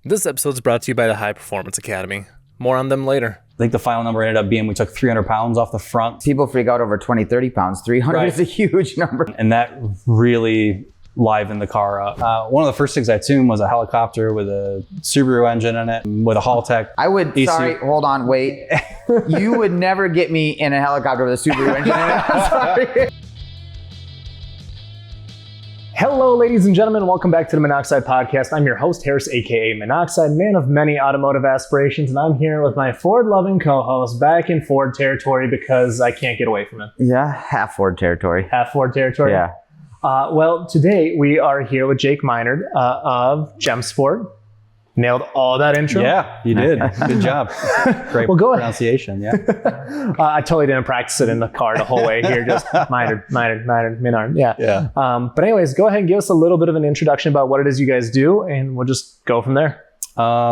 This episode is brought to you by the High Performance Academy. More on them later. I think the final number ended up being we took 300 pounds off the front. People freak out over 20, 30 pounds. 300 is a huge number. And that really livened the car up. One of the first things I tuned was a helicopter with a Subaru engine in it, with a Haltech. I would, sorry, hold on, wait. You would never get me in a helicopter with a Subaru engine in it. I'm sorry. Hello, ladies and gentlemen. Welcome back to the Minnoxide podcast. I'm your host, Harris, aka Minnoxide, man of many automotive aspirations, and I'm here with my Ford-loving co-host back in Ford territory because I can't get away from it. Yeah, half Ford territory. Half Ford territory? Yeah. Well, today we are here with Jake Minard of Jem Sport. Nailed all that intro? Yeah, you did. Good job. Great pronunciation, yeah. I totally didn't practice it in the car the whole way here, just Minard, yeah. But anyways, go ahead and give us a little bit of an introduction about what it is you guys do, and we'll just go from there.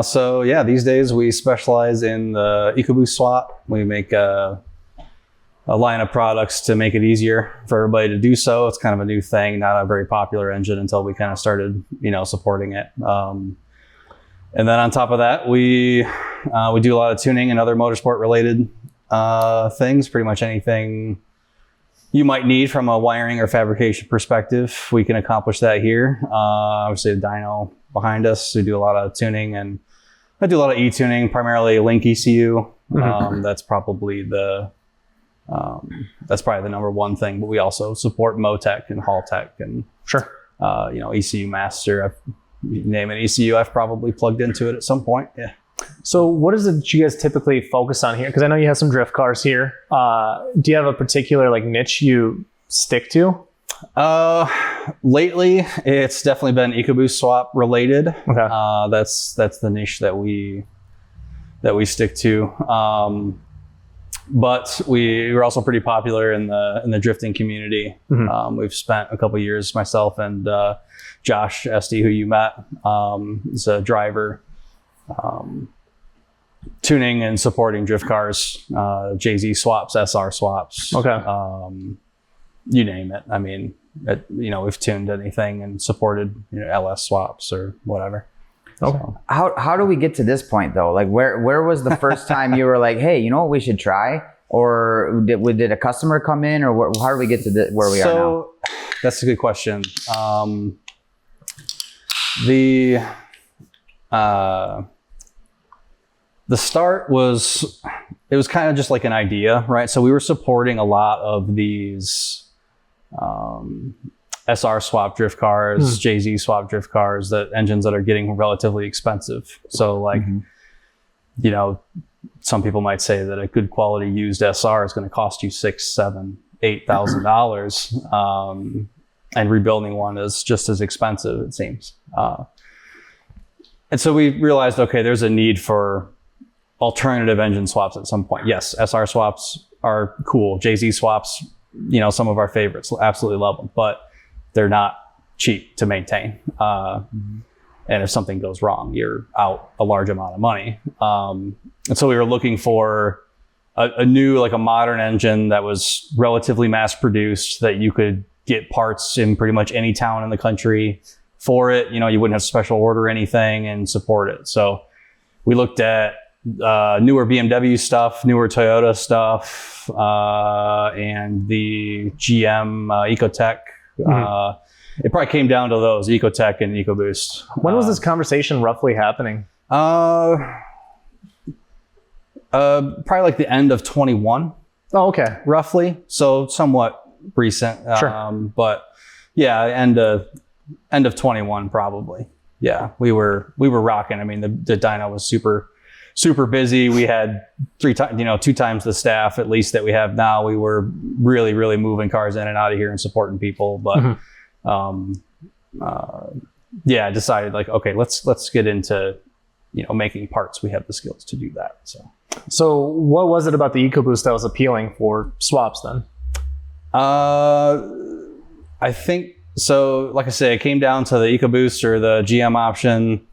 So yeah, these days we specialize in the Ecoboost swap. We make a line of products to make it easier for everybody to do so. It's kind of a new thing, not a very popular engine until we kind of started, supporting it. And then on top of that, we do a lot of tuning and other motorsport related things. Pretty much anything you might need from a wiring or fabrication perspective, we can accomplish that here. Obviously, the dyno behind us, we do a lot of tuning, and I do a lot of e-tuning, primarily Link Ecu. That's probably the number one thing. But we also support Motec and Haltech and ECU Master. You name an ECU, I've probably plugged into it at some point. Yeah. So what is it that you guys typically focus on here? Because I know you have some drift cars here. Do you have a particular niche you stick to? Lately, it's definitely been Ecoboost swap related. Okay. That's the niche that we stick to. But we're also pretty popular in the drifting community. We've spent a couple of years, myself and Josh Esty, who you met, is a driver, tuning and supporting drift cars, JZ swaps, SR swaps. Okay. You name it. I mean, we've tuned anything and supported LS swaps or whatever. Okay. So. How do we get to this point though? Like where was the first time you were like, hey, you know what we should try? Or did a customer come in, or how do we get to where we are now? That's a good question. The start was kind of just like an idea, right? So we were supporting a lot of these SR swap drift cars, JZ swap drift cars, engines that are getting relatively expensive. So some people might say that a good quality used SR is going to cost you $6,000, $7,000, $8,000. And rebuilding one is just as expensive, it seems. And so we realized, okay, there's a need for alternative engine swaps at some point. Yes, SR swaps are cool. JZ swaps, some of our favorites, absolutely love them, but they're not cheap to maintain. And if something goes wrong, you're out a large amount of money. And so we were looking for a new, a modern engine that was relatively mass produced, that you could get parts in pretty much any town in the country for it. You wouldn't have to special order anything and support it. So we looked at newer BMW stuff, newer Toyota stuff, and the GM Ecotec. It probably came down to those, Ecotec and Ecoboost. When was this conversation roughly happening? Probably the end of 21. Oh, okay. Roughly. So somewhat recent. Sure. But yeah, end of 21 probably. Yeah, we were rocking. I mean, the dyno was super busy. We had 2 times the staff at least that we have now. We were really, really moving cars in and out of here and supporting people. But I decided okay, let's get into making parts. We have the skills to do that. So what was it about the Ecoboost that was appealing for swaps then? I think so. Like I say, it came down to the Ecoboost or the GM option.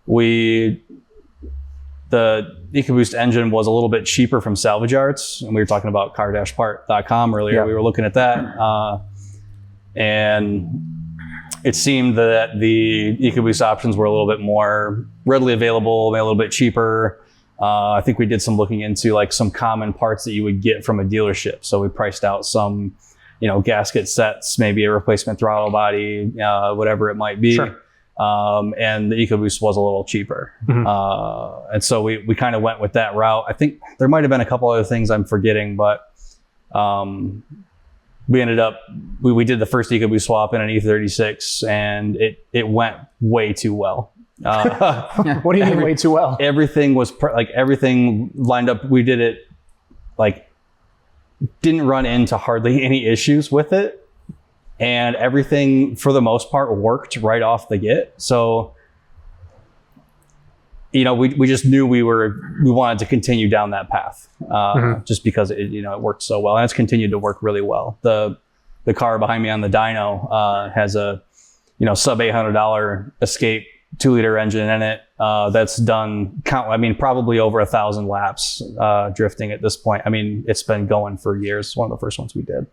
The Ecoboost engine was a little bit cheaper from salvage yards, and we were talking about car-part.com earlier. Yeah. We were looking at that, and it seemed that the Ecoboost options were a little bit more readily available, maybe a little bit cheaper. I think we did some looking into like some common parts that you would get from a dealership. So we priced out some, gasket sets, maybe a replacement throttle body, whatever it might be. Sure. And the Ecoboost was a little cheaper. And so we kind of went with that route. I think there might have been a couple other things I'm forgetting, but we ended up, we did the first Ecoboost swap in an E36 and it went way too well. What do you mean way too well? Everything was everything lined up. We did it didn't run into hardly any issues with it. And everything for the most part worked right off the get. So, we just knew we wanted to continue down that path, just because it worked so well, and it's continued to work really well. The car behind me on the dyno has a sub $800 Escape 2-liter engine in it that's done probably over 1,000 laps drifting at this point. I mean, it's been going for years. It's one of the first ones we did.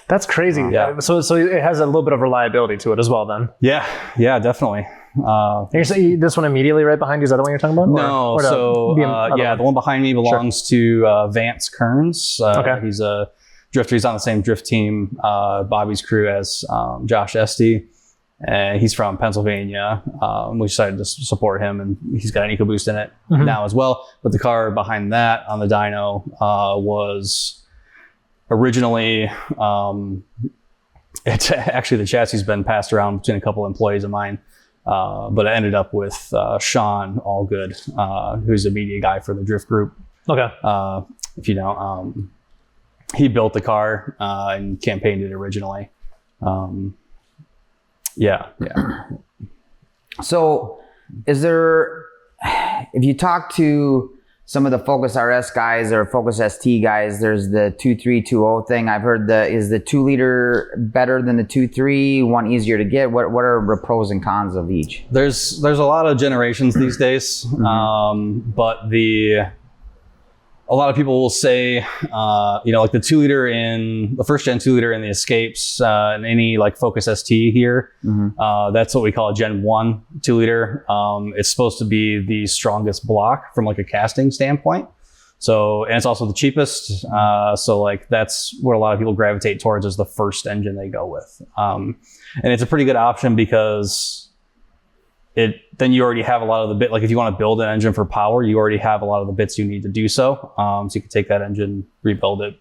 That's crazy. Yeah. So it has a little bit of reliability to it as well then. Yeah, definitely. And you're saying this one immediately right behind you, is that the one you're talking about? No, the one behind me belongs to Vance Kearns. Okay. He's a drifter. He's on the same drift team, Bobby's crew, as Josh Esty. And he's from Pennsylvania. We decided to support him, and he's got an Ecoboost in it now as well. But the car behind that on the dyno was originally, it's actually, the chassis has been passed around between a couple employees of mine. But I ended up with Sean Allgood, who's a media guy for the drift group. Okay. If you know, he built the car and campaigned it originally. Yeah. So is there, if you talk to some of the Focus RS guys or Focus ST guys, there's the 2.3, 2.0 thing. I've heard is the 2-liter better than the 2.3, one easier to get? What are the pros and cons of each? There's a lot of generations these days, but a lot of people will say, like the 2-liter in the first gen 2-liter in the Escapes, and any like Focus ST here, that's what we call a Gen 1 2-liter. It's supposed to be the strongest block from like a casting standpoint. So, and it's also the cheapest. So like that's what a lot of people gravitate towards as the first engine they go with. And it's a pretty good option because then you already have a lot of the bit, like if you want to build an engine for power, you already have a lot of the bits you need to do so. So you can take that engine, rebuild it.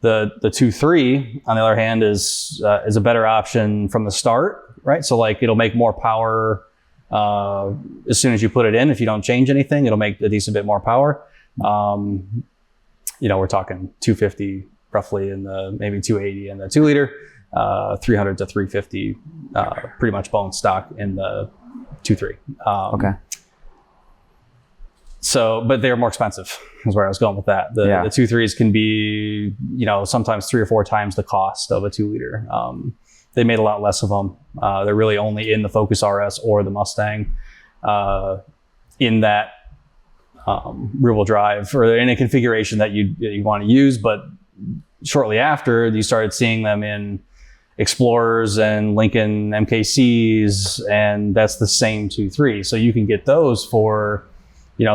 The 2.3 on the other hand is a better option from the start, right? So like it'll make more power as soon as you put it in. If you don't change anything, it'll make a decent bit more power. We're talking 250 roughly in the, maybe 280 in the 2-liter. 300 to 350, pretty much bone stock in the 2.3. Okay. So, but they're more expensive is where I was going with that. The 2.3s can be, sometimes 3 or 4 times the cost of a 2-liter. They made a lot less of them. They're really only in the Focus RS or the Mustang, in that rear-wheel drive or in a configuration that you want to use. But shortly after, you started seeing them in Explorers and Lincoln MKCs, and that's the same 2.3. So you can get those for,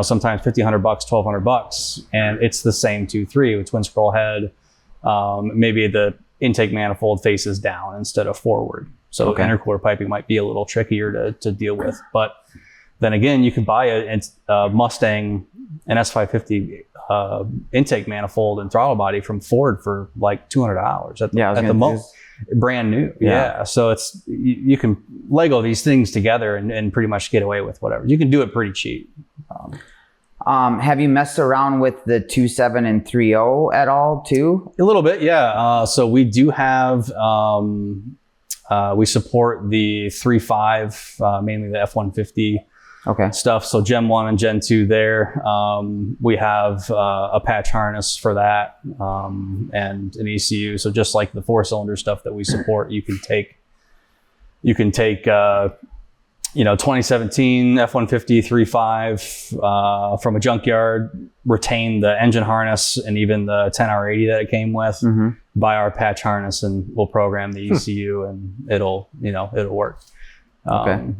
sometimes $1,500, $1,200, and it's the same 2.3 with twin scroll head. Maybe the intake manifold faces down instead of forward. So intercooler piping might be a little trickier to deal with. But then again, you can buy a Mustang, an S550 intake manifold and throttle body from Ford for like $200 at the most. Brand new. Yeah. So you can Lego these things together and pretty much get away with whatever. You can do it pretty cheap. Have you messed around with the 2.7 and 3.0 at all too? A little bit, yeah. So we do have, we support the 3.5, mainly the F-150 stuff. So Gen 1 and Gen 2 there. We have a patch harness for that, and an ECU. So just like the 4-cylinder stuff that we support, you can take 2017 F-150 3.5 from a junkyard, retained the engine harness and even the 10R80 that it came with. Buy our patch harness and we'll program the ECU and it'll work.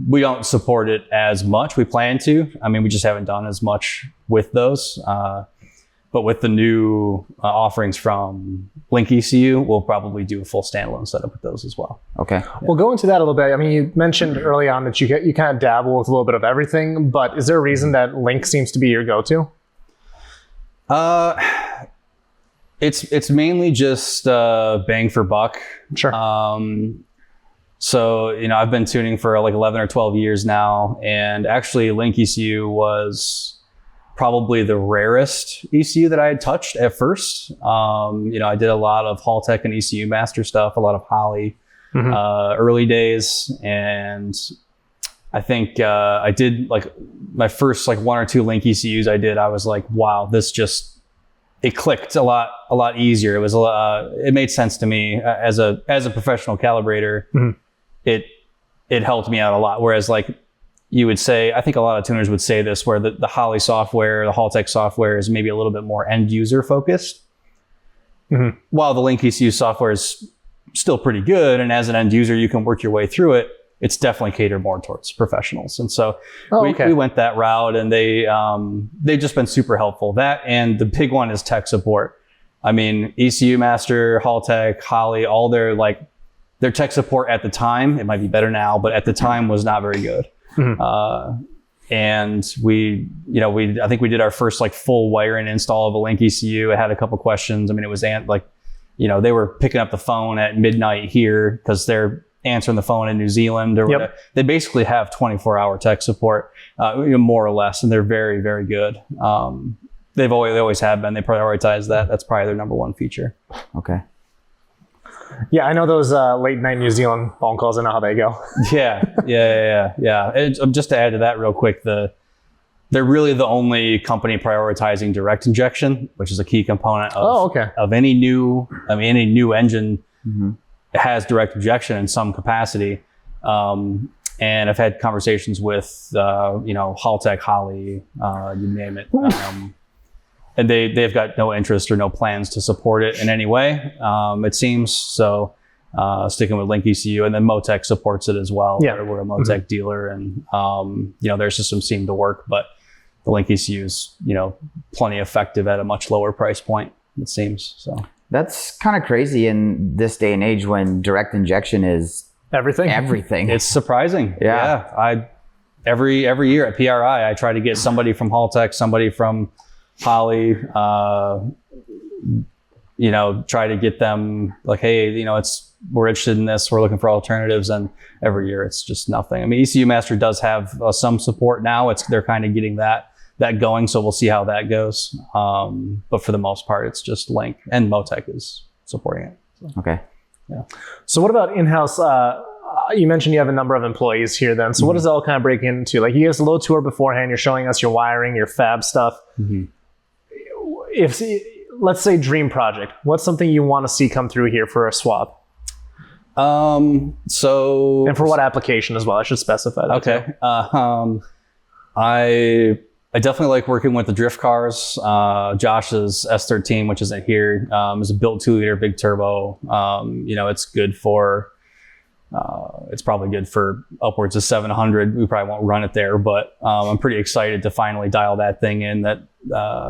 We don't support it as much. We plan to. I mean, we just haven't done as much with those. But with the new offerings from Link ECU, we'll probably do a full standalone setup with those as well. Okay. We'll go into that a little bit. I mean, you mentioned early on that you kind of dabble with a little bit of everything, but is there a reason that Link seems to be your go-to? It's mainly just bang for buck. Sure. So, I've been tuning for like 11 or 12 years now, and actually Link ECU was probably the rarest ECU that I had touched at first. I did a lot of Haltech and ECU master stuff, a lot of Holley, early days. And I think I did like my first like 1 or 2 Link ECUs I did. I was like, wow, it clicked a lot easier. It was it made sense to me as a professional calibrator. It helped me out a lot. Whereas like, you would say, I think a lot of tuners would say this, where the Holley software, the Haltech software is maybe a little bit more end user focused. While the Link ECU software is still pretty good, and as an end user, you can work your way through it. It's definitely catered more towards professionals. And so we went that route, and they've just been super helpful. That, and the big one is tech support. I mean, ECU Master, Haltech, Holley, all their tech support at the time, it might be better now, but at the time was not very good. And I think we did our first like full wiring install of a Link ECU. It had a couple questions. I mean, it was they were picking up the phone at midnight here because they're answering the phone in New Zealand or whatever. They basically have 24-hour tech support, more or less, and they're very, very good. They always have been. They prioritize that. That's probably their number one feature. Okay. Yeah, I know those late night New Zealand phone calls. I know how they go. Yeah. And just to add to that real quick, they're really the only company prioritizing direct injection, which is a key component of any new engine has direct injection in some capacity. And I've had conversations with, Haltech, Holley, you name it. And they've got no interest or no plans to support it in any way, it seems. So sticking with Link ECU, and then Motec supports it as well. Yeah. We're a Motec dealer, and their systems seem to work, but the Link ECU is plenty effective at a much lower price point, it seems. So that's kind of crazy in this day and age when direct injection is everything. It's surprising. Yeah. Every year at PRI, I try to get somebody from Haltech, somebody from Holley, try to get them like, hey, we're interested in this. We're looking for alternatives. And every year it's just nothing. I mean, ECU Master does have some support now. They're kind of getting that going. So we'll see how that goes. But for the most part, it's just Link, and Motec is supporting it. So, okay. Yeah. So what about in-house? You mentioned you have a number of employees here then. So what does it all kind of break into? Like, you give us a little tour beforehand. You're showing us your wiring, your fab stuff. If, let's say, dream project, what's something you want to see come through here for a swap? And for what application as well? I should specify that. Okay. I definitely like working with the drift cars. Josh's S13, which isn't here, is a built 2-liter big turbo. It's good for, it's probably good for upwards of 700. We probably won't run it there, but I'm pretty excited to finally dial that thing in. That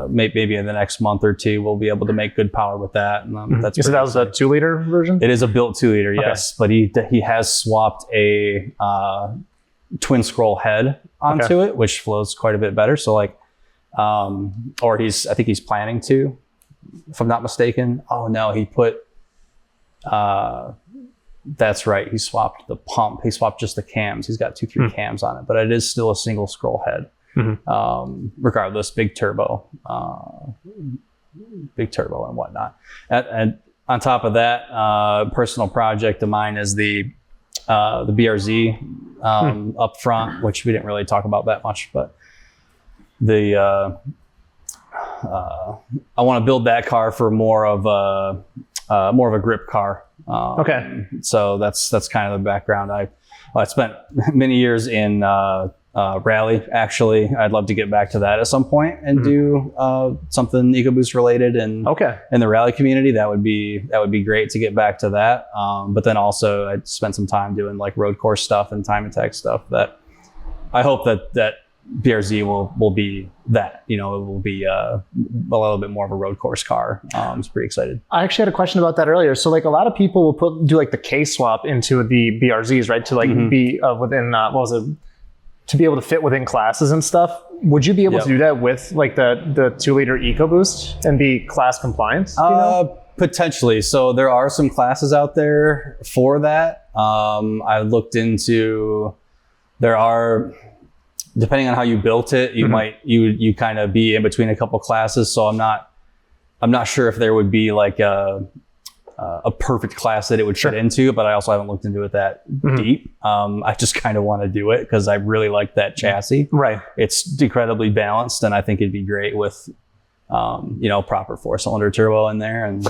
maybe in the next month or two, we'll be able to make good power with that. And, that's so that was a 2-liter version? It is a built 2-liter, yes. But he has swapped a twin scroll head onto it, which flows quite a bit better. So I think he's planning to, if I'm not mistaken. Oh no, he put, that's right. He swapped the pump. He swapped just the cams. He's got 2-3 cams on it, but it is still a single scroll head. Regardless, big turbo and whatnot. And on top of that, personal project of mine is the BRZ up front, which we didn't really talk about that much, but I want to build that car for more of a grip car. So that's kind of the background. I spent many years in rally. Actually, I'd love to get back to that at some point and do something Ecoboost related and in the rally community. That would be great to get back to that. But then also I'd spent some time doing like road course stuff and time attack stuff that I hope that BRZ will be that, it will be a little bit more of a road course car. I'm pretty excited. I actually had a question about that earlier. So like a lot of people will do like the K swap into the BRZs, right? To like be within, to be able to fit within classes and stuff. Would you be able to do that with like the 2-liter EcoBoost and be class compliant? Potentially. So there are some classes out there for that. I looked into, there are, depending on how you built it, you might you kind of be in between a couple classes. So I'm not sure if there would be like a perfect class that it would fit into, but I also haven't looked into it that deep. I just kind of want to do it because I really like that chassis. Right. It's incredibly balanced, and I think it'd be great with proper 4-cylinder turbo in there, and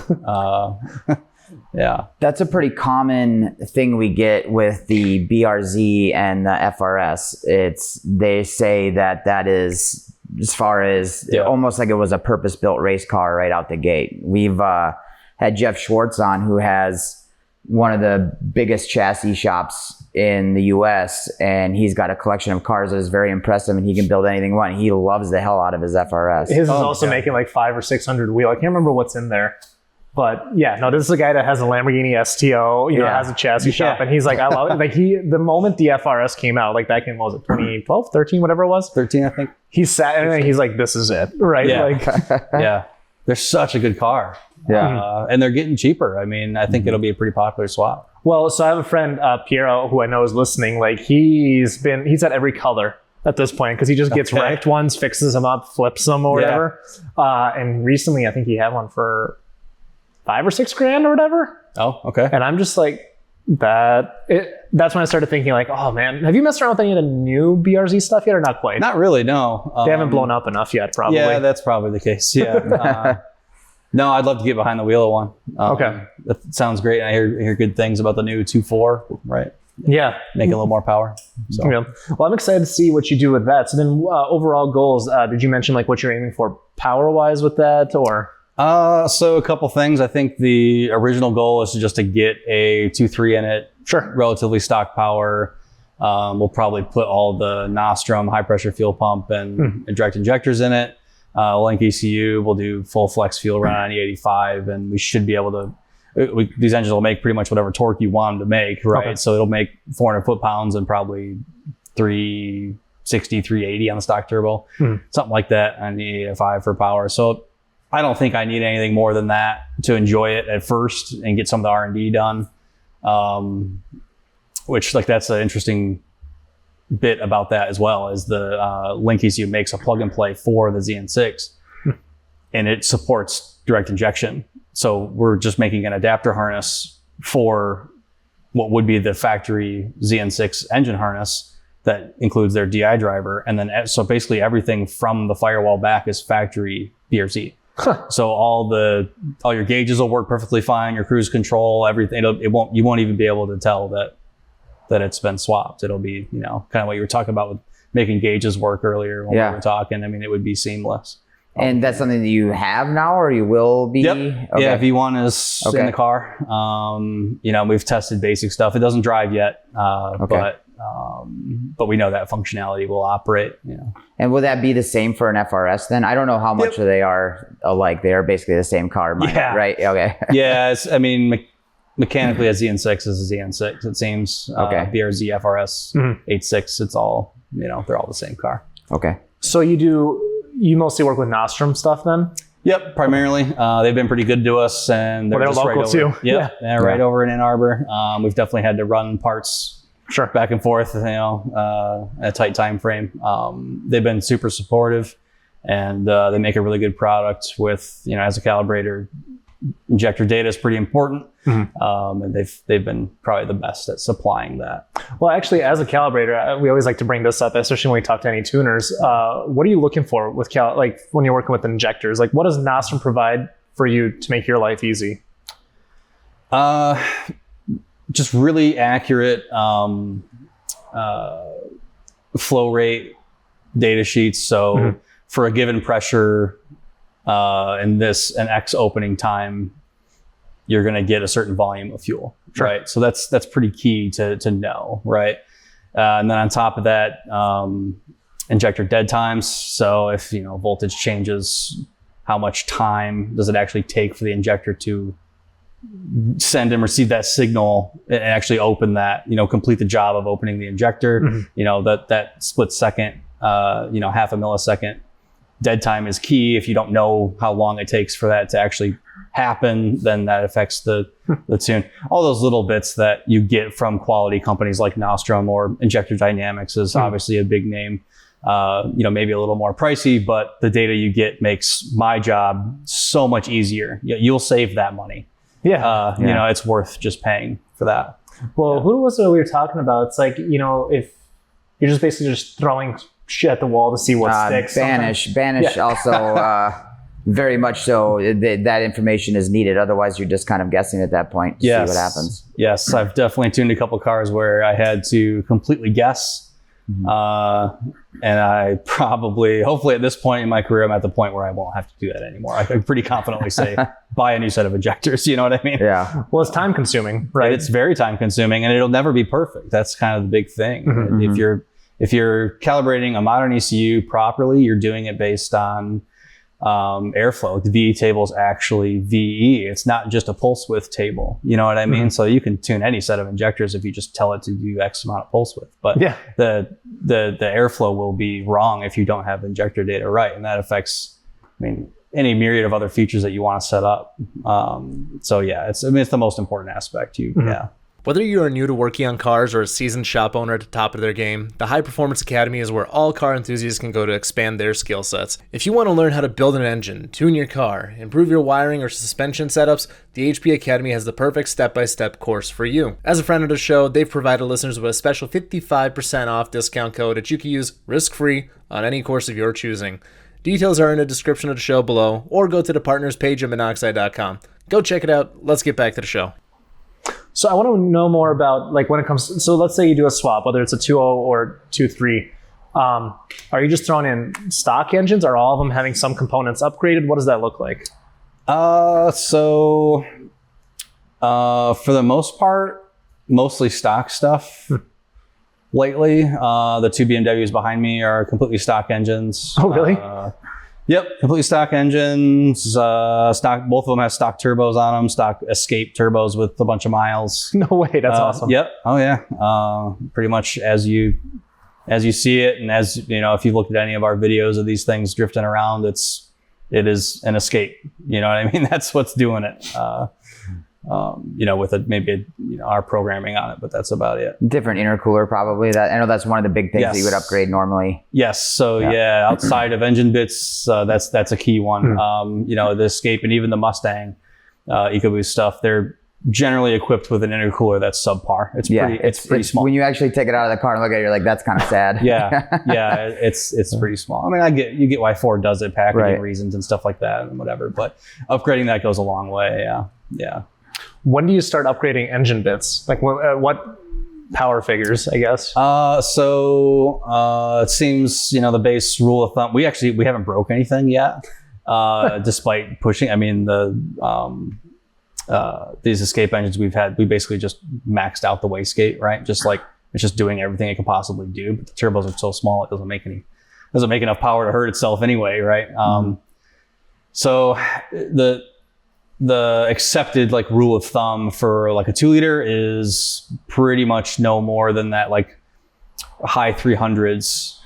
yeah. That's a pretty common thing we get with the BRZ and the FRS. They say that is, as far as almost like it was a purpose-built race car right out the gate. We've had Jeff Schwartz on, who has one of the biggest chassis shops in the US, and he's got a collection of cars that is very impressive, and he can build anything he wants. He loves the hell out of his FRS. His is also making like 500 or 600 wheel. I can't remember what's in there. But yeah, no, this is a guy that has a Lamborghini STO, has a chassis shop, and he's like, I love it. Like the moment the FRS came out, like back in, what was it, 2012, 13, whatever it was? 13, I think. He sat and he's like, this is it, right? Yeah. Like, yeah. They're such a good car. Yeah. And they're getting cheaper. I mean, I think it'll be a pretty popular swap. Well, so I have a friend, Piero, who I know is listening. Like he's had every color at this point because he just gets wrecked ones, fixes them up, flips them or whatever. And recently, I think he had one for $5,000 or $6,000 or whatever. Oh, okay. And I'm just like, that's when I started thinking like, oh man, have you messed around with any of the new BRZ stuff yet or not quite? Not really, no. They haven't blown up enough yet, probably. Yeah, that's probably the case. Yeah. No, I'd love to get behind the wheel of one. Okay. That sounds great. I hear good things about the new 2.4, right? Yeah. Making a little more power. So. Yeah. Well, I'm excited to see what you do with that. So then overall goals, did you mention like what you're aiming for power-wise with that or? So a couple things. I think the original goal is just to get a 2.3 in it. Sure. Relatively stock power. We'll probably put all the Nostrum high pressure fuel pump and direct injectors in it. Link ECU, we'll do full flex fuel run on E85, and we should be able to, these engines will make pretty much whatever torque you want them to make, right? Okay. So it'll make 400 foot-pounds and probably 360, 380 on the stock turbo, something like that on the E85 for power. So I don't think I need anything more than that to enjoy it at first and get some of the R&D done. Which like that's an interesting bit about that as well, is the Link ECU makes a plug and play for the ZN6 and it supports direct injection. So we're just making an adapter harness for what would be the factory ZN6 engine harness that includes their DI driver. And then so basically everything from the firewall back is factory BRZ. So all your gauges will work perfectly fine, your cruise control, everything. You won't even be able to tell that it's been swapped. It'll be, kind of what you were talking about with making gauges work earlier when we were talking. I mean, it would be seamless. And that's something that you have now or you will be? Yep. Okay. Yeah, V1 is in the car. We've tested basic stuff. It doesn't drive yet, but we know that functionality will operate. And will that be the same for an FRS then? I don't know how much they are alike. They are basically the same car, right? Okay. Yeah, mechanically, a ZN6 is a ZN6, it seems. BRZ, FRS, 86, it's all, they're all the same car. Okay. So you mostly work with Nostrum stuff then? Yep, primarily. They've been pretty good to us, and they're just local right too. Over, right over in Ann Arbor. We've definitely had to run parts back and forth, a tight time frame. They've been super supportive, and they make a really good product with, as a calibrator, injector data is pretty important. And they've been probably the best at supplying that. Well, actually, as a calibrator, we always like to bring this up, especially when we talk to any tuners. What are you looking for with when you're working with injectors? Like, what does Nostrum provide for you to make your life easy? Just really accurate flow rate data sheets. So for a given pressure in an X opening time, you're going to get a certain volume of fuel, right? So that's pretty key to know, right? And then on top of that, injector dead times. So if voltage changes, how much time does it actually take for the injector to send and receive that signal and actually open that, complete the job of opening the injector? That split second, half a millisecond dead time is key. If you don't know how long it takes for that to actually happen, then that affects the tune. All those little bits that you get from quality companies like Nostrum or Injector Dynamics is obviously a big name. Maybe a little more pricey, but the data you get makes my job so much easier. You'll save that money. It's worth just paying for that. Well, who was it we were talking about? It's like, if you're just basically just throwing shit at the wall to see what sticks. Banish also, very much so. That information is needed. Otherwise, you're just kind of guessing at that point to see what happens. Yes, I've definitely tuned a couple cars where I had to completely guess. And I hopefully at this point in my career, I'm at the point where I won't have to do that anymore. I can pretty confidently say, buy a new set of injectors. You know what I mean? Yeah. Well, it's time consuming, right? It's very time consuming, and it'll never be perfect. That's kind of the big thing. If you're calibrating a modern ECU properly, you're doing it based on airflow. The VE table is actually VE. It's not just a pulse width table. You know what I mean? So you can tune any set of injectors if you just tell it to do X amount of pulse width. But the airflow will be wrong if you don't have injector data right, and that affects, any myriad of other features that you want to set up. It's the most important aspect. Whether you are new to working on cars or a seasoned shop owner at the top of their game, the High Performance Academy is where all car enthusiasts can go to expand their skill sets. If you want to learn how to build an engine, tune your car, improve your wiring or suspension setups, the HP Academy has the perfect step-by-step course for you. As a friend of the show, they've provided listeners with a special 55% off discount code that you can use risk-free on any course of your choosing. Details are in the description of the show below, or go to the partners page at Minnoxide.com. Go check it out. Let's get back to the show. So I want to know more about when it comes. So let's say you do a swap, whether it's a 2.0 or 2.3. Are you just throwing in stock engines? Are all of them having some components upgraded? What does that look like? For the most part, mostly stock stuff. Lately, the two BMWs behind me are completely stock engines. Oh, really? Yep, completely stock engines. Stock. Both of them have stock turbos on them. Stock Escape turbos with a bunch of miles. No way, that's awesome. Yep. Oh yeah. Pretty much as you see it, and if you looked at any of our videos of these things drifting around, it is an Escape. You know what I mean? That's what's doing it. With our programming on it, but that's about it. Different intercooler probably. That I know that's one of the big things that you would upgrade normally. Yes. So outside of engine bits, that's a key one. The Escape and even the Mustang Ecoboost stuff, they're generally equipped with an intercooler that's subpar. It's pretty small. When you actually take it out of the car and look at it, you're like, that's kind of sad. It's pretty small. You get why Ford does it, packaging reasons and stuff like that and whatever, but upgrading that goes a long way. Yeah. When do you start upgrading engine bits? What power figures, I guess? It seems, the base rule of thumb, we haven't broke anything yet, despite pushing. These Escape engines we basically just maxed out the wastegate, right? Just like it's just doing everything it can possibly do, but the turbos are so small it doesn't make enough power to hurt itself anyway, right? So the accepted rule of thumb for a 2-liter is pretty much no more than that high 300s,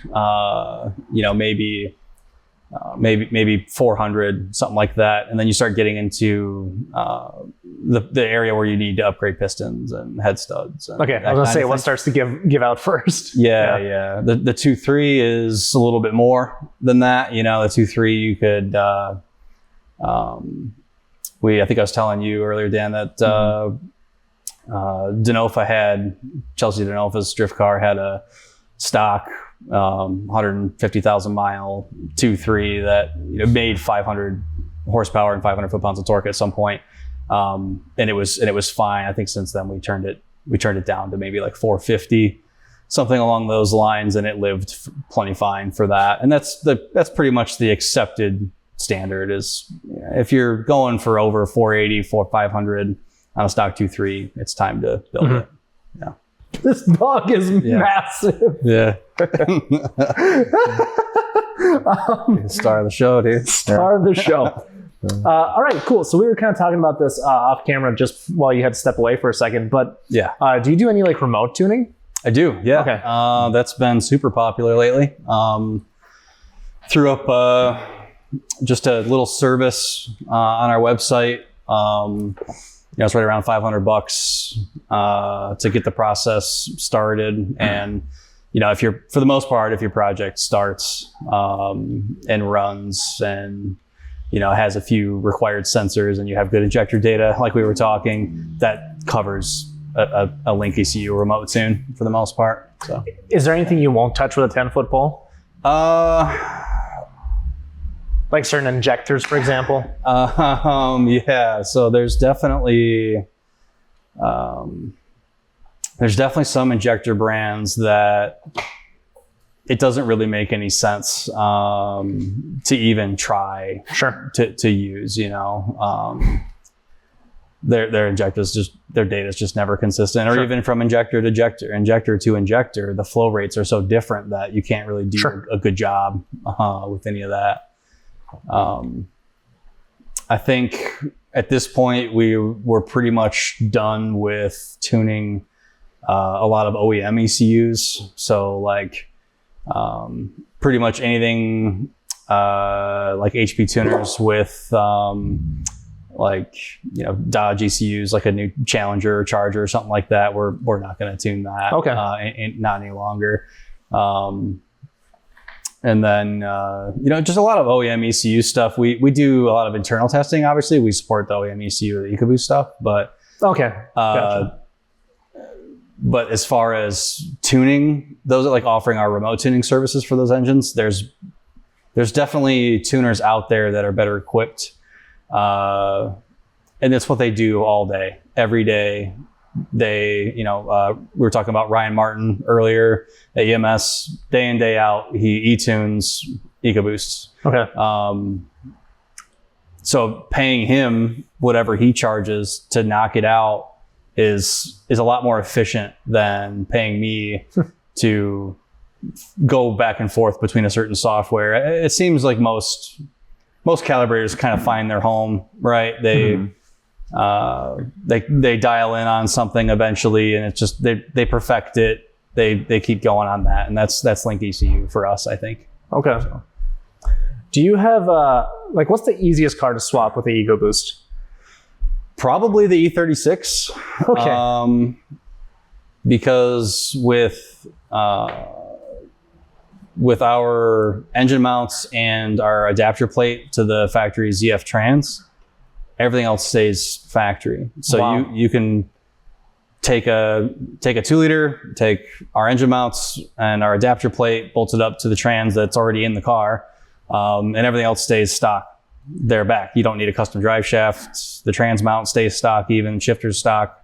maybe 400, something like that. And then you start getting into the area where you need to upgrade pistons and head studs. And okay, I was gonna say what starts to give out first. Yeah. The 2.3 is a little bit more than that. The 2.3 you could. I think I was telling you earlier, Dan, that Chelsea Denofa's drift car had a stock 150,000 mile 2.3 that made 500 horsepower and 500 foot-pounds of torque at some point, and it was fine. I think since then we turned it down to maybe 450. something along those lines, and it lived plenty fine for that. And that's pretty much the accepted standard. Is if you're going for over 480, 500 on a stock 2.3, it's time to build it. Yeah. This dog is massive. Yeah. Star of the show, dude. Star of the show. All right, cool. So we were kind of talking about this off camera just while you had to step away for a second. But do you do any like remote tuning? I do. Yeah. Okay. That's been super popular lately. Threw up just a little service on our website. It's right around $500 to get the process started. And if for the most part, if your project starts and runs and has a few required sensors and you have good injector data, like we were talking, that covers a Link ECU remote tune for the most part. So, is there anything you won't touch with a 10-foot pole? Like certain injectors, for example? Yeah. So there's definitely some injector brands that it doesn't really make any sense to even try to use, their injectors their data is just never consistent, or even from injector to injector, the flow rates are so different that you can't really do a good job with any of that. I think at this point we're pretty much done with tuning a lot of OEM ECUs. So like pretty much anything like HP tuners with Dodge ECUs, like a new Challenger or Charger or something like that. We're not going to tune that. Okay. And not any longer. And then, just a lot of OEM ECU stuff. We do a lot of internal testing. Obviously, we support the OEM ECU, the Ecoboost stuff, but gotcha. But as far as tuning, those are like offering our remote tuning services for those engines. There's definitely tuners out there that are better equipped, and that's what they do all day, every day. They, we were talking about Ryan Martin earlier at EMS, day in, day out, he e-tunes Ecoboosts. Okay. So paying him whatever he charges to knock it out is a lot more efficient than paying me to go back and forth between a certain software. It seems like most calibrators kind of find their home, right? They dial in on something eventually, and it's just they perfect it. They keep going on that, and that's Link ECU for us, I think. Okay. So. Do you have what's the easiest car to swap with the Ecoboost? Probably the E36. Okay. Because with our engine mounts and our adapter plate to the factory ZF Trans, everything else stays factory. So you can take a 2-liter, take our engine mounts and our adapter plate, bolt it up to the trans that's already in the car, and everything else stays stock. They're back. You don't need a custom drive shaft. The trans mount stays stock, even shifters stock.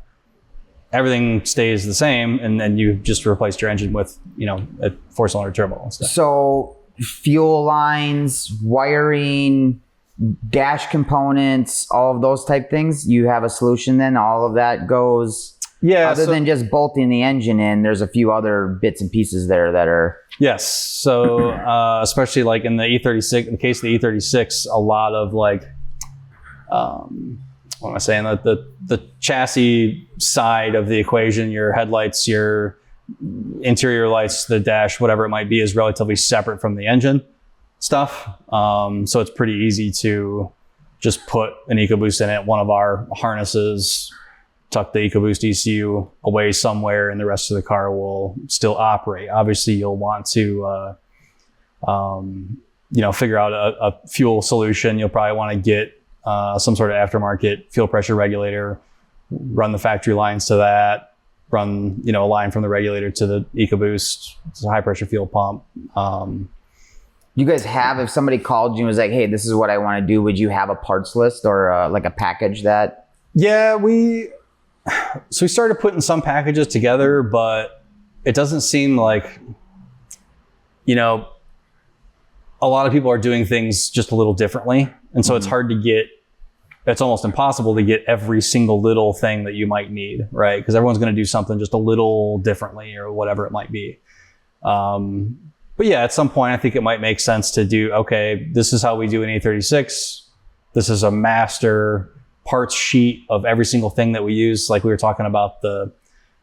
Everything stays the same, and then you just replaced your engine with a 4-cylinder turbo and stuff. So fuel lines, wiring, dash components, all of those type things, you have a solution then? All of that goes... Yeah. Other than just bolting the engine in, there's a few other bits and pieces there that are... Yes. So especially like in the E36, in the case of the E36, a lot of what am I saying? The chassis side of the equation, your headlights, your interior lights, the dash, whatever it might be, is relatively separate from the engine stuff. So it's pretty easy to just put an Ecoboost in it, one of our harnesses, tuck the Ecoboost ECU away somewhere, and the rest of the car will still operate. Obviously, you'll want to, figure out a fuel solution. You'll probably want to get some sort of aftermarket fuel pressure regulator, run the factory lines to that, run a line from the regulator to the Ecoboost. It's a high pressure fuel pump. You guys have, if somebody called you and was like, hey, this is what I want to do, would you have a parts list or like a package that? Yeah, we started putting some packages together, but it doesn't seem like, a lot of people are doing things just a little differently. And so it's hard to get, it's almost impossible to get every single little thing that you might need, right? Because everyone's going to do something just a little differently or whatever it might be. But yeah, at some point, I think it might make sense to do, okay, this is how we do an E36. This is a master parts sheet of every single thing that we use. Like we were talking about the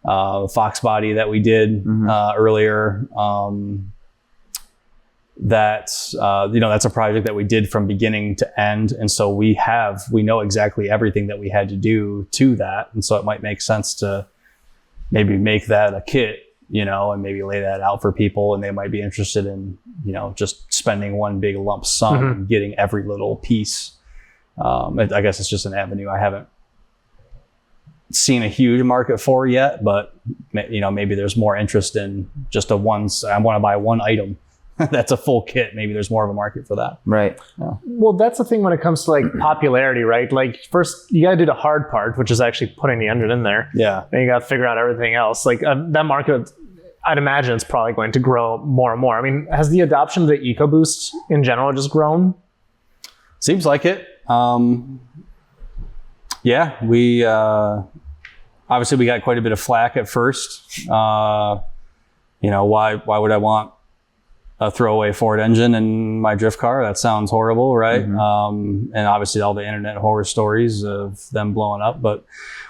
Fox body that we did earlier. That's a project that we did from beginning to end. And so we know exactly everything that we had to do to that. And so it might make sense to maybe make that a kit, and maybe lay that out for people, and they might be interested in, just spending one big lump sum and getting every little piece. I guess it's just an avenue I haven't seen a huge market for yet, but maybe there's more interest in just I want to buy one item. That's a full kit. Maybe there's more of a market for that. Right. Yeah. Well, that's the thing when it comes to like popularity, right? Like first you got to do the hard part, which is actually putting the engine in there. Yeah. Then you got to figure out everything else. Like that market, I'd imagine it's probably going to grow more and more. I mean, has the adoption of the Ecoboost in general just grown? Seems like it. Yeah, we obviously we got quite a bit of flack at first. Why would I want a throwaway Ford engine in my drift car? That sounds horrible, right? And obviously all the internet horror stories of them blowing up, but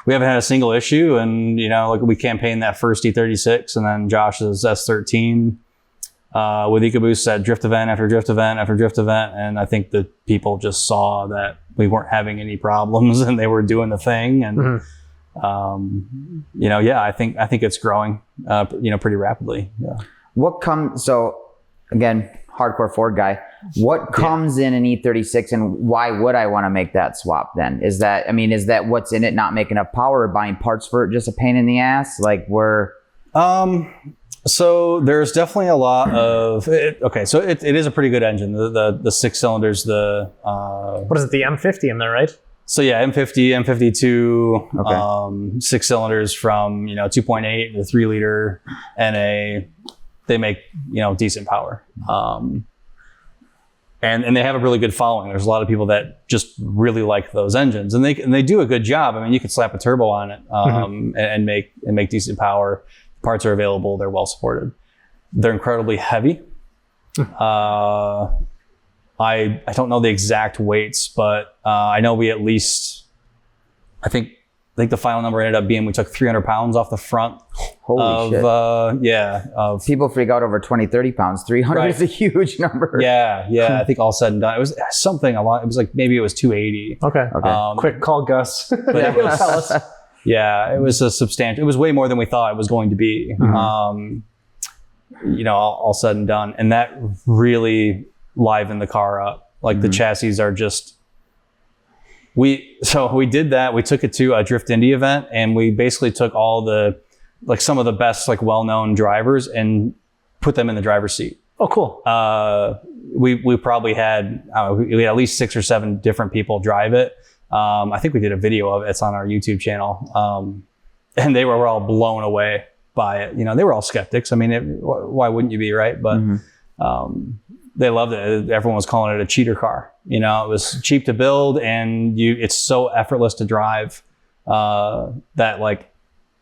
we haven't had a single issue. And we campaigned that first E36 and then Josh's S13 with Ecoboost at drift event after drift event after drift event, and I think that people just saw that we weren't having any problems and they were doing the thing. And I think it's growing pretty rapidly. Yeah. So again, hardcore Ford guy, what comes in an E36 and why would I want to make that swap then? Is that what's in it not making enough power, or buying parts for it just a pain in the ass? Like so there's definitely a lot of it. Okay, so it is a pretty good engine. The 6 cylinders, what is it, the M50 in there, right? So yeah, M50, M52, 6 cylinders from 2.8 to 3 liter NA. They make decent power, and they have a really good following. There's a lot of people that just really like those engines, and they do a good job. I mean, you could slap a turbo on it and make decent power. Parts are available. They're well supported. They're incredibly heavy. I don't know the exact weights, but I know we at least, I think the final number ended up being we took 300 pounds off the front. Holy shit. People freak out over 20, 30 pounds. 300 is a huge number. Yeah. I think all said and done, it was something a lot. It was like, maybe it was 280. Okay. Quick call Gus. But it was, yeah, it was a substantial, it was way more than we thought it was going to be. All said and done. And that really livened the car up. Like the chassis are just, we did that. We took it to a Drift Indy event, and we basically took all some of the best, well-known drivers and put them in the driver's seat. Oh, cool. We probably had, we had at least 6 or 7 different people drive it. I think we did a video of it. It's on our YouTube channel. And they were all blown away by it. They were all skeptics. I mean, why wouldn't you be, right? But they loved it. Everyone was calling it a cheater car. It was cheap to build, and it's so effortless to drive that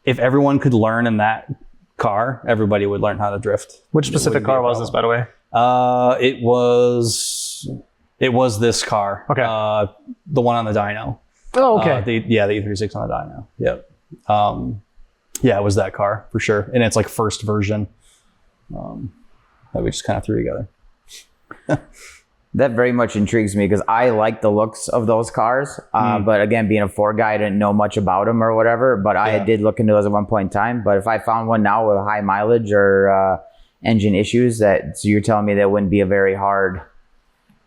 if everyone could learn in that car, everybody would learn how to drift. Which specific car was this, by the way? It was this car. Okay. The one on the dyno. Oh, okay. The E36 on the dyno. Yep. It was that car for sure. And it's first version that we just kind of threw together. That very much intrigues me because I like the looks of those cars. But again, being a Ford guy, I didn't know much about them or whatever, but I did look into those at one point in time. But if I found one now with high mileage or engine issues, so you're telling me that wouldn't be a very hard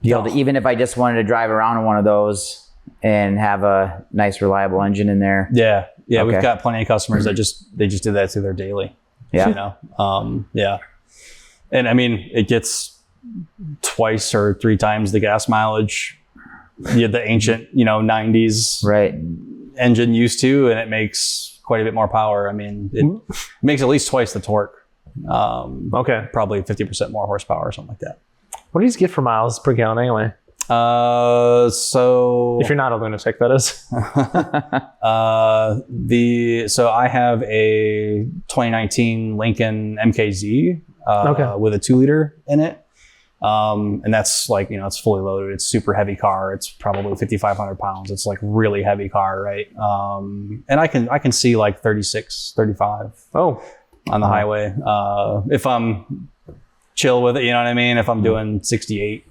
deal even if I just wanted to drive around in one of those and have a nice, reliable engine in there. Yeah. Okay. We've got plenty of customers that they just do that to their daily. Yeah. And I mean, it gets 2 or 3 times the gas mileage the ancient 90s engine used to, and it makes quite a bit more power. I mean, it makes at least twice the torque. Okay. Probably 50% more horsepower or something like that. What do you get for miles per gallon anyway? So If you're not a lunatic, that is. So I have a 2019 Lincoln MKZ with a 2-liter in it. And that's like, it's fully loaded. It's super heavy car. It's probably 5,500 pounds. It's like really heavy car, right? And I can see like 36, 35 on the highway. If I'm chill with it, you know what I mean? If I'm doing 68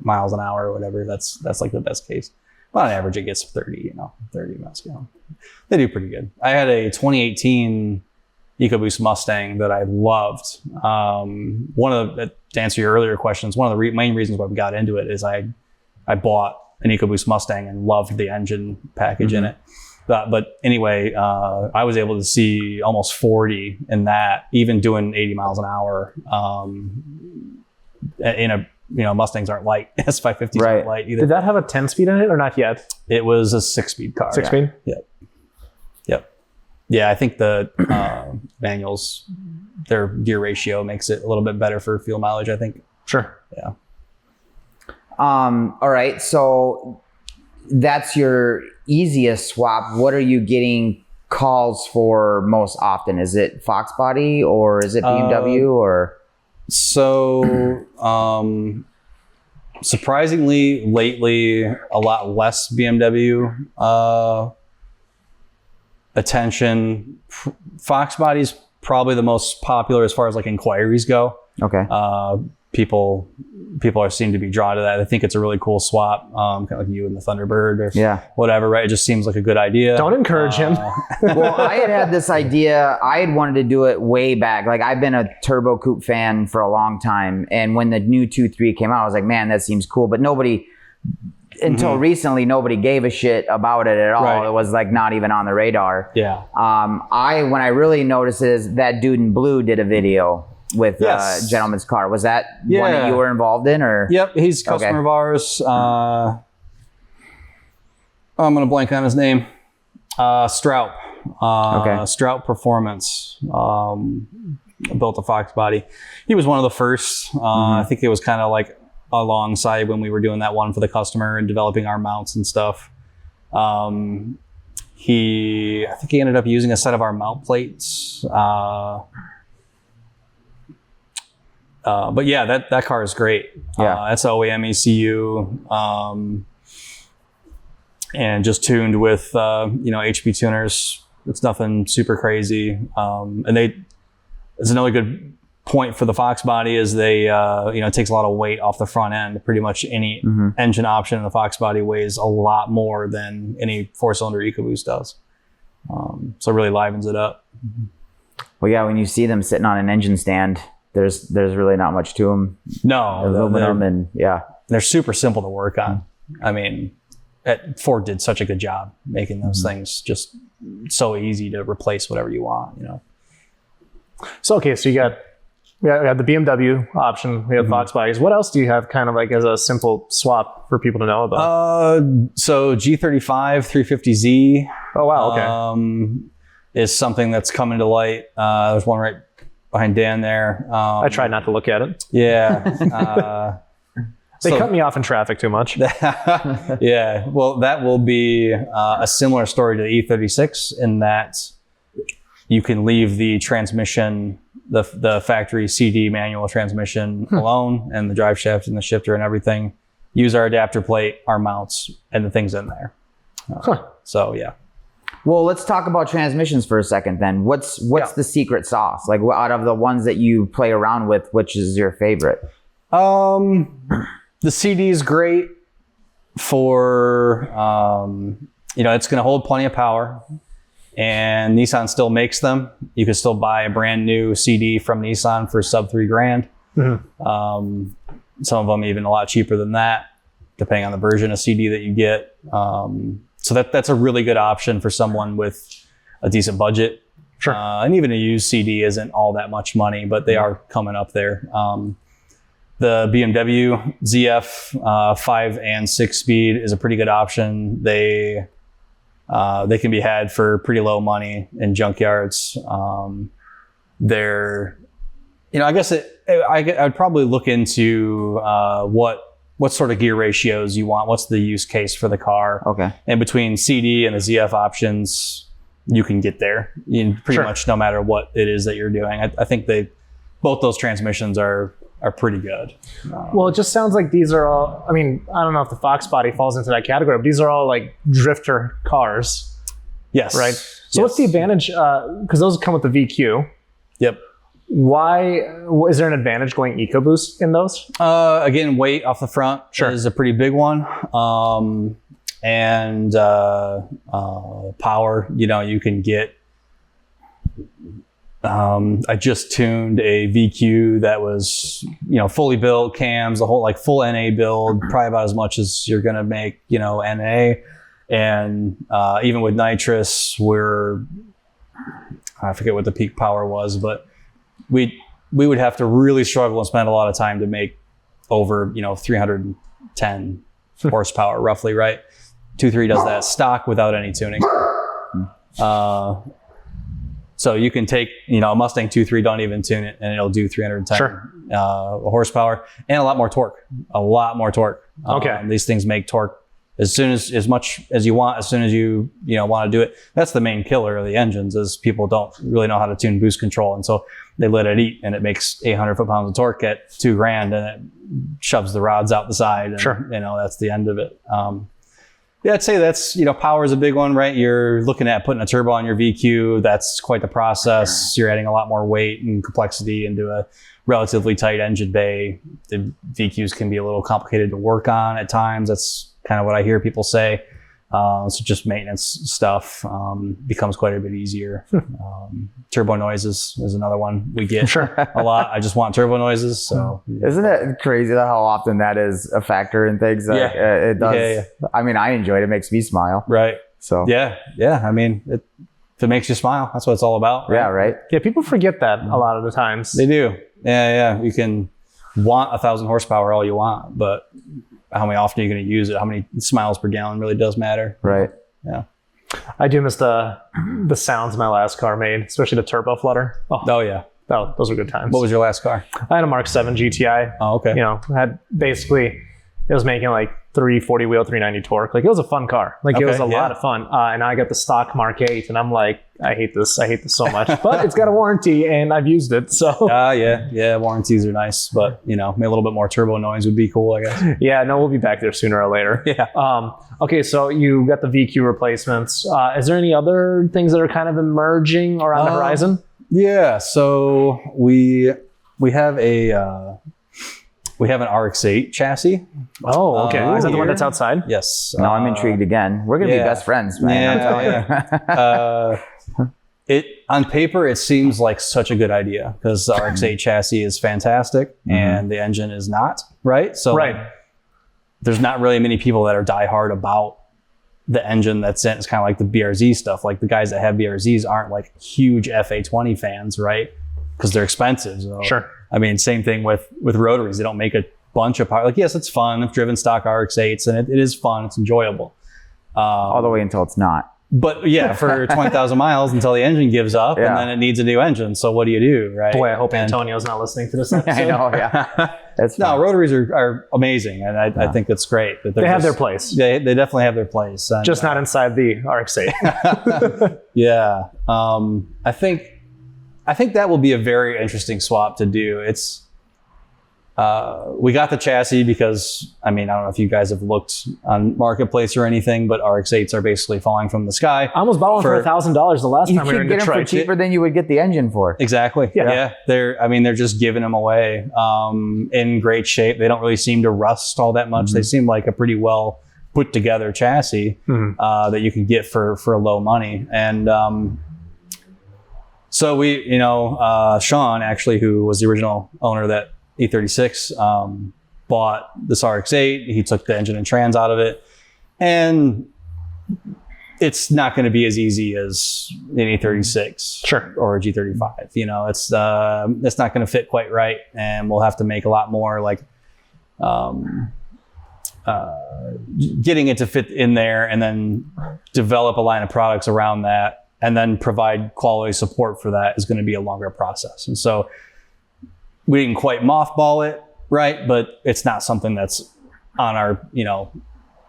miles an hour or whatever, that's like the best case. But on average, it gets 30 miles per gallon. They do pretty good. I had a 2018 Ecoboost Mustang that I loved. To answer your earlier questions, one of the main reasons why we got into it is I bought an Ecoboost Mustang and loved the engine package in it. But anyway, I was able to see almost 40 in that, even doing 80 miles an hour. Mustangs aren't light. S550s aren't light either. Did that have a 10-speed in it or not yet? It was a 6-speed car. 6-speed? Yep. Yeah, I think the manuals, their gear ratio makes it a little bit better for fuel mileage, I think. Sure. Yeah. All right. So that's your easiest swap. What are you getting calls for most often? Is it Fox body or is it BMW or? So, surprisingly, lately, a lot less BMW attention. Fox body's probably the most popular as far as like inquiries go. Okay. People seem to be drawn to that. I think it's a really cool swap, kind of like you and the Thunderbird or whatever, right? It just seems like a good idea. Don't encourage him. Well, I had this idea. I had wanted to do it way back. Like I've been a turbo coupe fan for a long time. And when the new 2.3 came out, I was like, man, that seems cool. But until recently, nobody gave a shit about it at all. Right. It was like not even on the radar. Yeah. When I really noticed is that dude in blue did a video with Gentleman's Car. Was that one that you were involved in, or? Yep, he's a customer of ours. I'm gonna blank on his name. Strout. Strout Performance. Built a Fox body. He was one of the first. I think it was kind of like alongside when we were doing that one for the customer and developing our mounts and stuff. I think he ended up using a set of our mount plates. But yeah, that car is great. That's OEM ECU, and just tuned with HP tuners. It's nothing super crazy. It's another good point for the Fox body is it takes a lot of weight off the front end. Pretty much any engine option in the Fox body weighs a lot more than any 4-cylinder EcoBoost does. So it really livens it up. Well, yeah, when you see them sitting on an engine stand, there's really not much to them. No, aluminum they're super simple to work on. I mean, Ford did such a good job making those things just so easy to replace whatever you want. So okay, so you got the BMW option. We have Fox bodies. What else do you have kind of like as a simple swap for people to know about? So G35 350Z. Oh wow, okay. Is something that's coming to light. There's one right behind Dan there. I tried not to look at it. Yeah. They cut me off in traffic too much. Yeah. Well, that will be a similar story to the E36 in that you can leave the transmission, the factory CD manual transmission alone, and the drive shaft and the shifter and everything. Use our adapter plate, our mounts, and the things in there. So yeah. Well, let's talk about transmissions for a second then. What's the secret sauce? Like out of the ones that you play around with, which is your favorite? The CD is great for, it's going to hold plenty of power, and Nissan still makes them. You can still buy a brand new CD from Nissan for sub $3,000. Some of them even a lot cheaper than that, depending on the version of CD that you get. So that's a really good option for someone with a decent budget. Sure. And even a used CD isn't all that much money, but they are coming up there. The BMW ZF 5 and 6 speed is a pretty good option. They can be had for pretty low money in junkyards. They're I guess I'd probably look into what sort of gear ratios you want. What's the use case for the car? Okay. And between CD and the ZF options, you can get there pretty much no matter what it is that you're doing. I think both those transmissions are pretty good. Well, it just sounds like these are all, I mean, I don't know if the Fox body falls into that category, but these are all like drifter cars. Yes. Right? So what's the advantage? Because those come with the VQ. Yep. Why is there an advantage going Ecoboost in those? Again, weight off the front is a pretty big one. And power, you can get, I just tuned a VQ that was, fully built cams, the whole like full NA build, probably about as much as you're going to make, NA. And even with nitrous, I forget what the peak power was, but we would have to really struggle and spend a lot of time to make over, 310 horsepower roughly, right? 2.3 does that stock without any tuning. So you can take, a Mustang 2.3, don't even tune it, and it'll do 310 horsepower and a lot more torque. Okay. These things make torque as much as you want, as soon as you want to do it. That's the main killer of the engines, is people don't really know how to tune boost control, and so they let it eat, and it makes 800 foot-pounds of torque at $2,000, and it shoves the rods out the side, and that's the end of it. Yeah, I'd say that's, power is a big one, right? You're looking at putting a turbo on your VQ. That's quite the process. You're adding a lot more weight and complexity into a relatively tight engine bay. The VQs can be a little complicated to work on at times. That's kind of what I hear people say. So just maintenance stuff becomes quite a bit easier. Turbo noises is another one we get a lot. I just want turbo noises. So isn't it crazy how often that is a factor in things? Like, it does. Yeah. I mean, I enjoy it. It makes me smile. Right. So yeah. I mean, if it makes you smile, that's what it's all about. Right? Yeah. Right. Yeah. People forget that a lot of the times. They do. Yeah. You can want 1,000 horsepower all you want, but how many often are you going to use it? How many miles per gallon really does matter. Right. Yeah. I do miss the sounds my last car made, especially the turbo flutter. Oh yeah. Those were good times. What was your last car? I had a Mark 7 GTI. Oh, okay. It was making like 340 wheel, 390 torque. Like, it was a fun car. Like, it was a lot of fun. And I got the stock Mark 8, and I'm like, I hate this so much. But it's got a warranty, and I've used it. So yeah, warranties are nice, but maybe a little bit more turbo noise would be cool, I guess. Yeah, no, we'll be back there sooner or later. Yeah. Okay, so you got the VQ replacements. Is there any other things that are kind of emerging or on the horizon? Yeah, so we have an RX-8 chassis. Oh, okay. Is that the one that's outside? Yes. Now I'm intrigued again. We're going to be best friends, man. Yeah. It on paper, it seems like such a good idea because the RX-8 chassis is fantastic and the engine is not, right? So there's not really many people that are diehard about the engine that's in. It's kind of like the BRZ stuff. Like, the guys that have BRZs aren't like huge FA20 fans, right? Because they're expensive. So, sure. I mean, same thing with rotaries. They don't make a bunch of power. Like, yes, it's fun. I've driven stock RX-8s, and it is fun. It's enjoyable. All the way until it's not. But yeah, for 20,000 miles until the engine gives up, and then it needs a new engine. So what do you do, right? Boy, I hope Antonio's not listening to this episode. I know, yeah. No, rotaries are amazing, and I think it's great. That they have their place. They definitely have their place. And, just not inside the RX-8. Yeah. I think that will be a very interesting swap to do. It's we got the chassis because, I mean, I don't know if you guys have looked on Marketplace or anything, but RX-8s are basically falling from the sky. I almost bought one for $1,000 the last time we were in Detroit. You could get them for cheaper than you would get the engine for. Exactly. Yeah. They're just giving them away in great shape. They don't really seem to rust all that much. They seem like a pretty well put together chassis that you can get for low money. And so we, Sean, actually, who was the original owner of that E36, bought this RX-8. He took the engine and trans out of it. And it's not going to be as easy as an E36 or a G35. It's not going to fit quite right. And we'll have to make a lot more like getting it to fit in there, and then develop a line of products around that, and then provide quality support for that is going to be a longer process. And so we didn't quite mothball it, right? But it's not something that's on our,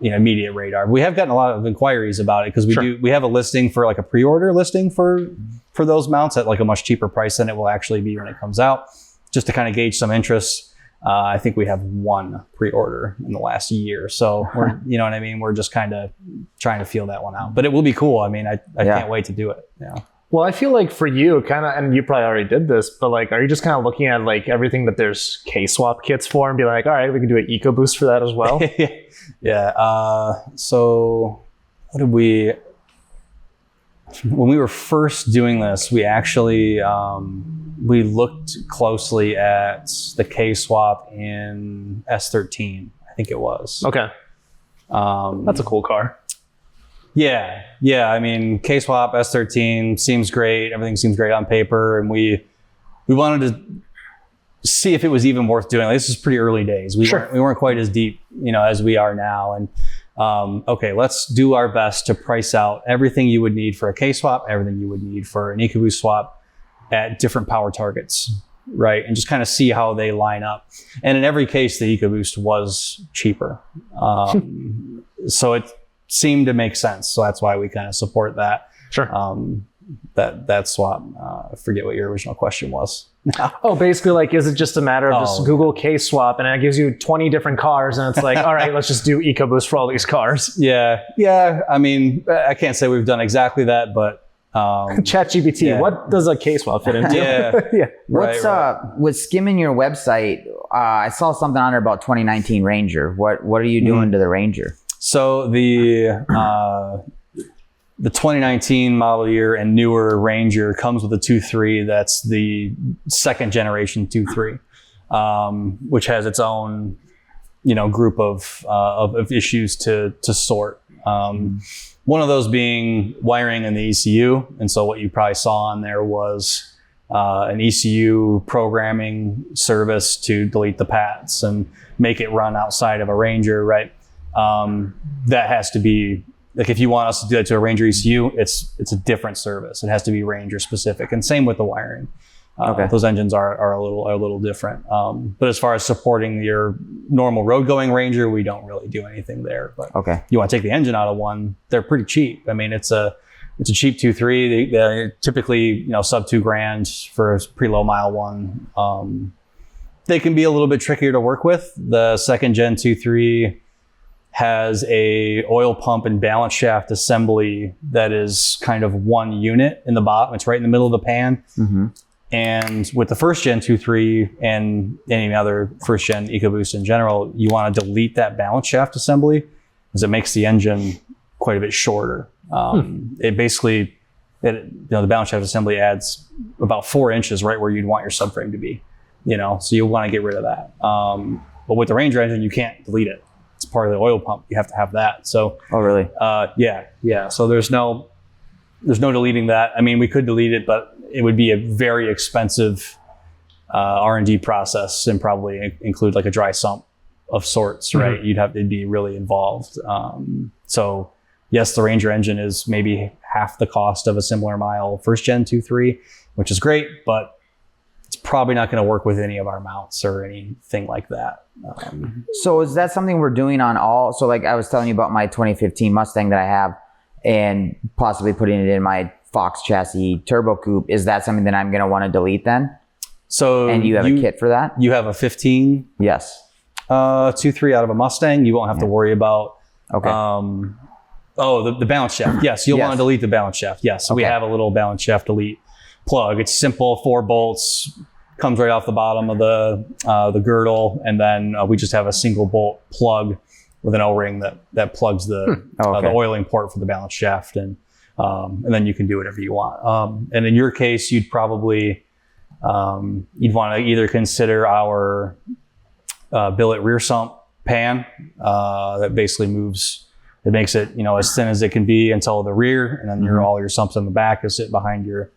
immediate radar. We have gotten a lot of inquiries about it because we have a listing for like a pre-order listing for those mounts at like a much cheaper price than it will actually be when it comes out, just to kind of gauge some interest. I think we have one pre-order in the last year. So we're, you know what I mean? We're just kind of trying to feel that one out, but it will be cool. I mean, I can't wait to do it. Yeah. Well, I feel like for you, kind of, and you probably already did this, but like, are you just kind of looking at like everything that there's K-swap kits for and be like, all right, we can do an Ecoboost for that as well? Yeah. So what did when we were first doing this, we actually, we looked closely at the K-swap in S13, I think it was. Okay. That's a cool car. Yeah. I mean, K-swap S13 seems great. Everything seems great on paper, and we wanted to see if it was even worth doing. Like, this is pretty early days. We weren't quite as deep, as we are now. And okay, let's do our best to price out everything you would need for a K-swap, everything you would need for an Ecoboost swap at different power targets, right? And just kind of see how they line up. And in every case, the Ecoboost was cheaper. So it seemed to make sense. So that's why we kind of support that. Sure. That swap. I forget what your original question was. Oh, basically, like, is it just a matter of just Google K-swap and it gives you 20 different cars and it's like, all right, let's just do Ecoboost for all these cars? Yeah. I mean, I can't say we've done exactly that, but ChatGPT, what does a K-swap fit into? Yeah. What's with skimming your website? I saw something on there about 2019 Ranger. What are you doing to the Ranger? So the 2019 model year and newer Ranger comes with a 2.3. That's the second generation 2.3, which has its own, group of issues to sort. One of those being wiring in the ECU. And so what you probably saw on there was an ECU programming service to delete the pads and make it run outside of a Ranger, right? That has to be, like, if you want us to do that to a Ranger ECU, it's a different service. It has to be Ranger specific, and same with the wiring. Those engines are a little different. But as far as supporting your normal road going Ranger, we don't really do anything there. But you want to take the engine out of one, they're pretty cheap. I mean, it's a cheap 2.3. They're typically, sub $2,000 for a pretty low mile one. They can be a little bit trickier to work with. The second gen 2.3 has a oil pump and balance shaft assembly that is kind of one unit in the bottom. It's right in the middle of the pan. Mm-hmm. And with the first gen 2.3 and any other first gen Ecoboost in general, you want to delete that balance shaft assembly because it makes the engine quite a bit shorter. It basically, the balance shaft assembly adds about 4 inches right where you'd want your subframe to be, so you want to get rid of that. But with the Ranger engine, you can't delete it. It's part of the oil pump. You have to have that. So, oh really? Yeah. So there's no deleting that. I mean, we could delete it, but it would be a very expensive R&D process and probably include like a dry sump of sorts, right? Mm-hmm. It'd be really involved. So yes, the Ranger engine is maybe half the cost of a similar mile first gen 2.3, which is great, but it's probably not going to work with any of our mounts or anything like that. So is that something we're doing on all? So like I was telling you about my 2015 Mustang that I have and possibly putting it in my Fox chassis turbo coupe. Is that something that I'm going to want to delete then? So and you have a kit for that? You have a 15? Yes. 2.3 out of a Mustang. You won't have to worry about. Okay. The balance shaft. Yes. You'll want to delete the balance shaft. Yes. So we have a little balance shaft delete plug. It's simple, 4 bolts, comes right off the bottom of the girdle, and then we just have a single bolt plug with an O-ring that plugs the oiling port for the balance shaft, and then you can do whatever you want. And in your case, you'd probably you'd want to either consider our billet rear sump pan that basically moves. It makes it as thin as it can be until the rear, and then all your sumps on the back will sit behind your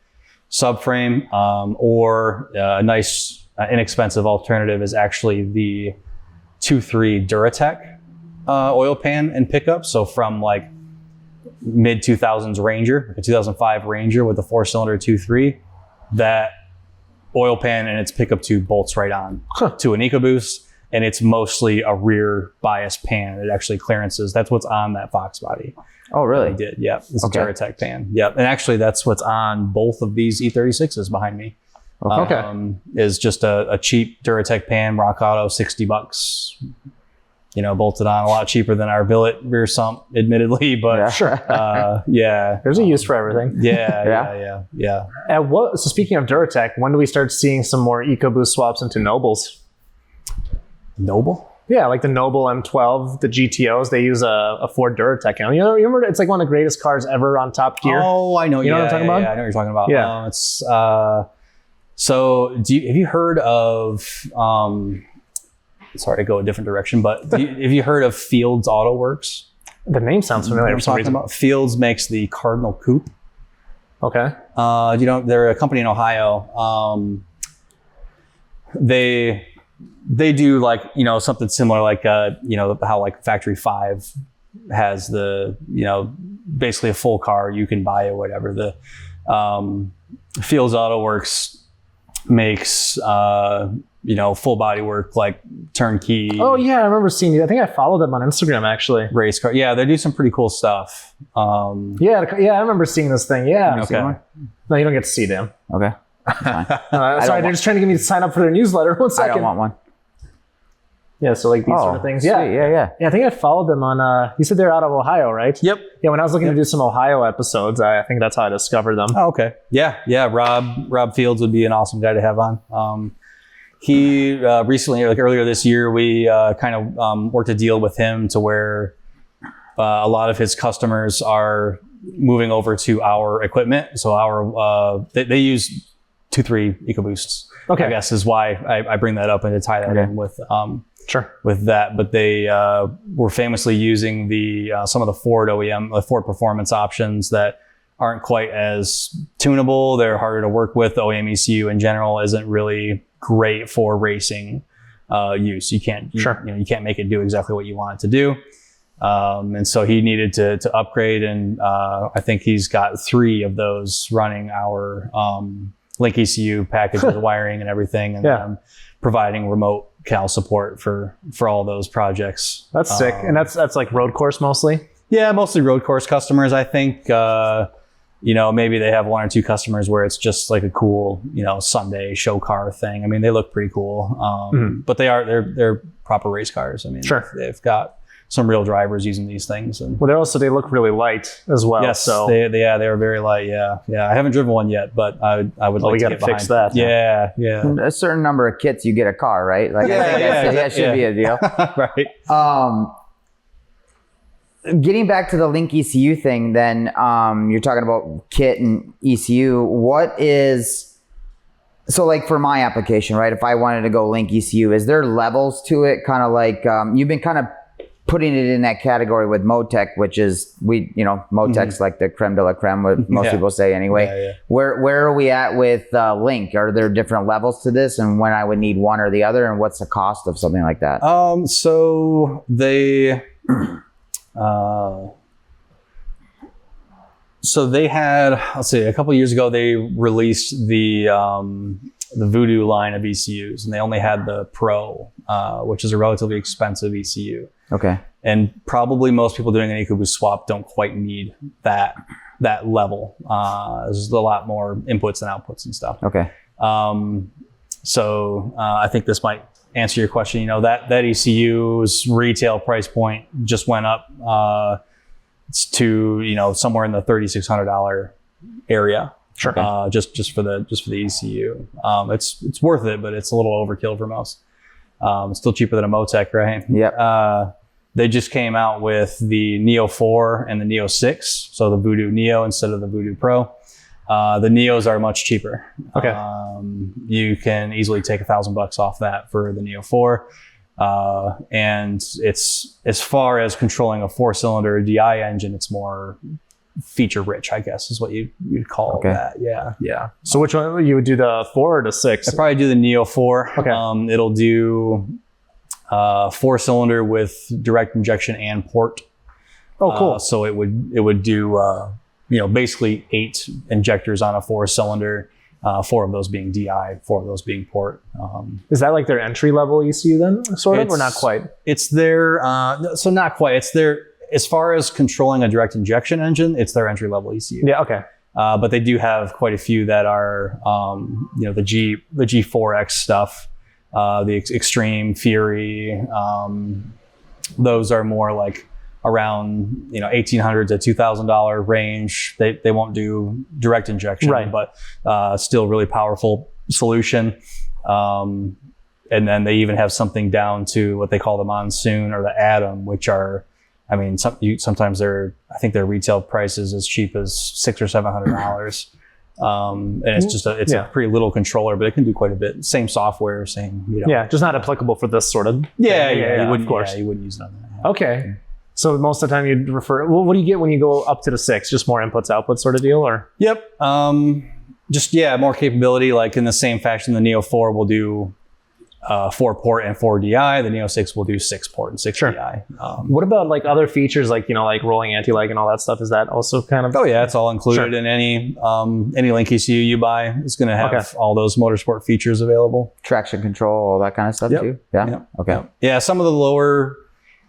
subframe, or a nice inexpensive alternative is actually the 2.3 Duratec oil pan and pickup. So from like mid 2000s Ranger, like a 2005 Ranger with a 4-cylinder 2.3, that oil pan and its pickup tube bolts right on to an Ecoboost. And it's mostly a rear bias pan. It actually clearances. That's what's on that Fox body. Oh, really? We did. Yeah. It's a Duratec pan. Yep. And actually that's what's on both of these E36s behind me. Okay. Is just a cheap Duratec pan, Rock Auto, $60. Bolted on, a lot cheaper than our billet rear sump, admittedly, but Sure. yeah. There's a use for everything. Yeah. So speaking of Duratec, when do we start seeing some more Ecoboost swaps into Nobles? Noble? Yeah, like the Noble M12, the GTOs, they use a Ford Duratec. You remember it's like one of the greatest cars ever on Top Gear. Oh, I know. You know what I'm talking about? Yeah, I know what you're talking about. Yeah. It's so have you heard of sorry to go a different direction, but have you heard of Fields Auto Works? The name sounds familiar for some reason. Fields makes the Cardinal Coupe. Okay. They're a company in Ohio. They do like, something similar, like, how like Factory 5 has the, basically a full car you can buy or whatever. The Fields Auto Works makes, full body work, like turnkey. Oh yeah, I remember seeing you. I think I followed them on Instagram actually. Race car. Yeah, they do some pretty cool stuff. Yeah, I remember seeing this thing. Yeah. Okay. No, you don't get to see them. Okay. Fine. Sorry, they're just trying to get me to sign up for their newsletter. 1 I second. don't want one. Yeah, so like these sort of things. Yeah. Sweet. Yeah. Yeah, I think I followed them on, you said they're out of Ohio, right? Yep. Yeah, when I was looking to do some Ohio episodes, I think that's how I discovered them. Oh, okay. Yeah. Rob Fields would be an awesome guy to have on. He recently, like earlier this year, we kind of worked a deal with him to where a lot of his customers are moving over to our equipment. So they use 2-3 Ecoboosts. Okay. I guess is why I bring that up and to tie that in with Sure. with that. But they were famously using some of the Ford OEM, the Ford performance options that aren't quite as tunable. They're harder to work with. The OEM ECU in general isn't really great for racing use. You can't make it do exactly what you want it to do. And so he needed to upgrade, and I think he's got 3 of those running our Link ECU package with wiring and everything, and providing remote cal support for all those projects. That's sick. And that's like road course mostly? Yeah, mostly road course customers. I think maybe they have 1 or 2 customers where it's just like a cool Sunday show car thing. I mean, they look pretty cool, but they're proper race cars. I mean, sure, they've got some real drivers using these things. And well, they look really light as well. Yes, so they are very light. Yeah. I haven't driven one yet, but I would like to get behind. Fix that. Yeah. A certain number of kits, you get a car, right? Like that should be a deal. Right. Getting back to the Link ECU thing, then you're talking about kit and ECU. So like for my application, right? If I wanted to go Link ECU, is there levels to it? Kind of like you've been kind of putting it in that category with Motec, which is Motec's like the creme de la creme, what most people say anyway. Yeah. Where are we at with Link? Are there different levels to this, and when I would need one or the other, and what's the cost of something like that? So they had, let's see, a couple of years ago they released the Voodoo line of ECUs, and they only had the Pro, which is a relatively expensive ECU. Okay. And probably most people doing an Ecoboost swap don't quite need that level. There's a lot more inputs and outputs and stuff. Okay. So I think this might answer your question. That ECU's retail price point just went up to somewhere in the $3,600 area. Sure. Just for the ECU. It's worth it, but it's a little overkill for most. It's still cheaper than a Motec, right? Yep. They just came out with the Neo 4 and the Neo 6, so the Voodoo Neo instead of the Voodoo Pro. The Neos are much cheaper. Okay. You can easily take $1,000 off that for the Neo 4. And it's, as far as controlling a 4-cylinder DI engine, it's more feature rich, I guess is what you'd call that. Yeah. So which one you would do, the 4 or the 6? I'd probably do the Neo 4. Okay. It'll do 4-cylinder with direct injection and port. Oh, cool. So it would do basically 8 injectors on a 4-cylinder 4 of those being DI, 4 of those being port. Is that like their entry level ECU then, sort of, or not quite? It's their, so not quite. It's their, as far as controlling a direct injection engine, it's their entry level ECU. Yeah, okay. But they do have quite a few that are, the G4X stuff, the Extreme, Fury. Those are more like around $1,800 to $2,000 range. They won't do direct injection, right, but still really powerful solution. And then they even have something down to what they call the Monsoon or the Atom, which are, I mean, sometimes I think their retail price is as cheap as $600 or $700. And it's a pretty little controller, but it can do quite a bit. Same software, same, Yeah, just not applicable for this sort of. Yeah, you wouldn't, of course. Yeah, you wouldn't use it on that. Okay. So most of the time you'd refer, well, what do you get when you go up to the 6? Just more inputs, outputs sort of deal, or? Yep. More capability. Like in the same fashion, the Neo 4 will do 4 port and 4 DI. The Neo 6 will do 6 port and 6 DI. What about like other features like, like rolling anti-lag and all that stuff? Is that also kind of? Oh yeah, it's all included in any Link ECU you buy. It's going to have all those Motorsport features available. Traction control, all that kind of stuff too? Yeah? Yep. Okay. Yep. Yeah, some of the lower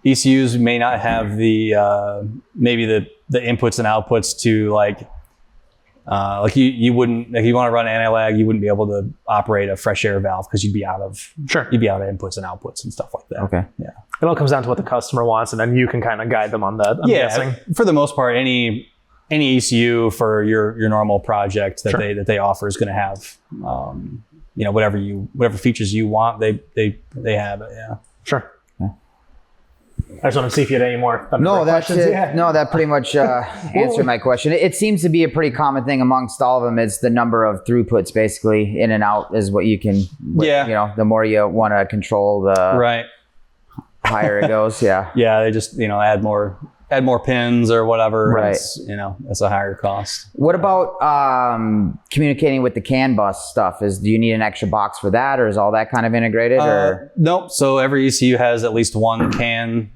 ECUs may not have the maybe the inputs and outputs to like you wouldn't, if you want to run anti-lag, you wouldn't be able to operate a fresh air valve because you'd be out of inputs and outputs and stuff like that. Okay. Yeah. It all comes down to what the customer wants, and then you can kind of guide them on that. I'm guessing. For the most part, any ECU for your normal project that they offer is going to have whatever features you want. They have it. Yeah. Sure. I just want to see if you had any more questions. Yeah. No, that pretty much answered my question. It seems to be a pretty common thing amongst all of them. It's the number of throughputs, basically, in and out is what you can. The more you want to control, the higher it goes. Yeah. Yeah, they just add more pins or whatever. Right. It's a higher cost. What about communicating with the CAN bus stuff? Do you need an extra box for that, or is all that kind of integrated? Nope. So every ECU has at least one CAN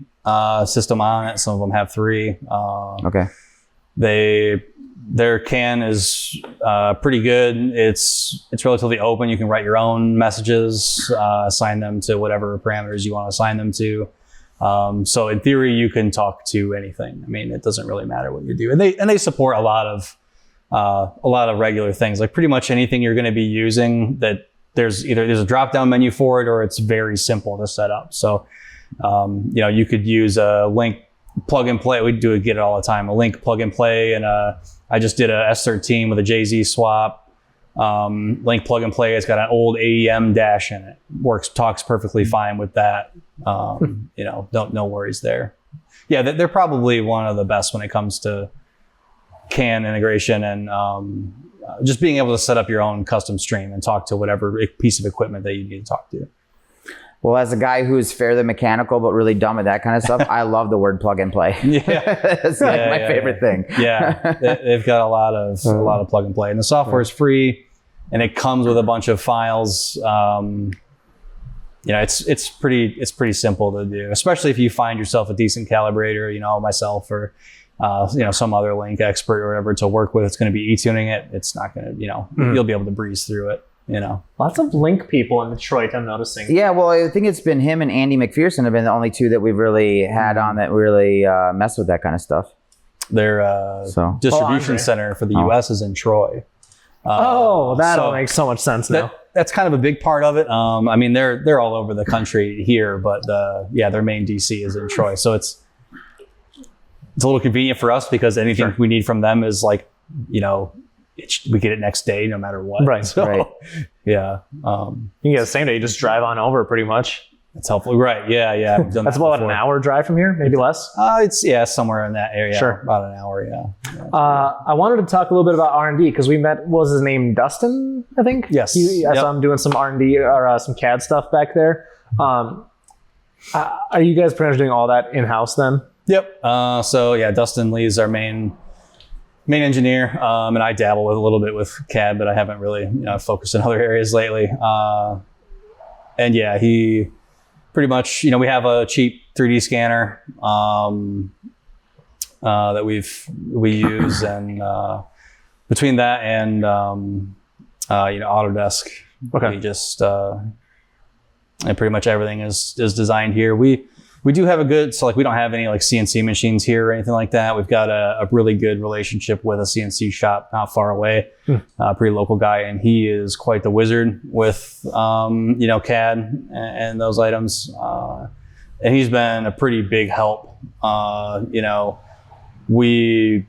system on it. Some of them have 3. Okay. Their CAN is pretty good. It's relatively open. You can write your own messages, assign them to whatever parameters you want to assign them to. So in theory, you can talk to anything. I mean, it doesn't really matter what you do. And they support a lot of regular things, like pretty much anything you're going to be using that there's a drop down menu for it, or it's very simple to set up. So, you could use a Link plug and play. We get it all the time. A Link plug and play. And, I just did a S13 with a JZ swap. Link plug and play. It's got an old AEM dash in it. Talks perfectly fine with that. No worries there. Yeah, they're probably one of the best when it comes to CAN integration and just being able to set up your own custom stream and talk to whatever piece of equipment that you need to talk to. Well, as a guy who's fairly mechanical but really dumb at that kind of stuff, I love the word plug and play. Yeah, it's my favorite thing. Yeah, they've got a lot of plug and play, and the software is free, and it comes with a bunch of files. It's pretty simple to do, especially if you find yourself a decent calibrator, myself or some other Link expert or whatever to work with. It's going to be e-tuning it. It's not going to, you'll be able to breeze through it. Lots of Link people in Detroit, I'm noticing. Yeah, well, I think it's been him and Andy McPherson have been the only 2 that we've really had on that really mess with that kind of stuff. Their distribution center for the U.S. is in Troy. That'll make so much sense now. That's kind of a big part of it. I mean, they're all over the country here, but their main DC is in Troy. So it's a little convenient for us because anything we need from them is like, we get it next day no matter what. Right. So, right. Yeah. You can get the same day. You just drive on over pretty much. It's helpful. Right. Yeah. That's about an hour drive from here, maybe less. It's somewhere in that area. Sure. About an hour. Yeah. I wanted to talk a little bit about R&D because we met. What was his name? Dustin, I think. Yes. I saw him doing some R&D or some CAD stuff back there. Are you guys pretty much doing all that in house then? Yep. Dustin Lee is our main engineer, and I dabble with a little bit with CAD, but I haven't really focused in other areas lately. He pretty much, we have a cheap 3D scanner that we use, and between that and Autodesk. Okay. We just and pretty much everything is designed here. We do have we don't have any like CNC machines here or anything like that. We've got a really good relationship with a CNC shop not far away, a pretty local guy, and he is quite the wizard with CAD and those items. And he's been a pretty big help. We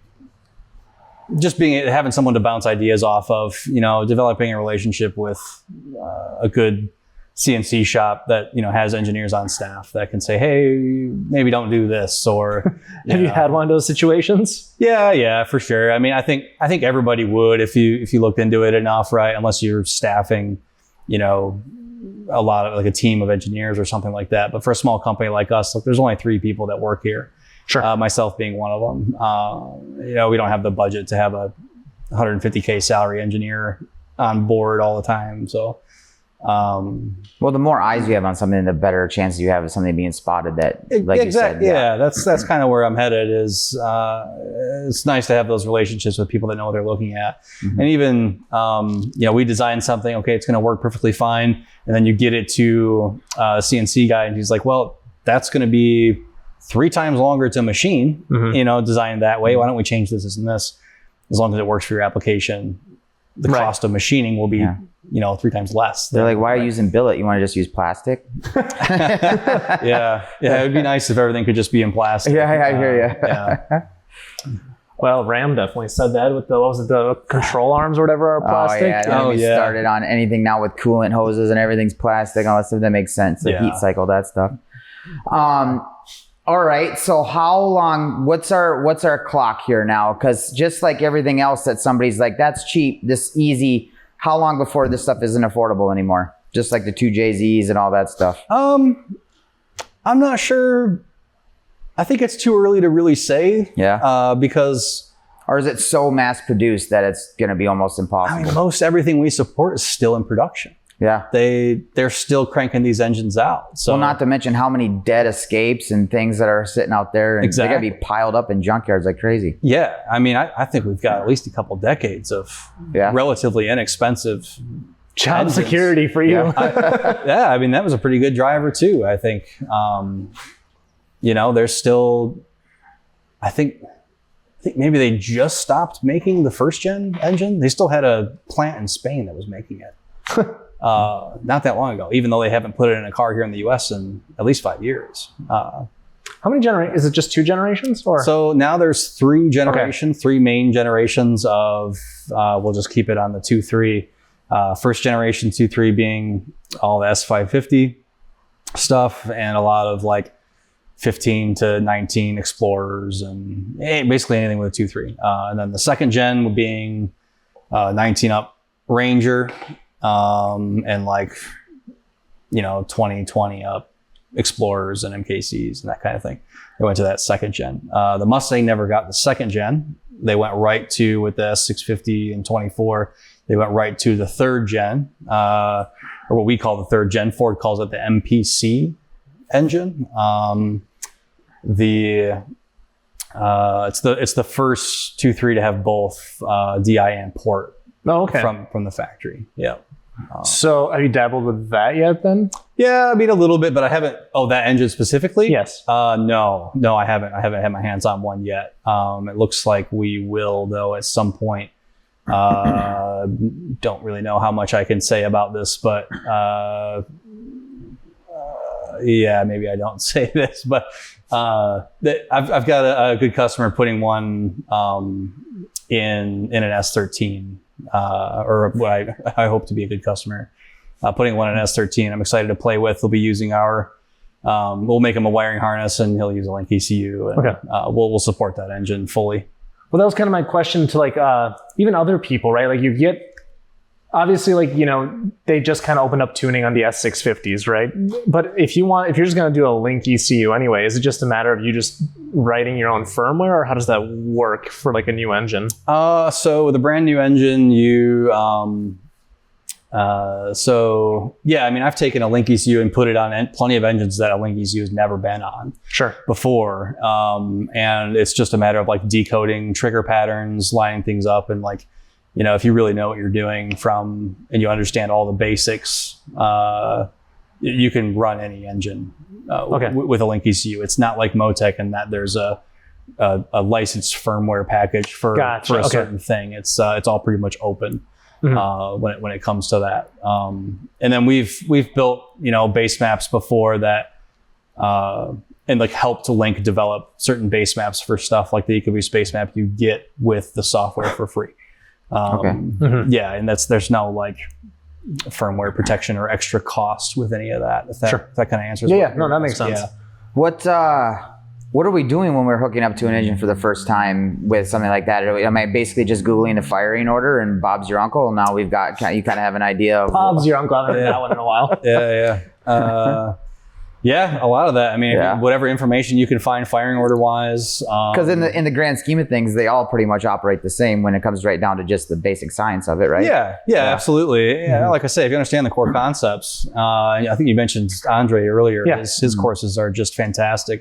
just having someone to bounce ideas off of, developing a relationship with a good CNC shop that has engineers on staff that can say, hey, maybe don't do this, or have you had one of those situations? Yeah, for sure. I mean, I think everybody would if you looked into it enough, right? Unless you're staffing, a lot of like a team of engineers or something like that. But for a small company like us, look, there's only 3 people that work here. Sure. Myself being one of them. We don't have the budget to have a $150K salary engineer on board all the time. So, well, the more eyes you have on something, the better chances you have of something being spotted that, like exactly. you said. Yeah, that's kind of where I'm headed is, it's nice to have those relationships with people that know what they're looking at. Mm-hmm. And even, we design something, okay, it's going to work perfectly fine. And then you get it to a CNC guy and he's like, well, that's going to be 3 times longer to machine, designed that way. Why don't we change this and this? As long as it works for your application, the cost of machining will be, 3 times less. They're like, why are you using billet? You want to just use plastic? Yeah. It would be nice if everything could just be in plastic. Yeah, I hear you. Yeah. Well, Ram definitely said that with the control arms or whatever are plastic. Oh, yeah. Started on anything now with coolant hoses and everything's plastic. All that stuff that makes sense. The heat cycle, that stuff. All right. So how long, what's our clock here now? Because just like everything else that somebody's like, that's cheap, this easy. How long before this stuff isn't affordable anymore? Just like the 2 JZs and all that stuff. I'm not sure. I think it's too early to really say. Yeah. Because. Or is it so mass produced that it's going to be almost impossible? I mean, most everything we support is still in production. Yeah. They're still cranking these engines out. So, well, not to mention how many dead escapes and things that are sitting out there. And exactly. They got to be piled up in junkyards like crazy. Yeah. I mean, I think we've got at least a couple decades of relatively inexpensive job engines. Security for you. I mean, that was a pretty good driver too, I think. There's still, I think maybe they just stopped making the 1st gen engine. They still had a plant in Spain that was making it. Not that long ago, even though they haven't put it in a car here in the US in at least 5 years. How many generations? Is it just 2 generations? Or so now there's 3 generations, 3 main generations of, we'll just keep it on the 2.3. 1st generation 2.3 being all the S550 stuff and a lot of like 15 to 19 Explorers and basically anything with a 2.3. And then the 2nd gen being 19 up Ranger, and like 20 up Explorers and MKCs and that kind of thing. They went to that 2nd gen. The Mustang never got the 2nd gen. They went right to, with the S650 and 24, they went right to the 3rd gen, or what we call the 3rd gen. Ford calls it the MPC engine. It's the first 2.3 to have both DI and port. Oh, okay. From the factory. Yeah. So have you dabbled with that yet then? Yeah, I mean a little bit, but I haven't. Oh, that engine specifically? Yes. No, I haven't. I haven't had my hands on one yet. It looks like we will though at some point. Don't really know how much I can say about this, but yeah, maybe I don't say this, but I've got a good customer putting one in an S13. Or what I hope to be a good customer, putting one in S13. I'm excited to play with. They'll be using our, we'll make him a wiring harness and he'll use a Link ECU. And, we'll support that engine fully. Well, that was kind of my question to like, even other people, right? Like you get, obviously like, they just kind of opened up tuning on the S650s, right? But if you're just going to do a Link ECU anyway, is it just a matter of you just writing your own firmware, or how does that work for like a new engine? So with a brand new engine, I've taken a Link ECU and put it on plenty of engines that a Link ECU has never been on before. And it's just a matter of like decoding trigger patterns, lining things up, and like, if you really know what you're doing and you understand all the basics, you can run any engine with a Link ECU. It's not like Motec in that there's a licensed firmware package for a certain thing. It's all pretty much open when it comes to that. And then we've built base maps before that, and like helped Link develop certain base maps for stuff like the Ecoboost base map you get with the software for free. Yeah, and there's no like firmware protection or extra cost with any of that. If that kind of answers. Yeah, no, that makes sense. Yeah. What are we doing when we're hooking up to an engine for the first time with something like that? Am I basically just Googling the firing order and Bob's your uncle? Now you kind of have an idea of Bob's your uncle. I haven't heard that one in a while. Yeah. Yeah, a lot of that. I mean, whatever information you can find firing order wise. Because in the grand scheme of things, they all pretty much operate the same when it comes right down to just the basic science of it, right? Yeah, absolutely. Yeah, like I say, if you understand the core concepts, I think you mentioned Andre earlier. Yeah. His courses are just fantastic.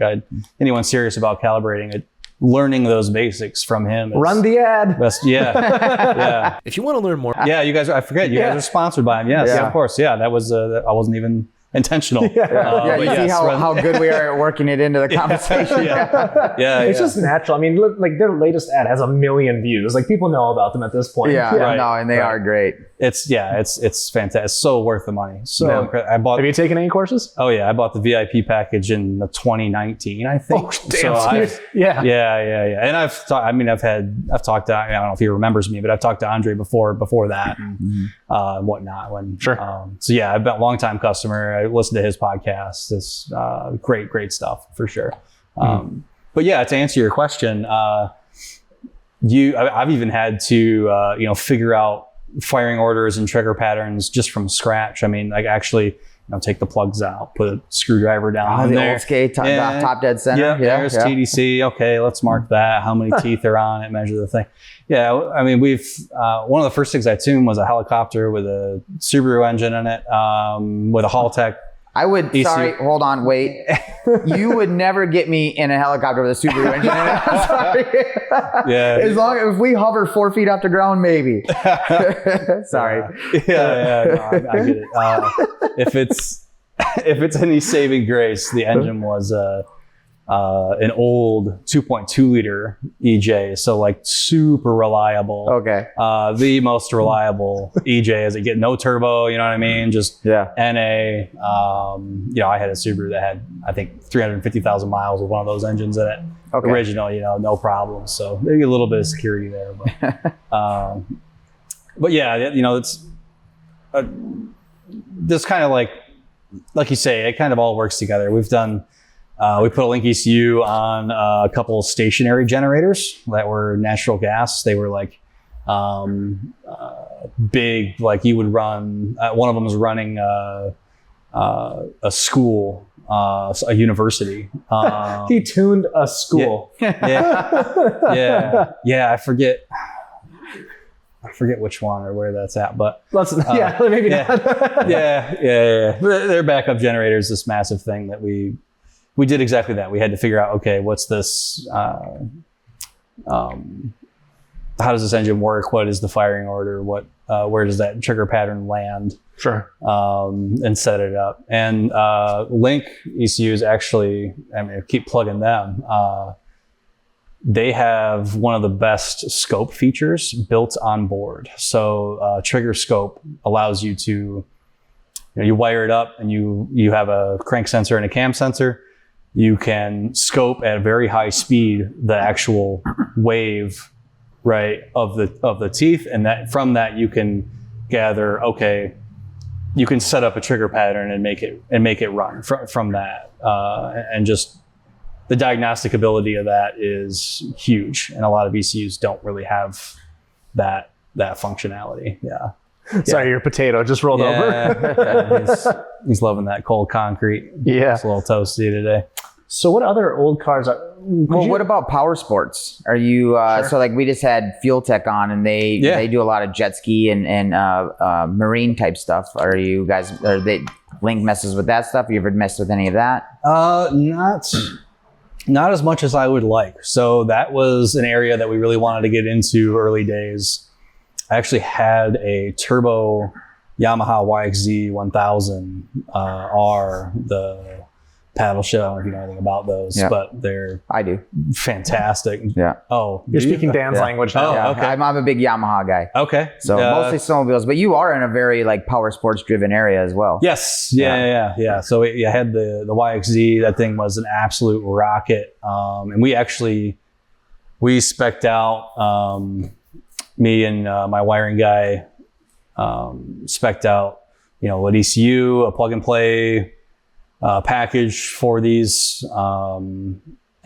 Anyone serious about calibrating it, learning those basics from him. Run the ad. Yeah. If you want to learn more, you guys are sponsored by him. Yes, of course. Yeah, that was I wasn't even intentional. You see how good we are at working it into the conversation. It's just natural. I mean, like their latest ad has 1 million views. Like people know about them at this point. And they are great. It's fantastic. It's so worth the money. Have you taken any courses? Oh yeah, I bought the VIP package in 2019, I think. Oh damn! Yeah. And I've talked to, I don't know if he remembers me, but I've talked to Andre before that and whatnot. I've been a long time customer. I listened to his podcast. It's great stuff for sure. But yeah, to answer your question, I've even had to figure out firing orders and trigger patterns just from scratch. I mean, like actually, take the plugs out, put a screwdriver down. The old skate top dead center. There's TDC. Okay, let's mark that. How many teeth are on it? Measure the thing. Yeah, I mean, we've one of the first things I tuned was a helicopter with a Subaru engine in it, with a Haltech. Hold on, wait. You would never get me in a helicopter with a Subaru engine in it. Sorry. As long as we hover 4 feet off the ground, maybe. Sorry. No, I get it. If it's any saving grace, the engine was an old 2.2 liter EJ, so like super reliable. Okay. The most reliable EJ as it get no turbo, you know what I mean? Just NA. I had a Subaru that had I think 350,000 miles with one of those engines in it. Okay. Original, no problem. So maybe a little bit of security there, but yeah, it's this kind of like you say, it kind of all works together. We've done. We put a Link ECU on a couple of stationary generators that were natural gas. They were like big, like you would run. One of them was running a school, a university. He tuned a school. Yeah. I forget which one or where that's at, but maybe not. Yeah. Their backup generator is this massive thing that we did exactly that. We had to figure out, okay, what's this? How does this engine work? What is the firing order? Where does that trigger pattern land? Sure. And set it up. And Link ECUs actually, I keep plugging them. They have one of the best scope features built on board. So trigger scope allows you to, you wire it up and you have a crank sensor and a cam sensor. You can scope at a very high speed the actual wave, right, of the teeth, and that from that you can gather. Okay, you can set up a trigger pattern and make it run from that, and just the diagnostic ability of that is huge, and a lot of ECUs don't really have that functionality. Yeah. Sorry, your potato just rolled over. He's loving that cold concrete. Yeah. It's a little toasty today. So what other old cars are... what about power sports? Are you... Sure. So like we just had Fuel Tech on and they do a lot of jet ski and marine type stuff. Are they Link messes with that stuff? You ever messed with any of that? Not as much as I would like. So that was an area that we really wanted to get into early days. I actually had a turbo Yamaha YXZ 1000 R, the paddle ship. I don't know if you know anything about those, but they're I do. fantastic. Yeah. Oh, You're speaking Dan's language now. Oh, Yeah, okay. I'm a big Yamaha guy. Okay. So mostly snowmobiles, but you are in a very like power sports driven area as well. Yes. Yeah. So I had the YXZ. That thing was an absolute rocket. And we spec'd out, me and my wiring guy spec'd out, an ECU, a plug and play package for these. I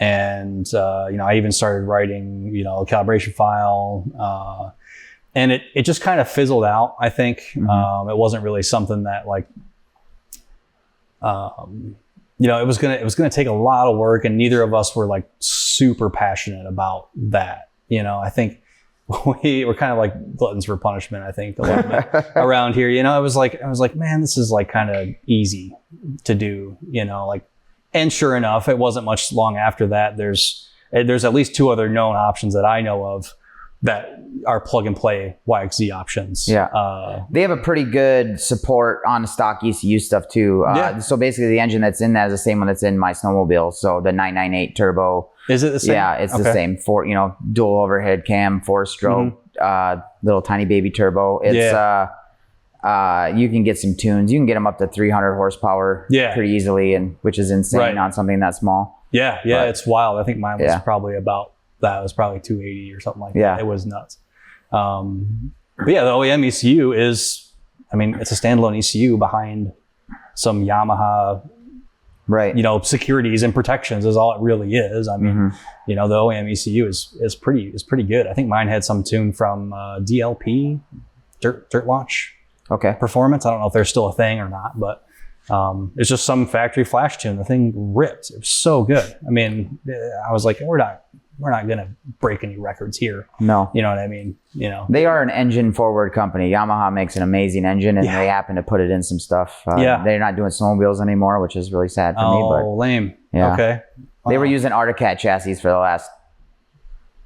even started writing, a calibration file. And it just kind of fizzled out, I think. It wasn't really something that like, it was gonna take a lot of work, and neither of us were like super passionate about that. I think we were kind of like gluttons for punishment, I think, a little bit around here. I was like, man, this is like kind of easy to do, and sure enough, it wasn't much long after that. There's at least 2 other known options that I know of that are plug and play YXZ options. Yeah. They have a pretty good support on stock ECU stuff too. So basically the engine that's in that is the same one that's in my snowmobile. So the 998 turbo. Is it the same? Yeah, it's the same. Dual overhead cam, 4-stroke, little tiny baby turbo. It's you can get some tunes. You can get them up to 300 horsepower pretty easily, and which is insane on something that small. Yeah, but it's wild. I think mine was probably about that. It was probably 280 or something like that. It was nuts. But yeah, the OEM ECU is, it's a standalone ECU behind some Yamaha, securities and protections is all it really is. The OEM ECU is pretty good. I think mine had some tune from DLP, Dirt Watch. Okay. Performance. I don't know if they're still a thing or not, but it's just some factory flash tune. The thing ripped. It was so good. I was like, we're not gonna break any records here. No. You know what I mean? They are an engine forward company. Yamaha makes an amazing engine, and they happen to put it in some stuff. They're not doing snowmobiles anymore, which is really sad for me. But lame. Yeah. Okay. They were using Arctic Cat chassis for the last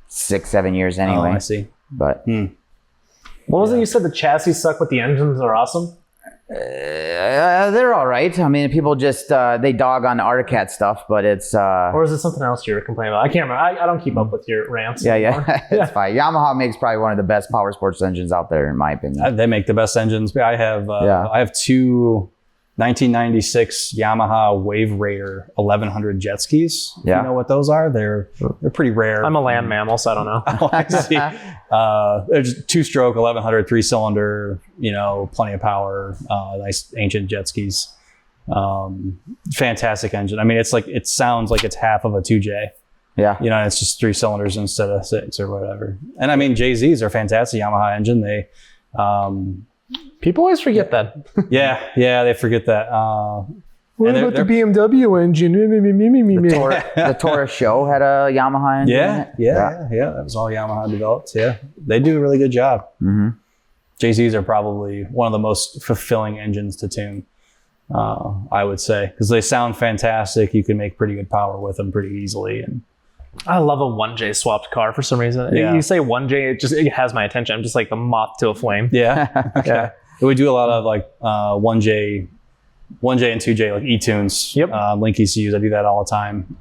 6-7 years anyway. Oh, I see. But what was it you said? The chassis suck, but the engines are awesome? They're all right. People just they dog on the Arctic Cat stuff, but it's or is it something else you were complaining about? I can't remember. I don't keep up with your rants. It's fine. Yamaha makes probably one of the best power sports engines out there, in my opinion. They make the best engines. I have 2 1996 Yamaha Wave Raider 1100 jet skis. You know what those are? They're pretty rare. I'm a land mammal, so I don't know. Oh, I see. They're just 2-stroke 1100 3-cylinder. Plenty of power. Nice ancient jet skis. Fantastic engine. It sounds like it's half of a 2J. Yeah. It's just 3 cylinders instead of 6 or whatever. And JZs are fantastic Yamaha engine. They people always forget that. they forget that. What about the BMW engine? The Taurus show had a Yamaha engine in it. Yeah. That was all Yamaha developed. Yeah, they do a really good job. JZs are probably one of the most fulfilling engines to tune, I would say, because they sound fantastic. You can make pretty good power with them pretty easily. And I love a 1J swapped car for some reason. You say 1J, it has my attention. I'm just like the moth to a flame. Yeah. Okay. We do a lot of like 1J and 2J like e-tunes. Yep. Link ECUs. I do that all the time.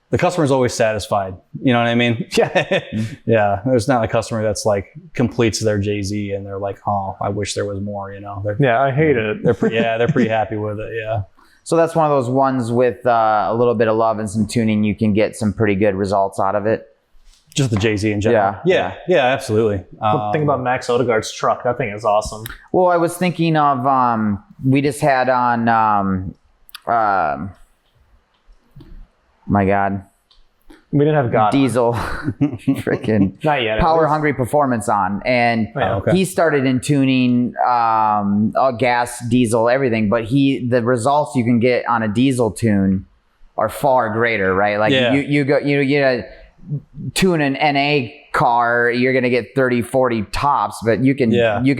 The customer's always satisfied. You know what I mean? Yeah. There's not a customer that's like completes their JZ and they're like, oh, I wish there was more. I hate it. They're pretty happy with it. Yeah. So that's one of those ones with a little bit of love and some tuning, you can get some pretty good results out of it. Just the JZ in general. Yeah, absolutely. Think about Max Odegaard's truck. That thing is awesome. Well, I was thinking of, we just had on, my God. We didn't have God Diesel, freaking not yet. Power Hungry Performance on, and he started in tuning, gas, diesel, everything. But the results you can get on a diesel tune are far greater, right? Like you tune an NA car, you're going to get 30-40 tops, but you can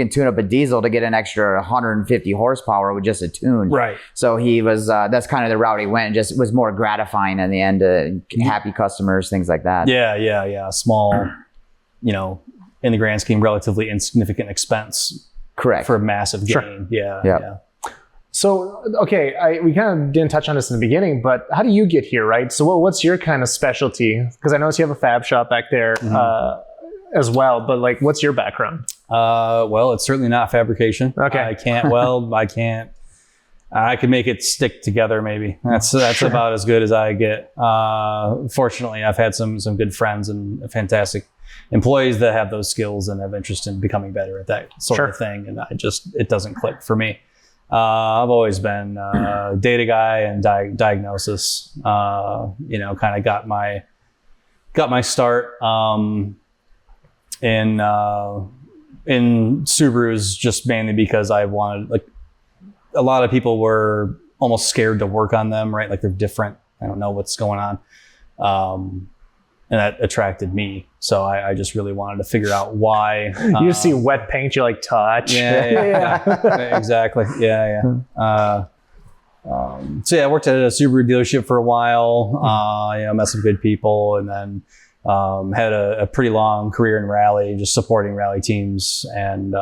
tune up a diesel to get an extra 150 horsepower with just a tune. Right. So he was that's kind of the route he went. Just was more gratifying in the end, happy customers, things like that. Yeah. Small in the grand scheme, relatively insignificant expense. Correct. For a massive Sure. gain. Yeah. Yep. Yeah. So, okay, we kind of didn't touch on this in the beginning, but how do you get here, right? So what's your kind of specialty? Because I noticed you have a fab shop back there as well, but like, what's your background? Well, it's certainly not fabrication. Okay. I can't weld. I could make it stick together maybe. That's Sure. about as good as I get. Fortunately, I've had some good friends and fantastic employees that have those skills and have interest in becoming better at that sort Sure. of thing. And it doesn't click for me. I've always been data guy and diagnosis. Kind of got my start in Subarus just mainly because I wanted, like, a lot of people were almost scared to work on them, right? Like, they're different. I don't know what's going on. And that attracted me. So I just really wanted to figure out why. You see wet paint, you're like, touch. Yeah. Exactly. Yeah. So I worked at a Subaru dealership for a while, met some good people, and then had a pretty long career in rally, just supporting rally teams and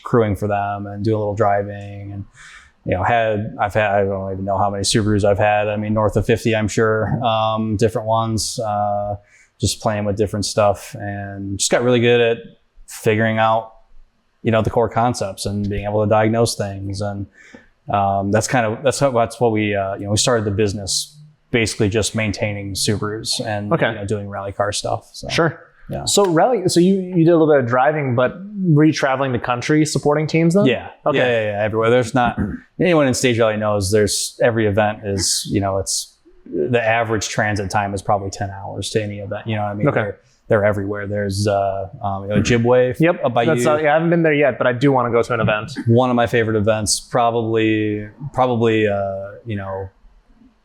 crewing for them and doing a little driving. And I've had I don't even know how many Subarus I've had. I mean, north of 50, I'm sure. Different ones. Just playing with different stuff, and just got really good at figuring out, the core concepts and being able to diagnose things. And that's what we we started the business basically just maintaining Subarus and doing rally car stuff. So, Sure. Yeah. So rally. So you did a little bit of driving, but were you traveling the country supporting teams then? Yeah. Okay. Yeah. Everywhere. There's not anyone in stage rally knows. There's every event is it's the average transit time is probably 10 hours to any event. You know what I mean? Okay. They're everywhere. There's Jibway. Yep. Up by you. I haven't been there yet, but I do want to go to an event. One of my favorite events, probably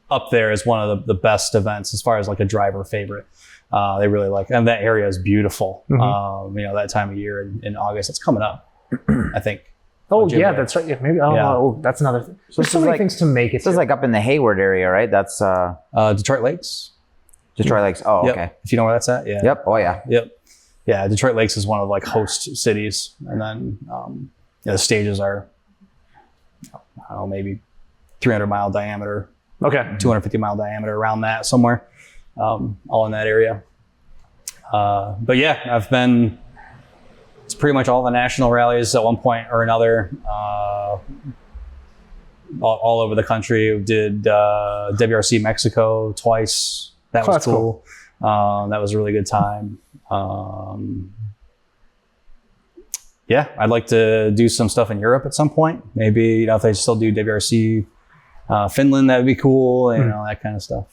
up there is one of the best events as far as like a driver favorite. They really like, and that area is beautiful. Mm-hmm. That time of year in August, it's coming up, I think. Oh Jim yeah, Ray. that's right. Yeah, maybe. Oh, that's another thing. There's so many things to make it. This is like up in the Hayward area, right? That's Detroit Lakes. Detroit Lakes. Oh, Yep. okay. If you know where that's at, yeah. Yep. Oh, yeah. Yep. Yeah, Detroit Lakes is one of like host cities, and then the stages are, I don't know, maybe 300-mile diameter, Okay. 250-mile diameter, around that somewhere, all in that area. But yeah, I've been. It's pretty much all the national rallies at one point or another, all over the country. We did WRC Mexico twice. That was cool. That was a really good time. I'd like to do some stuff in Europe at some point. Maybe if they still do WRC Finland, that would be cool. That kind of stuff.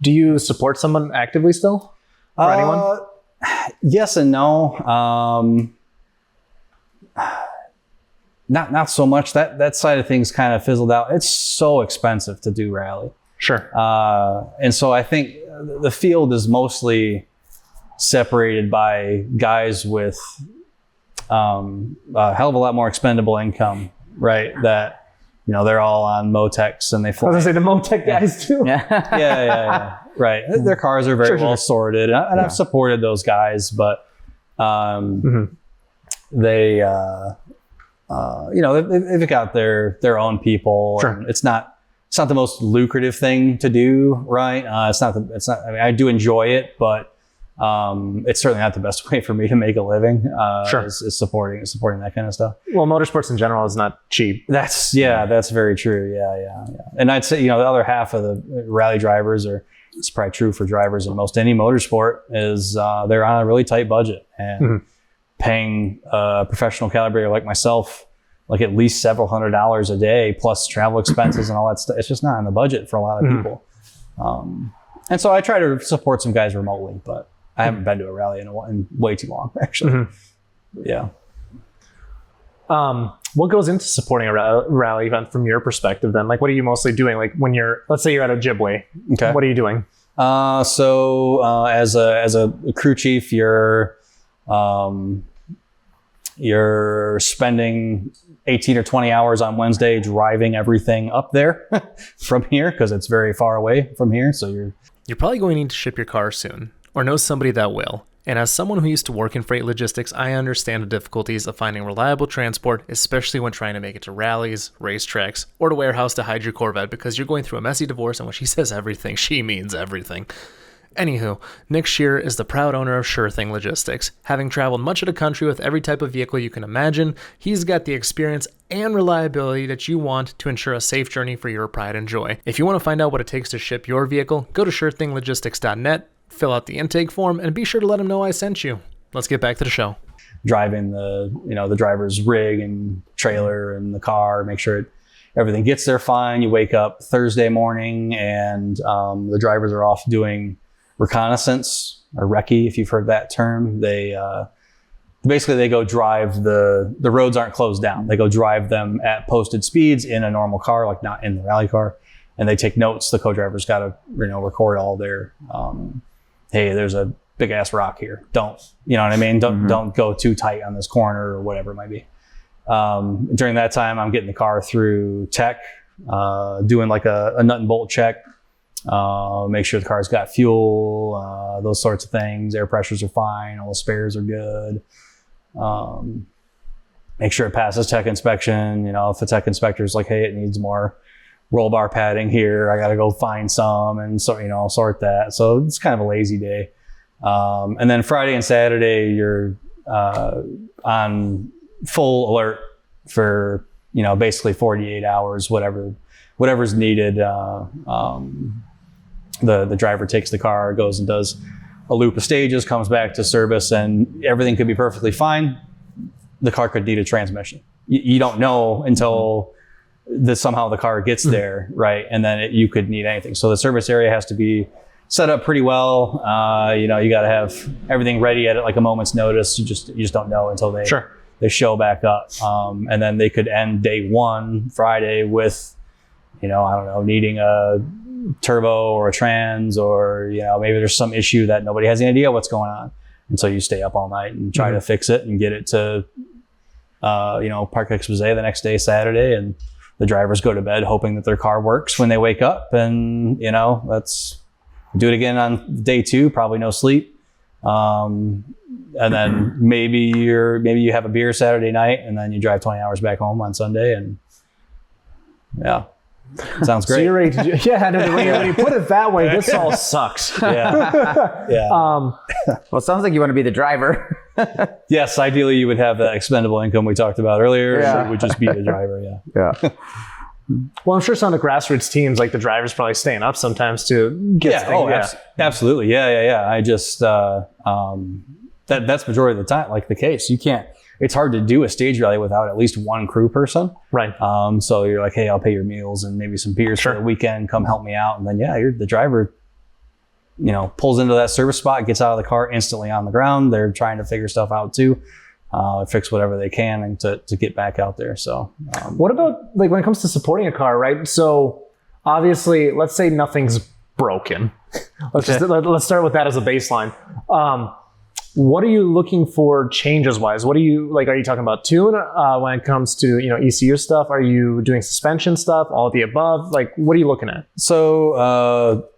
Do you support someone actively still? Or anyone? Yes and no. Not so much. That side of things kind of fizzled out. It's so expensive to do rally. Sure. And so I think the field is mostly separated by guys with a hell of a lot more expendable income, right? That they're all on Motecs and they fly. I was gonna say the Motec guys too. Yeah. Right. Their cars are very well sorted, and I've supported those guys, but they, they've got their own people. Sure. And it's not the most lucrative thing to do, right? I mean, I do enjoy it, but it's certainly not the best way for me to make a living. Sure. Is supporting that kind of stuff. Well, motorsports in general is not cheap. That's very true. Yeah. And I'd say, the other half of the rally drivers it's probably true for drivers in most any motorsport is they're on a really tight budget, and paying a professional calibrator like myself, like at least several $100s a day plus travel expenses and all that stuff. It's just not in the budget for a lot of people. And so I try to support some guys remotely, but I haven't been to a rally in way too long, actually. Yeah. What goes into supporting a rally event from your perspective then? Like, what are you mostly doing? Like when let's say you're at a Jibway, okay. What are you doing? So as a crew chief, you're spending 18 or 20 hours on Wednesday driving everything up there from here, because it's very far away from here. So You're probably going to need to ship your car soon, or know somebody that will. And as someone who used to work in freight logistics, I understand the difficulties of finding reliable transport, especially when trying to make it to rallies, racetracks, or to warehouse to hide your Corvette because you're going through a messy divorce, and when she says everything, she means everything. Anywho, Nick Shearer is the proud owner of Sure Thing Logistics. Having traveled much of the country with every type of vehicle you can imagine, he's got the experience and reliability that you want to ensure a safe journey for your pride and joy. If you want to find out what it takes to ship your vehicle, go to SureThingLogistics.net, fill out the intake form, and be sure to let him know I sent you. Let's get back to the show. Driving the driver's rig and trailer and the car, make sure everything gets there fine. You wake up Thursday morning and the drivers are off doing reconnaissance, or recce, if you've heard that term. They basically they go drive the roads aren't closed down. They go drive them at posted speeds in a normal car, like not in the rally car, and they take notes. The co-driver's got to record all their hey, there's a big ass rock here. Don't, you know what I mean? Don't go too tight on this corner or whatever it might be. During that time, I'm getting the car through tech, doing like a nut and bolt check. Make sure the car's got fuel, those sorts of things. Air pressures are fine. All the spares are good. Make sure it passes tech inspection. If the tech inspector's like, hey, it needs more roll bar padding here, I got to go find some and sort that. So it's kind of a lazy day. And then Friday and Saturday, you're on full alert for, basically 48 hours, whatever's needed. The driver takes the car, goes and does a loop of stages, comes back to service, and everything could be perfectly fine. The car could need a transmission. You don't know until somehow the car gets there, right? And then you could need anything. So the service area has to be set up pretty well. You got to have everything ready at like a moment's notice. You just don't know until they show back up. And then they could end day one, Friday, with, needing a turbo or a trans, or maybe there's some issue that nobody has any idea what's going on, and so you stay up all night and try to fix it and get it to Parc Exposé the next day, Saturday, and the drivers go to bed hoping that their car works when they wake up, and let's do it again on day two, probably no sleep, and then maybe you have a beer Saturday night, and then you drive 20 hours back home on Sunday, and sounds great. So you're ready to when you put it that way, this all sucks. Yeah. Well, it sounds like you want to be the driver. Yes, ideally you would have that expendable income we talked about earlier. Yeah. It would just be the driver. Yeah. Well, I'm sure some of the grassroots teams, like the drivers, probably staying up sometimes to get things. Absolutely. Yeah. I just that's majority of the time like the case. You can't. It's hard to do a stage rally without at least one crew person. Right. So you're like, hey, I'll pay your meals and maybe some beers for the weekend. Come help me out. And then, you're the driver, pulls into that service spot, gets out of the car instantly on the ground. They're trying to figure stuff out too, fix whatever they can and to get back out there. So what about like when it comes to supporting a car, right? So obviously, let's say nothing's broken. Let's start with that as a baseline. What are you looking for changes wise? What are you like? Are you talking about tune when it comes to ECU stuff? Are you doing suspension stuff? All of the above? Like, what are you looking at? So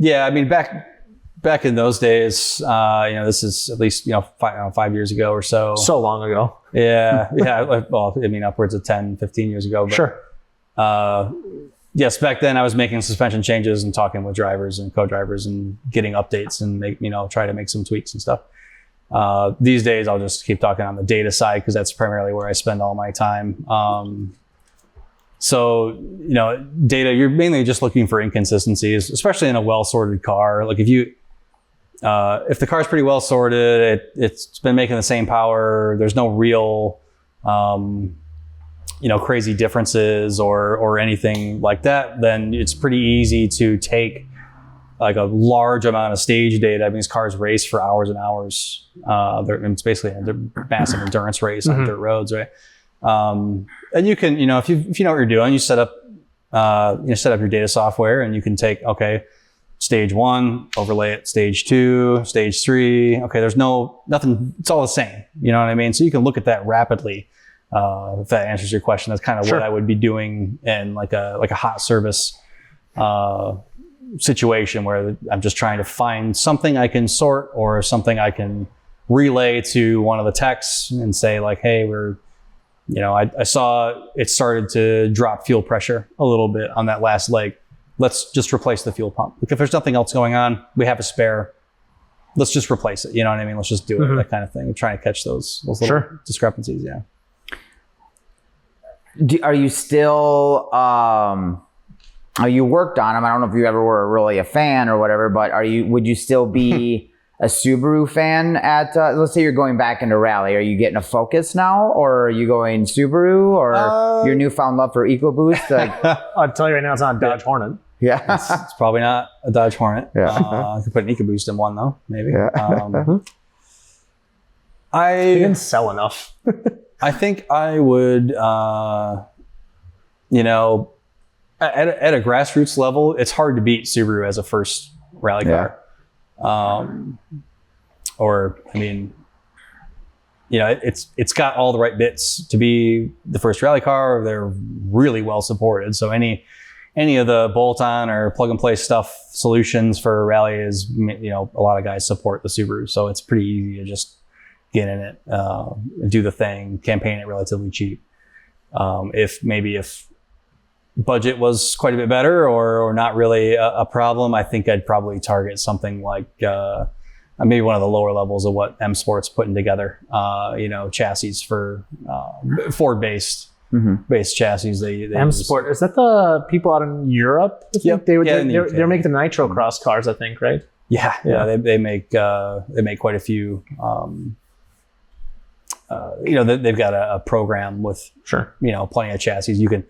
back in those days, this is at least 5 years ago or so. So long ago. Yeah. Well, upwards of 10, 15 years ago. But, sure. Yes, back then I was making suspension changes and talking with drivers and co-drivers and getting updates and try to make some tweaks and stuff. These days I'll just keep talking on the data side because that's primarily where I spend all my time. So data, you're mainly just looking for inconsistencies, especially in a well-sorted car. Like if the car's pretty well sorted, it's been making the same power, there's no real crazy differences or anything like that, then it's pretty easy to take like a large amount of stage data. These cars race for hours and hours. It's basically a massive endurance race on dirt roads, right? And you can, if you know what you're doing, you set up your data software, and you can take, stage one, overlay it, stage two, stage three. Okay, there's nothing. It's all the same. You know what I mean? So you can look at that rapidly. If that answers your question, that's kind of what I would be doing in like a hot service situation where I'm just trying to find something I can sort or something I can relay to one of the techs and say like, hey, I saw it started to drop fuel pressure a little bit on that last leg. Let's just replace the fuel pump. Like if there's nothing else going on, we have a spare. Let's just replace it. You know what I mean? Let's just do it. That kind of thing. I'm trying to catch those little discrepancies. Yeah. Are you still, you worked on them. I don't know if you ever were really a fan or whatever, but would you still be a Subaru fan at, let's say you're going back into rally. Are you getting a Focus now, or are you going Subaru, or your newfound love for EcoBoost? Like, I'll tell you right now, it's not a Dodge Hornet. Yeah. It's probably not a Dodge Hornet. Yeah. I could put an EcoBoost in one though, maybe. Yeah. They didn't sell enough. I think I would, at a grassroots level, it's hard to beat Subaru as a first rally car. It's got all the right bits to be the first rally car. They're really well supported. So any of the bolt-on or plug-and-play stuff solutions for a rally is, a lot of guys support the Subaru. So it's pretty easy to just get in it, do the thing, campaign it relatively cheap. If budget was quite a bit better or not really a problem, I think I'd probably target something like maybe one of the lower levels of what M Sport's putting together. Chassis for Ford-based chassis. They M Sport, is that the people out in Europe? Yep. They're making the Nitro Cross cars, I think, right? Yeah. They make quite a few. They've got a program with plenty of chassis. You can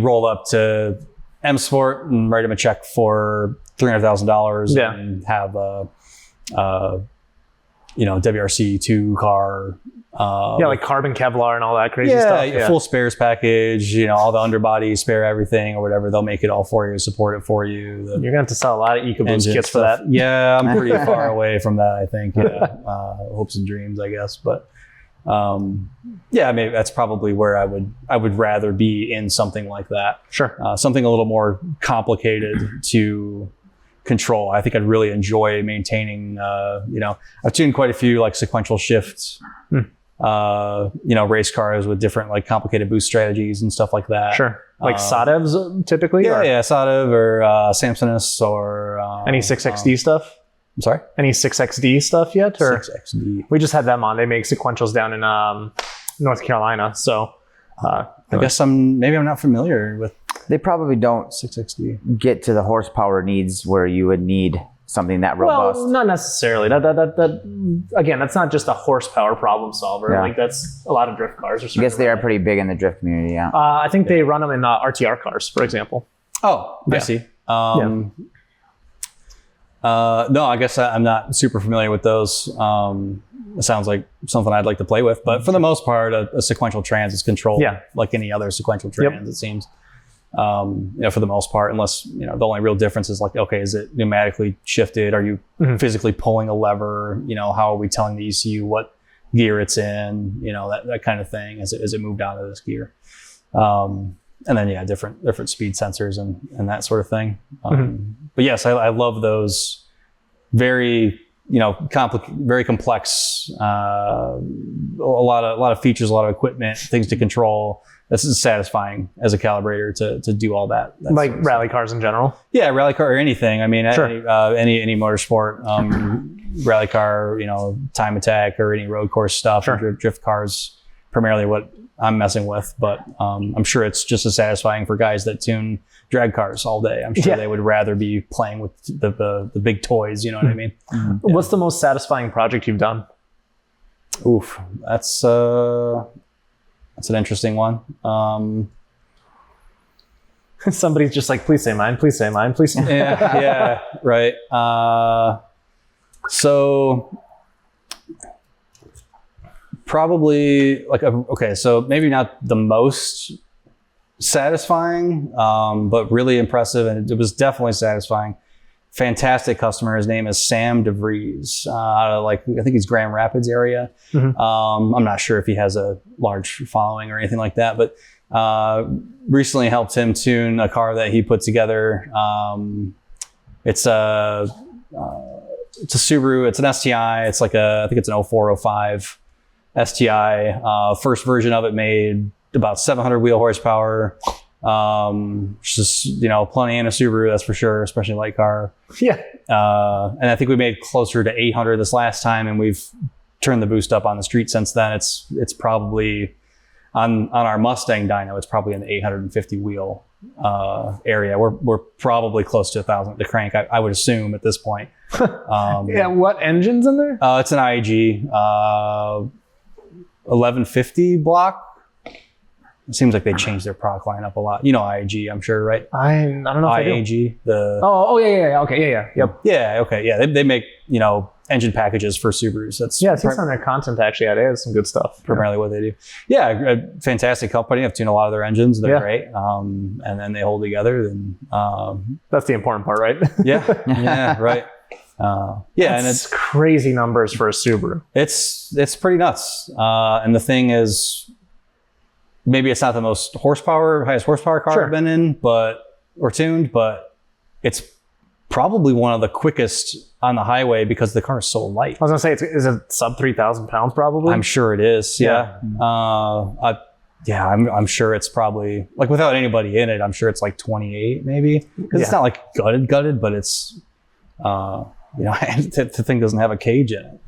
roll up to M Sport and write them a check for $300,000 and have a WRC2 car. Like carbon Kevlar and all that crazy stuff. Yeah, full spares package, all the underbody, spare everything or whatever. They'll make it all for you, support it for you. You're going to have to sell a lot of EcoBoost kits for that. Yeah, I'm pretty far away from that, I think. Yeah. Hopes and dreams, I guess. But maybe that's probably where I would rather be in something like that. Sure. Something a little more complicated to control. I think I'd really enjoy maintaining, I've tuned quite a few like sequential shifts, race cars with different like complicated boost strategies and stuff like that. Sure. Like Sadevs typically? Yeah, Sadev or Samsonus or... any 6XD stuff? I'm sorry? Any 6XD stuff yet? Or 6XD. We just had them on. They make sequentials down in North Carolina. So I guess I'm not familiar with... They probably don't 6XD. get to the horsepower needs where you would need something that robust. Well, not necessarily. That again, that's not just a horsepower problem solver. Yeah. Like that's a lot of drift cars. I guess they are pretty big in the drift community. Yeah. I think they run them in RTR cars, for example. Oh, I see. No, I guess I'm not super familiar with those. It sounds like something I'd like to play with, but for the most part, a sequential trans is controlled like any other sequential trans, it seems. For the most part, unless, the only real difference is like, okay, is it pneumatically shifted? Are you physically pulling a lever? How are we telling the ECU what gear it's in? That kind of thing as it moved out of this gear. And then, different speed sensors and that sort of thing. But yes, I love those very, very complex, a lot of features, a lot of equipment, things to control. This is satisfying as a calibrator to do all that. Like rally cars in general? Yeah, rally car or anything. I mean, sure. any motorsport, rally car, time attack or any road course stuff. Sure. Drift cars, primarily what I'm messing with. But I'm sure it's just as satisfying for guys that tune drag cars all day. I'm sure they would rather be playing with the big toys. You know what I mean? What's the most satisfying project you've done? Oof, that's an interesting one. Somebody's just like, please say mine, please say mine, please say mine. Yeah, right. So probably like, so maybe not the most satisfying, but really impressive. And it was definitely satisfying. Fantastic customer. His name is Sam DeVries, out of I think he's Grand Rapids area. I'm not sure if he has a large following or anything like that, but recently helped him tune a car that he put together It's a Subaru. It's an STI. It's like I think it's an 04, 05 STI. First version of it made about 700 wheel horsepower. Just, plenty in a Subaru, that's for sure, especially light car. Yeah. And I think we made closer to 800 this last time, and we've turned the boost up on the street since then. It's probably on our Mustang dyno, it's probably in the 850 wheel area. We're probably close to 1,000 to crank, I would assume at this point. Yeah. What engine's in there? It's an IAG 1150 block. It seems like they changed their product line up a lot. IAG, I'm sure, right? I don't know if IAG, yeah. Okay, yeah. Yep. Yeah, okay, yeah. They make, engine packages for Subarus. That's it seems on their content actually. They have some good stuff. Primarily what they do. Yeah, a fantastic company. I've tuned a lot of their engines. They're great. And then they hold together. Then that's the important part, right? yeah, right. And it's crazy numbers for a Subaru. It's pretty nuts. And the thing is, maybe it's not the most highest horsepower car I've been in, or tuned, but it's probably one of the quickest on the highway because the car is so light. I was gonna say, is it sub 3,000 pounds probably? I'm sure it is. Yeah. I'm sure it's probably, like, without anybody in it, I'm sure it's like 28 maybe, because it's not like gutted, but it's, the thing doesn't have a cage in it.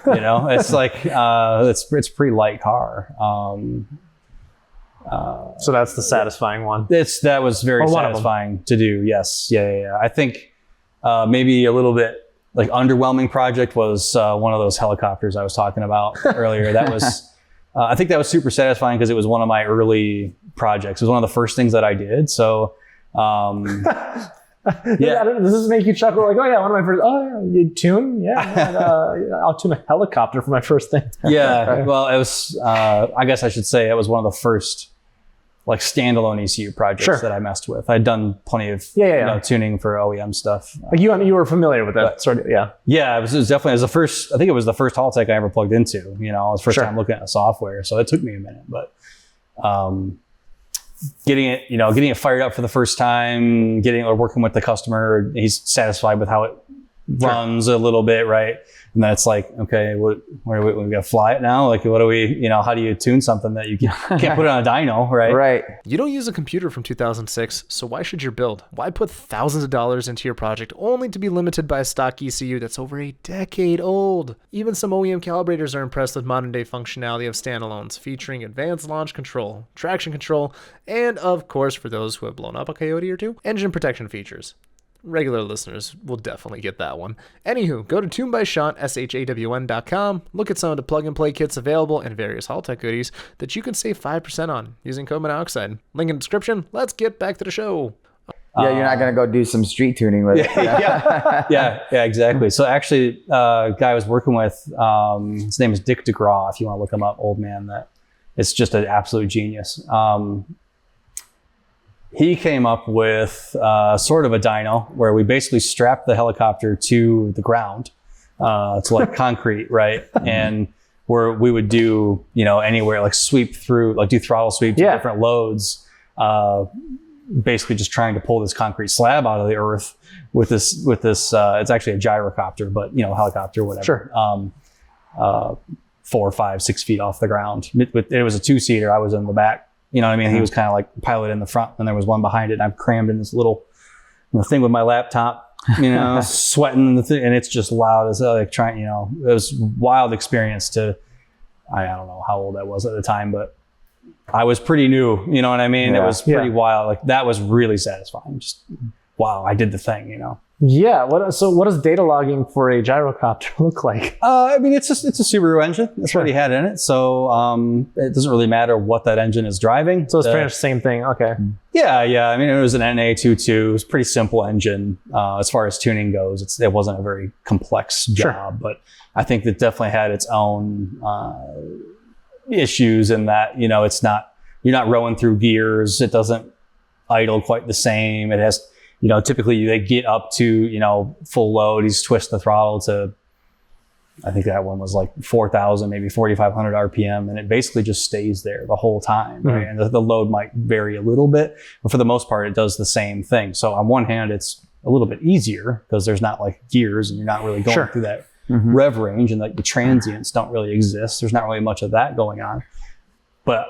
It's like, it's pretty light car. So that's the satisfying one. That was very satisfying to do. Yes. Yeah. I think maybe a little bit like underwhelming project was one of those helicopters I was talking about earlier. That was, I think that was super satisfying because it was one of my early projects. It was one of the first things that I did. So, does this make you chuckle? Like, one of my first, you tune? Yeah. I'll tune a helicopter for my first thing. Yeah. Well, it was, I guess I should say it was one of the first like standalone ECU projects that I messed with. I'd done plenty of tuning for OEM stuff. Like you were familiar with that sort of, Yeah, it was definitely, I think it was the first Haltech I ever plugged into, it was the first time looking at software. So it took me a minute, but, getting it fired up for the first time, working with the customer, he's satisfied with how it runs a little bit, right? And then it's like, okay, we gotta fly it now? Like, what do we, how do you tune something that you can't put it on a dyno, right? Right. You don't use a computer from 2006, so why should your build? Why put thousands of dollars into your project only to be limited by a stock ECU that's over a decade old? Even some OEM calibrators are impressed with modern day functionality of standalones, featuring advanced launch control, traction control, and of course, for those who have blown up a Coyote or two, engine protection features. Regular listeners will definitely get that one. Anywho, go to tunedbyshawn, SHAWN.com, look at some of the plug-and-play kits available and various Haltech goodies that you can save 5% on using code Minnoxide. Link in the description. Let's get back to the show. Yeah, you're not going to go do some street tuning with it. Yeah, exactly. So actually, a guy I was working with, his name is Dick DeGraw, if you want to look him up, old man. It's just an absolute genius. He came up with sort of a dyno where we basically strapped the helicopter to the ground, to like concrete, right? And where we would do, anywhere like sweep through, like do throttle sweeps with different loads, basically just trying to pull this concrete slab out of the earth with this, it's actually a gyrocopter, but helicopter, whatever. Sure. 4, 5, 6 feet off the ground. It was a 2-seater. I was in the back. You know what I mean? He was kind of like pilot in the front, and there was one behind it. And I'm crammed in this little thing with my laptop, sweating, and it's just loud as like trying. It was a wild experience to. I don't know how old I was at the time, but I was pretty new. You know what I mean? Yeah. It was pretty wild. Like that was really satisfying. Just wow, I did the thing. Yeah. So what does data logging for a gyrocopter look like? I mean, it's a Subaru engine. That's what he had in it. So it doesn't really matter what that engine is driving. So it's pretty much the same thing. Okay. Yeah. I mean, it was an NA22. It was a pretty simple engine as far as tuning goes. It wasn't a very complex job, but I think it definitely had its own issues in that, it's not, you're not rowing through gears. It doesn't idle quite the same. It has, typically they get up to, full load. He's twist the throttle to, I think that one was like 4,000, maybe 4,500 RPM. And it basically just stays there the whole time. Right? And the load might vary a little bit, but for the most part, it does the same thing. So on one hand, it's a little bit easier because there's not like gears and you're not really going through that rev range, and like the transients don't really exist. There's not really much of that going on, but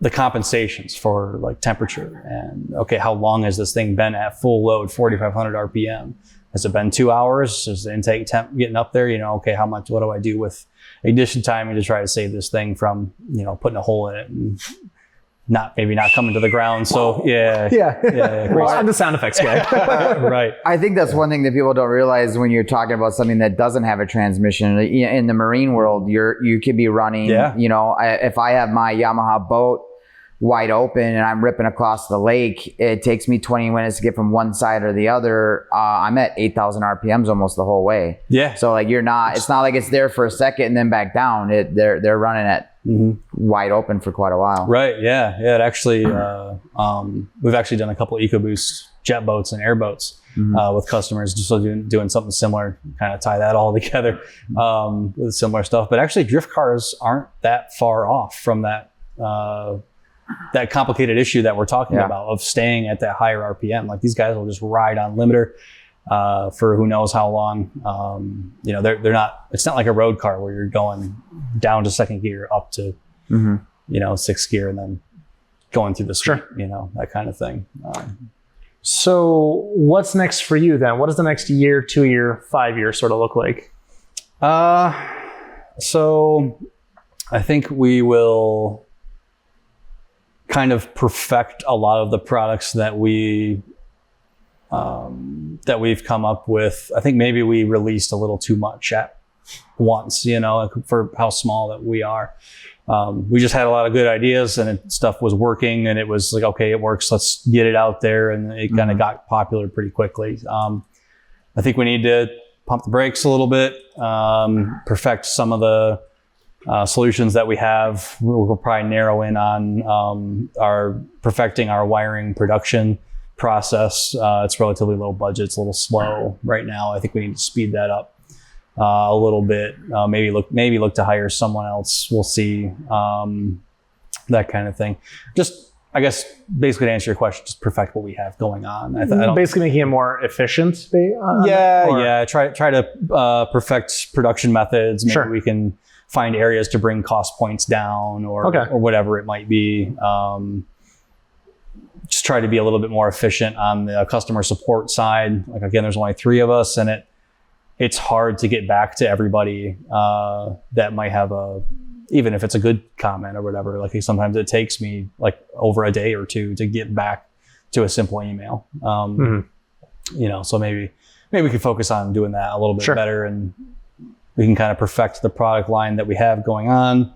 the compensations for like temperature and okay, how long has this thing been at full load, 4,500 RPM? Has it been 2 hours? Is the intake temp getting up there? Okay, what do I do with ignition timing to try to save this thing from, putting a hole in it and maybe not coming to the ground. So yeah. Well, I'm the sound effects guy. Right. I think that's one thing that people don't realize when you're talking about something that doesn't have a transmission. In the marine world, you could be running, if I have my Yamaha boat wide open and I'm ripping across the lake, it takes me 20 minutes to get from one side or the other. I'm at 8,000 RPMs almost the whole way. Yeah. So like it's not like it's there for a second and then back down. They're running at wide open for quite a while. Right. Yeah. Yeah. It actually, we've actually done a couple of Ecoboost jet boats and airboats with customers, just doing something similar, kind of tie that all together with similar stuff. But actually, drift cars aren't that far off from that complicated issue that we're talking about of staying at that higher RPM. Like these guys will just ride on limiter for who knows how long. They're not. It's not like a road car where you're going down to second gear up to sixth gear and then going through the street. That kind of thing. So what's next for you then? What does the next year, 2 year, 5 year sort of look like? So I think we will kind of perfect a lot of the products that we've come up with. I think maybe we released a little too much at once, for how small that we are. We just had a lot of good ideas and stuff was working and it was like, okay, it works. Let's get it out there. And it kind of got popular pretty quickly. I think we need to pump the brakes a little bit, perfect some of the solutions that we have. We'll probably narrow in on perfecting our wiring production process. It's relatively low budget. It's a little slow right now. I think we need to speed that up a little bit. Maybe look to hire someone else. We'll see, that kind of thing. Just, I guess, basically to answer your question, just perfect what we have going on. Basically making it more efficient. Try to perfect production methods. Maybe we can find areas to bring cost points down or whatever it might be. Just try to be a little bit more efficient on the customer support side. Like again, there's only 3 of us and it's hard to get back to everybody that might have even if it's a good comment or whatever. Like sometimes it takes me like over a day or 2 to get back to a simple email. So maybe we can focus on doing that a little bit better, and we can kind of perfect the product line that we have going on,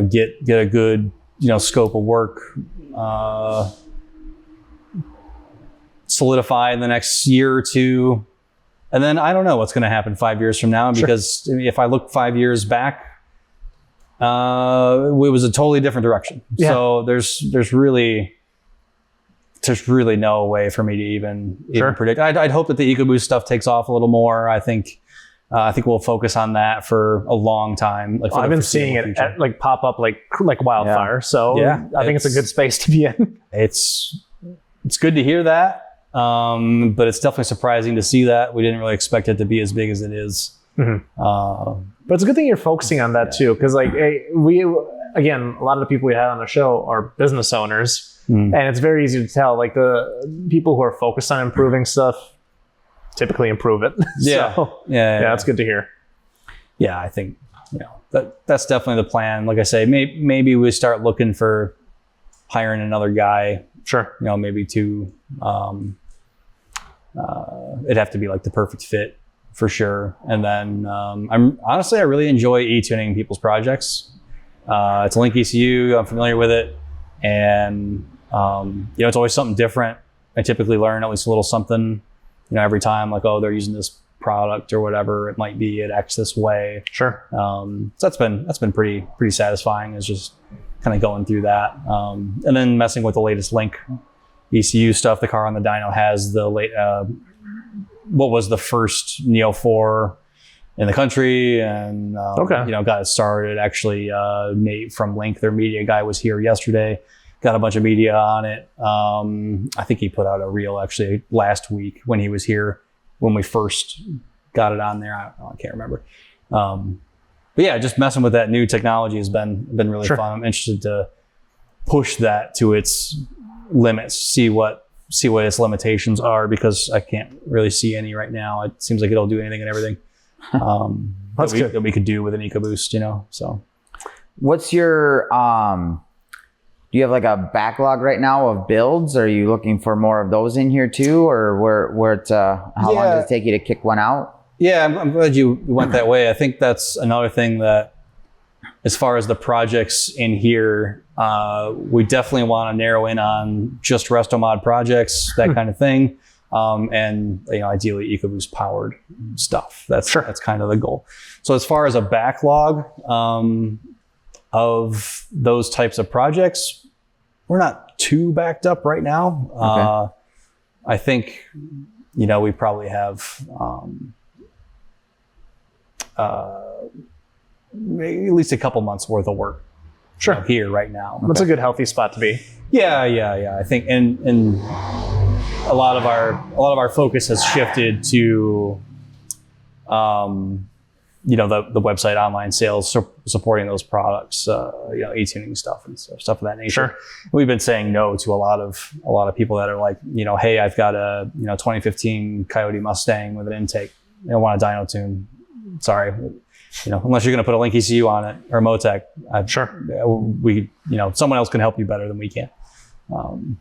get a good, scope of work, solidify in the next year or 2. And then I don't know what's going to happen 5 years from now, because if I look 5 years back, it was a totally different direction. Yeah. So there's really no way for me to even predict. I'd hope that the Ecoboost stuff takes off a little more. I think we'll focus on that for a long time. Like I've been seeing it pop up like wildfire. Yeah. So I think it's a good space to be in. It's good to hear that. But it's definitely surprising to see that. We didn't really expect it to be as big as it is. But it's a good thing you're focusing on that too. Cause like again, a lot of the people we had on the show are business owners, and it's very easy to tell, like the people who are focused on improving stuff typically improve it. That's good to hear. Yeah. I think, that's definitely the plan. Like I say, maybe we start looking for hiring another guy. Maybe 2. It'd have to be like the perfect fit for sure. And then I really enjoy e-tuning people's projects. It's a Link ECU. I'm familiar with it, and it's always something different. I typically learn at least a little something, every time. Like, oh, they're using this product or whatever. It might be it acts this way. So that's been pretty satisfying. Is just kind of going through that, and then messing with the latest Link ECU stuff. The car on the dyno has the what was the first Neo 4 in the country, and got it started. Actually, Nate from Link, their media guy, was here yesterday got a bunch of media on it. I think he put out a reel actually last week when he was here, when we first got it on there. I can't remember. But yeah, just messing with that new technology has been really fun. I'm interested to push that to its limits, see what its limitations are, because I can't really see any right now. It seems like it'll do anything and everything that we could do with an Ecoboost, you know. So what's your do you have like a backlog right now of builds? Are you looking for more of those in here too, or how long does it take you to kick one out? Yeah, I'm glad you went that way. I think that's another thing that, as far as the projects in here, we definitely want to narrow in on just resto mod projects, that kind of thing. And ideally Ecoboost powered stuff. That's kind of the goal. So as far as a backlog of those types of projects, we're not too backed up right now. Okay. I think, we probably have at least a couple months worth of work here right now. That's a good healthy spot to be. Yeah. I think, and a lot of our focus has shifted to, the website, online sales, supporting those products, e-tuning stuff and stuff of that nature. Sure. We've been saying no to a lot of people that are like, hey, I've got a 2015 Coyote Mustang with an intake. I want a dyno tune. Sorry. Unless you're going to put a Link ECU on it or Motec, someone else can help you better than we can.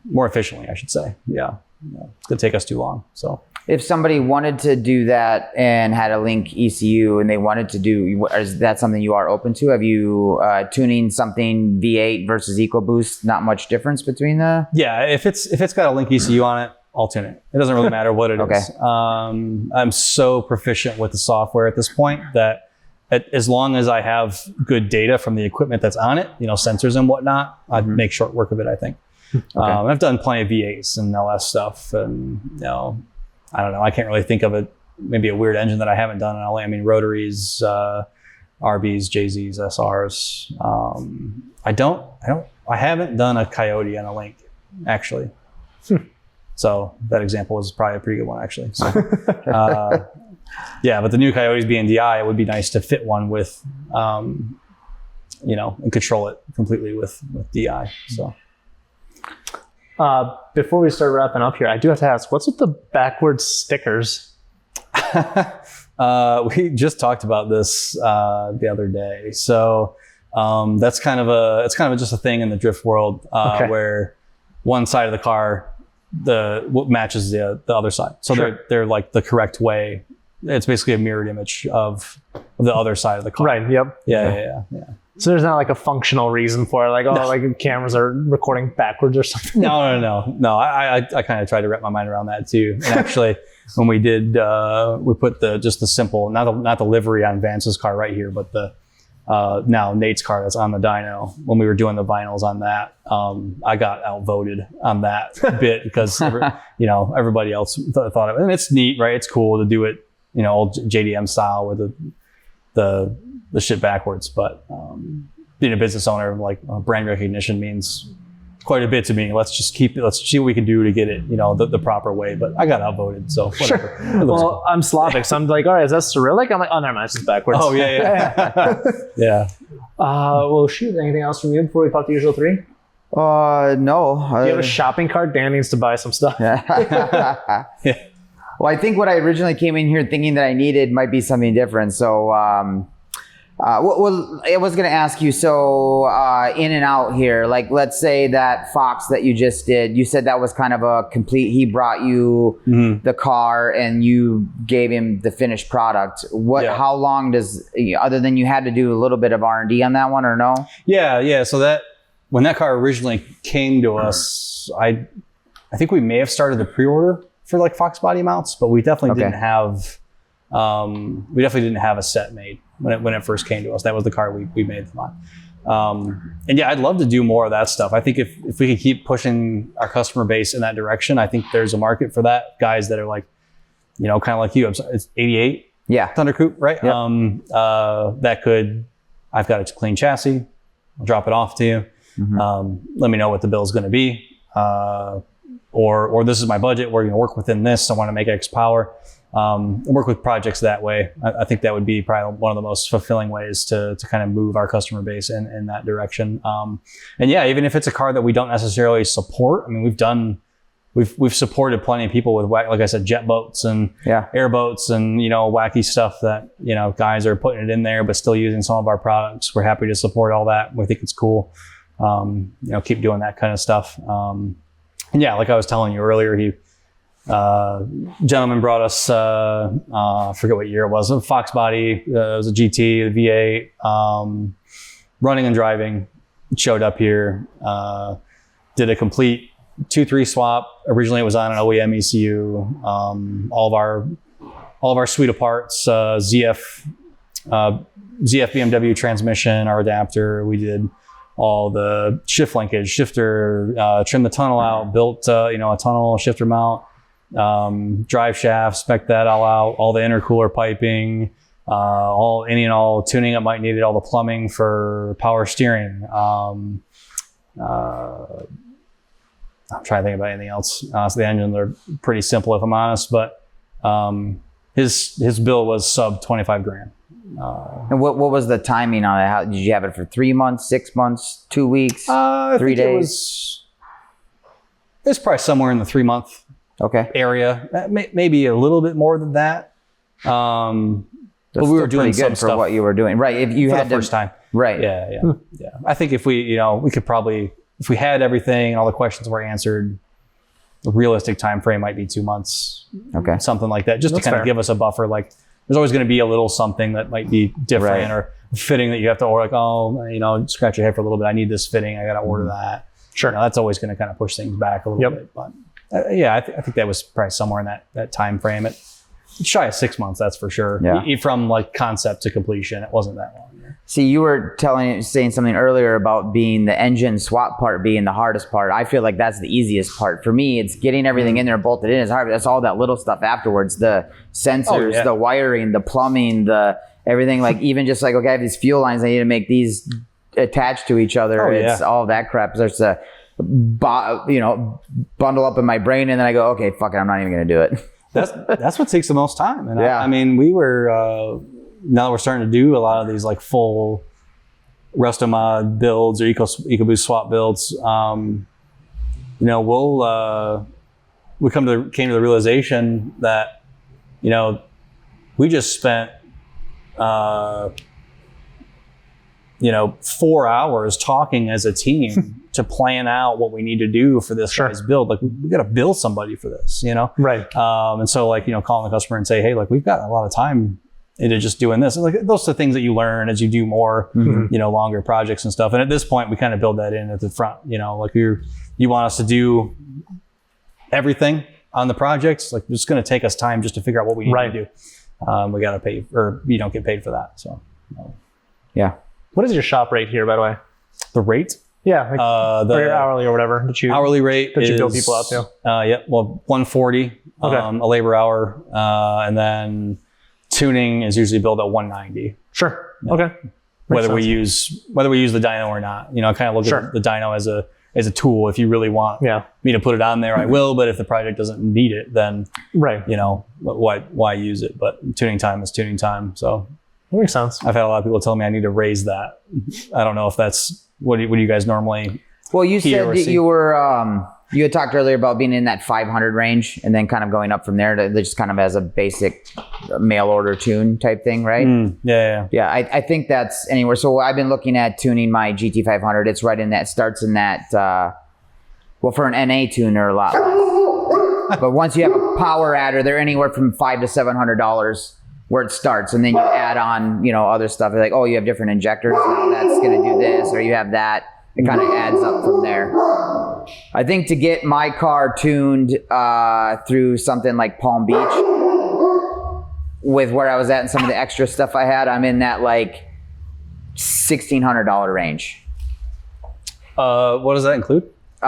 More efficiently, I should say. Yeah. It's going to take us too long. So if somebody wanted to do that and had a Link ECU and they wanted to do, is that something you are open to? Have you tuning something V8 versus Ecoboost? Not much difference between the? Yeah. If it's got a Link ECU on it, I'll tune it. It doesn't really matter what it is. I'm so proficient with the software at this point that as long as I have good data from the equipment that's on it, sensors and whatnot, I'd make short work of it, I think. I've done plenty of V8s and LS stuff, and I don't know. I can't really think of maybe a weird engine that I haven't done in LA. I mean, rotaries, RBs, JZs, SRs. I haven't done a Coyote on a Link, actually. So that example was probably a pretty good one, actually. So, but the new Coyotes being DI, it would be nice to fit one with, and control it completely with DI. So. Before we start wrapping up here, I do have to ask, what's with the backwards stickers? We just talked about this the other day. So that's kind of just a thing in the drift world where one side of the car what matches the other side. So they're like the correct way. It's basically a mirrored image of the other side of the car. Right. Yep. Yeah. So there's not like a functional reason for it, like like cameras are recording backwards or something. No. I kind of tried to wrap my mind around that too. And actually, when we did, we put the simple, not the livery on Vance's car right here, but the now Nate's car that's on the dyno. When we were doing the vinyls on that, I got outvoted on that bit because everybody else thought of it, and it's neat, right? It's cool to do it, old JDM style with the shit backwards. But being a business owner, like brand recognition means quite a bit to me. Let's see what we can do to get it, the proper way. But I got outvoted, so whatever. Sure. Well, I'm Slavic, so I'm like, all right, is that Cyrillic? I'm like, oh, never mind, it's just backwards. Oh, yeah. Yeah. Well, shoot, anything else from you before we talk the usual three? No. Do you have a shopping cart? Dan needs to buy some stuff. Yeah. Well, I think what I originally came in here thinking that I needed might be something different. So, I was going to ask you, so in and out here, like let's say that Fox that you just did, you said that was kind of a complete, he brought you the car and you gave him the finished product. How long does, other than you had to do a little bit of R&D on that one or no? Yeah. So when that car originally came to us, I think we may have started the pre-order for like Fox body mounts, but we definitely didn't have a set made when it first came to us. That was the car we made them on. And yeah, I'd love to do more of that stuff. I think if we could keep pushing our customer base in that direction, I think there's a market for that. Guys that are like, kind of like you. It's 88 Thunder Coupe, right? Yep. I've got a clean chassis. I'll drop it off to you. Let me know what the bill is going to be. Or this is my budget. We're going to work within this. I want to make X power. Work with projects that way. I think that would be probably one of the most fulfilling ways to kind of move our customer base in that direction. And yeah, even if it's a car that we don't necessarily support, I mean, we've supported plenty of people with, like I said, jet boats and airboats and, wacky stuff that, guys are putting it in there, but still using some of our products. We're happy to support all that. We think it's cool. Keep doing that kind of stuff. And yeah, like I was telling you earlier, gentleman brought us, I forget what year it was, a Fox body, it was a GT, the V8, running and driving, showed up here, did a complete 2-3 swap. Originally it was on an OEM ECU, all of our suite of parts, ZF BMW transmission, our adapter. We did all the shift linkage, shifter, trimmed the tunnel out, built a tunnel shifter mount, drive shaft, spec that all out, all the intercooler piping, any and all tuning up might needed, all the plumbing for power steering. I'm trying to think about anything else. So the engines are pretty simple, if I'm honest, but his bill was sub 25 grand. And what was the timing on it? How did you have it for 3 months, 6 months, 2 weeks, 3 days? It's probably somewhere in the 3 month area, maybe a little bit more than that. But we were doing some good for stuff what you were doing, right? If you had the first time, right? Yeah. I think if we could probably, if we had everything and all the questions were answered, the realistic time frame might be 2 months, something like that, just to kind of give us a buffer. Like, there's always going to be a little something that might be different or fitting that you have to order. Like, scratch your head for a little bit. I need this fitting. I got to order that. Sure. That's always going to kind of push things back a little bit. But I think that was probably somewhere in that time frame. It's shy of 6 months, that's for sure. Yeah. From like concept to completion, it wasn't that long. See, you were saying something earlier about being the engine swap part being the hardest part. I feel like that's the easiest part. For me, it's getting everything in there bolted in. It's hard. That's all that little stuff afterwards. The sensors, the wiring, the plumbing, the everything. Like even just like, okay, I have these fuel lines. I need to make these attached to each other. It's all that crap. There's a, bundle up in my brain, and then I go, okay, fuck it, I'm not even going to do it. That's what takes the most time. And I mean, we were... now we're starting to do a lot of these like full Restomod builds or Ecoboost swap builds. We came to the realization that, we just spent, 4 hours talking as a team to plan out what we need to do for this guy's build. Like, we got to build somebody for this, Right. And so like, calling the customer and say, hey, like, we've got a lot of time into just doing this. Like, those are the things that you learn as you do more, longer projects and stuff. And at this point, we kind of build that in at the front, like you want us to do everything on the projects. Like, it's going to take us time just to figure out what we need to do. We got to pay, or you don't get paid for that. So, yeah. What is your shop rate here, by the way? The rate? Yeah. Like, or your hourly or whatever. Hourly rate that you bill people out to? Well, $140 a labor hour. And then tuning is usually billed at $190. Sure. Okay. Whether we use the dyno or not, I kind of look at the dyno as a tool. If you really want me to put it on there, I will. But if the project doesn't need it, then why use it? But tuning time is tuning time. So that makes sense. I've had a lot of people tell me I need to raise that. I don't know if that's what do you guys normally. Well, you said that you were. You had talked earlier about being in that 500 range and then kind of going up from there to just kind of as a basic mail order tune type thing, right? Yeah. I think that's anywhere. So I've been looking at tuning my GT500. It's right in that, starts in that, for an NA tuner, a lot less. But once you have a power adder, they're anywhere from $500 to $700 where it starts. And then you add on, other stuff. Like, you have different injectors. Now that's going to do this, or you have that. It kind of adds up from there. I think to get my car tuned through something like Palm Beach, with where I was at and some of the extra stuff I had, I'm in that like $1,600 range. What does that include? And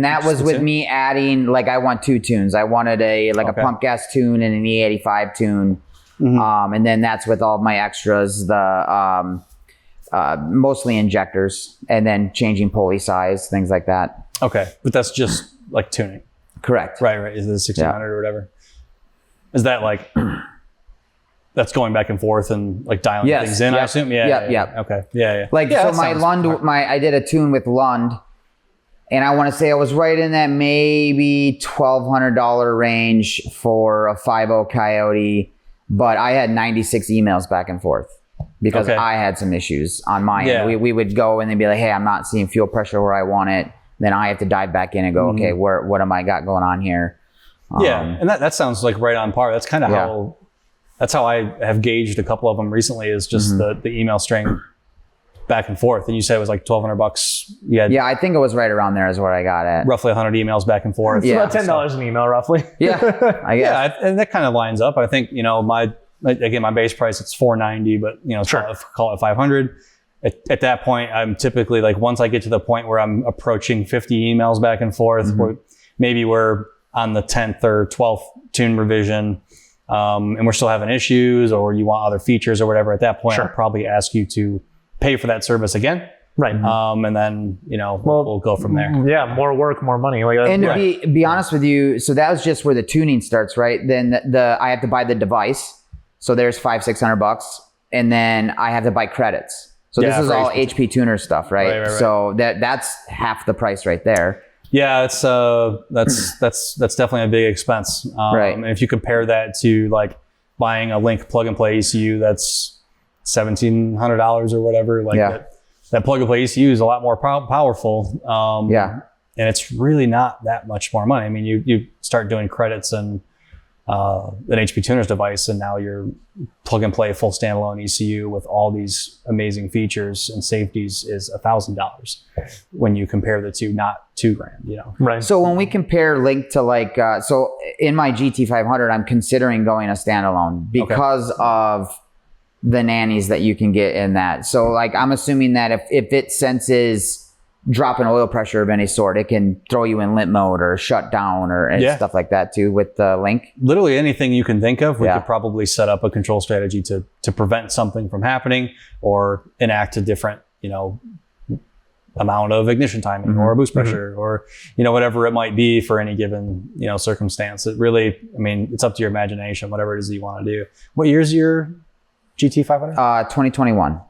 that was with me adding, like, I want 2 tunes. I wanted a pump gas tune and an E85 tune. And then that's with all of my extras, the mostly injectors, and then changing pulley size, things like that. Okay, but that's just like tuning. Correct. Right. Is it 1600 or whatever? Is that like that's going back and forth and like dialing things in? I assume. Yeah. Okay. Yeah. Like so, my Lund, I did a tune with Lund, and I want to say I was right in that maybe $1,200 range for a 5.0 Coyote, but I had 96 emails back and forth because I had some issues on my end. We would go and they'd be like, "Hey, I'm not seeing fuel pressure where I want it." Then I have to dive back in and go, "Okay, what am I got going on here?" And that sounds like right on par. That's kind of how. That's how I have gauged a couple of them recently, is just the email string back and forth. And you said it was like $1,200. Yeah, I think it was right around there is what I got at. Roughly 100 emails back and forth. It's about $10 an email, roughly. Yeah, I guess. Yeah, and that kind of lines up. I think, my base price, it's $490, but, call it $500. At that point, I'm typically like, once I get to the point where I'm approaching 50 emails back and forth, maybe we're on the 10th or 12th tune revision, and we're still having issues, or you want other features or whatever, at that point, I'll probably ask you to pay for that service again. Right. And then, we'll go from there. Yeah. More work, more money. And to be honest with you, so that was just where the tuning starts, right? Then I have to buy the device. So there's $500-600, and then I have to buy credits. So this is all HP tuner stuff, right? So that's half the price right there. Yeah, it's that's definitely a big expense. Right. And if you compare that to like buying a Link plug and play ECU, that's $1,700 or whatever. Like that plug and play ECU is a lot more powerful. And it's really not that much more money. I mean, you start doing credits and an HP tuner's device, and now you're plug and play full standalone ECU with all these amazing features and safeties is $1,000 when you compare the two, not $2,000, Right. So when we compare Link to like, so in my GT500, I'm considering going a standalone because of the nannies that you can get in that. So like, I'm assuming that if it senses drop in oil pressure of any sort, it can throw you in limp mode or shut down or stuff like that too with the Link. Literally anything you can think of, we could probably set up a control strategy to prevent something from happening or enact a different, amount of ignition timing or boost pressure or, whatever it might be for any given, circumstance. It really, it's up to your imagination, whatever it is that you want to do. What year's your GT500? 2021.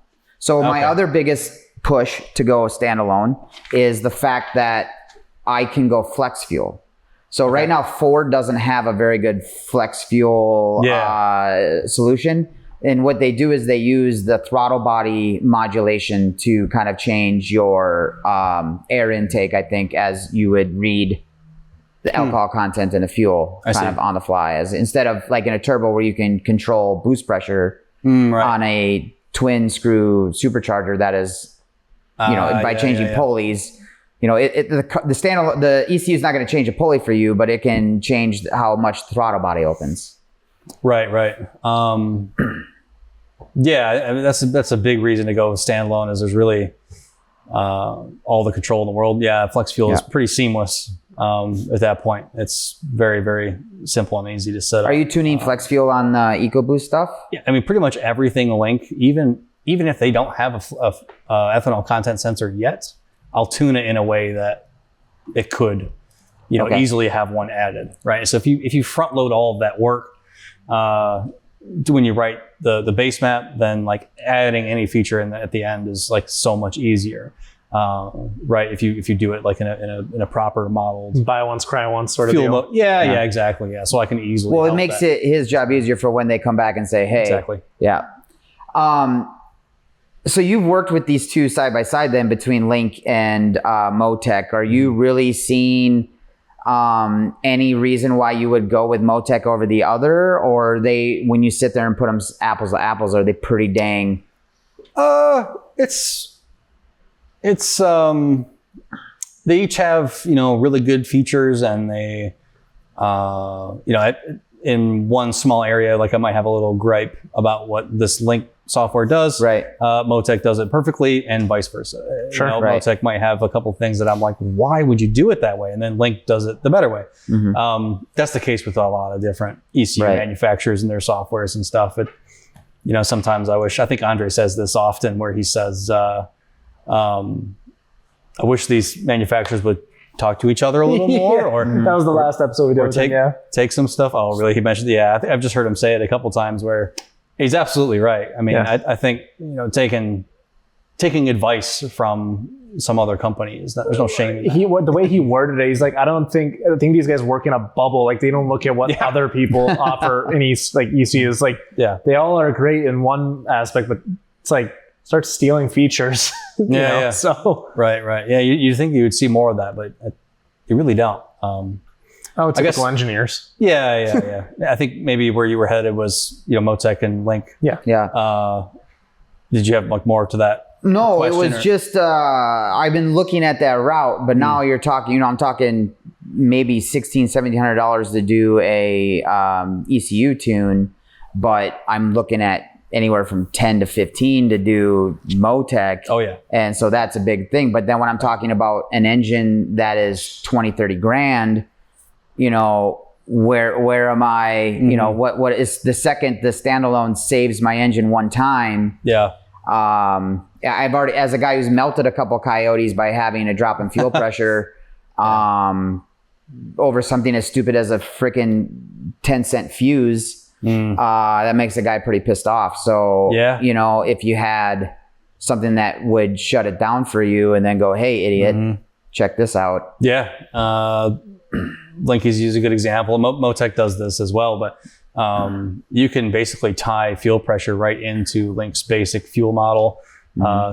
So my other biggest push to go standalone is the fact that I can go flex fuel. So right now Ford doesn't have a very good flex fuel solution. And what they do is they use the throttle body modulation to kind of change your air intake, I think, as you would read the alcohol content in the fuel of on the fly, as instead of like in a turbo where you can control boost pressure on a twin screw supercharger that is by changing pulleys, the ECU is not going to change a pulley for you, but it can change how much throttle body opens. Right. That's a big reason to go with standalone, is there's really all the control in the world. Yeah, flex fuel is pretty seamless at that point. It's very, very simple and easy to set up. Are you tuning flex fuel on the Ecoboost stuff? Yeah, pretty much everything Link, even if they don't have a ethanol content sensor yet, I'll tune it in a way that it could, easily have one added, right? So if you front load all of that work when you write the base map, then like adding any feature at the end is like so much easier, right? If you do it like in a proper modeled buy once, cry once sort of deal. Yeah, exactly. Yeah, so I can easily. Well, it makes his job easier for when they come back and say, hey, exactly. Yeah. So you've worked with these two side by side then between Link and Motec. Are you really seeing any reason why you would go with Motec over the other? Or when you sit there and put them apples to apples, are they pretty dang? It's they each have, really good features, and they, in one small area, like I might have a little gripe about what this Link software does. Right. Motec does it perfectly, and vice versa. Sure. Motec might have a couple things that I'm like, why would you do it that way? And then Link does it the better way. That's the case with a lot of different ECU manufacturers and their softwares and stuff. sometimes I think Andre says this often, where he says, I wish these manufacturers would talk to each other a little more. Or that was the last episode we did. Take some stuff. Oh, really? He mentioned, I've just heard him say it a couple times where he's absolutely right. I mean, I think, taking advice from some other companies, there's no shame in that. The way he worded it, he's like, I think these guys work in a bubble. Like, they don't look at what other people offer in ECUs. Like, they all are great in one aspect, but it's like, start stealing features. So right. Yeah, you think you would see more of that, but you really don't. Typical engineers. Yeah. I think maybe where you were headed was, Motec and Link. Yeah. Did you have more to that? No, it was just I've been looking at that route, but now you're talking. I'm talking maybe $1,600-$1,700 to do a ECU tune, but I'm looking at anywhere from 10 to 15 to do Motec. Oh yeah. And so that's a big thing. But then when I'm talking about an engine that is 20-30 grand, where am I, what is the second the standalone saves my engine one time? Yeah. I've already, as a guy who's melted a couple coyotes by having a drop in fuel pressure, over something as stupid as a freaking 10-cent fuse, that makes a guy pretty pissed off. So, if you had something that would shut it down for you and then go, hey, idiot, check this out. Yeah. Link is a good example. Motec does this as well, but you can basically tie fuel pressure right into Link's basic fuel model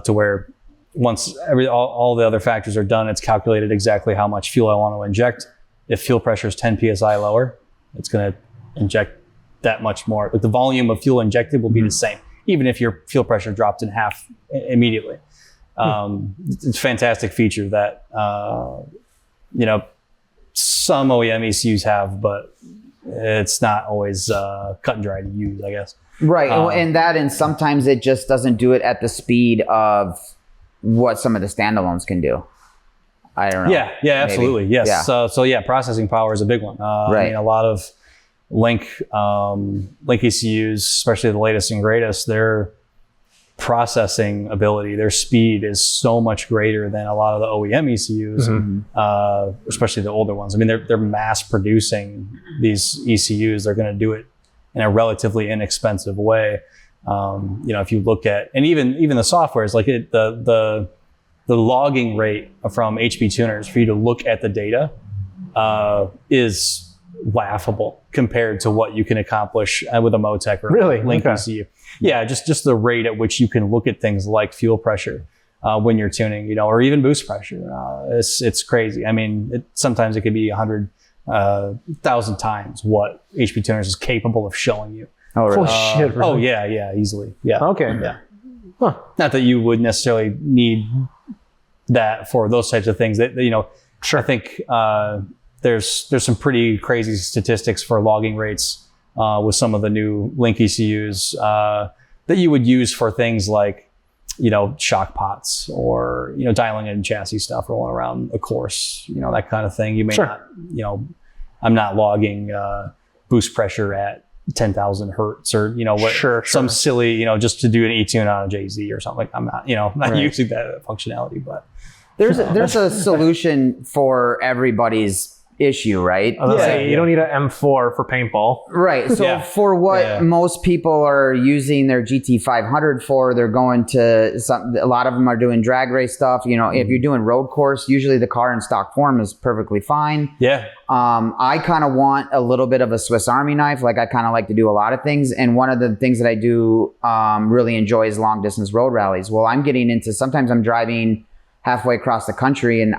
to where once all the other factors are done, it's calculated exactly how much fuel I want to inject. If fuel pressure is 10 psi lower, it's going to inject that much more. But the volume of fuel injected will be the same, even if your fuel pressure dropped in half immediately. It's a fantastic feature that some OEM ECUs have, but it's not always cut and dry to use, I guess. Right, and sometimes it just doesn't do it at the speed of what some of the standalones can do. I don't know. Yeah, absolutely. Maybe. Yes. So processing power is a big one. Right. I mean, a lot of Link ECUs, especially the latest and greatest, their processing ability, their speed is so much greater than a lot of the OEM ECUs, especially the older ones. I mean, they're mass producing these ECUs. They're going to do it in a relatively inexpensive way. If you look at, and even the software is like the logging rate from HP tuners for you to look at the data is laughable compared to what you can accomplish with a Motec or Link ECU. Yeah, just the rate at which you can look at things like fuel pressure when you're tuning, or even boost pressure. It's crazy. I mean, sometimes it could be 100,000 times what HP tuners is capable of showing you. Oh, really? Shit, really? Oh, yeah, easily. Yeah. Okay. Yeah. Huh. Not that you would necessarily need that for those types of things. That Sure. I think there's some pretty crazy statistics for logging rates with some of the new Link ECUs that you would use for things like shock pots or dialing in chassis stuff rolling around a course, that kind of thing. You may not, I'm not logging boost pressure at 10,000 hertz or some silly just to do an E-tune on a JZ or something. I'm not not using that functionality, but there's a solution for everybody's issue, right? You don't need an M4 for paintball, right? So for what most people are using their GT500 for, they're going to a lot of them are doing drag race stuff. If you're doing road course, usually the car in stock form is perfectly fine. I kind of want a little bit of a Swiss Army knife. Like, I kind of like to do a lot of things, and one of the things that I do really enjoy is long distance road rallies. Well, I'm getting into, sometimes I'm driving halfway across the country, and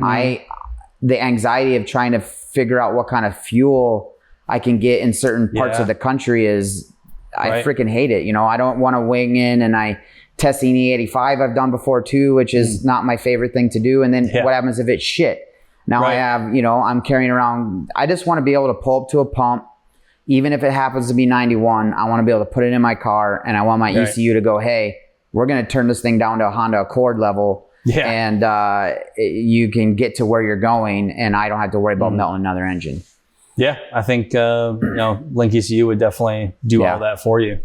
the anxiety of trying to figure out what kind of fuel I can get in certain parts of the country I freaking hate it. I don't want to wing in, and testing E85 I've done before too, which is not my favorite thing to do. And then what happens if it's shit? Now I have, I'm carrying around, I just want to be able to pull up to a pump, even if it happens to be 91, I want to be able to put it in my car, and I want my ECU to go, hey, we're going to turn this thing down to a Honda Accord level. And you can get to where you're going, and I don't have to worry about melting another engine. Yeah, I think Link ECU would definitely do all that for you.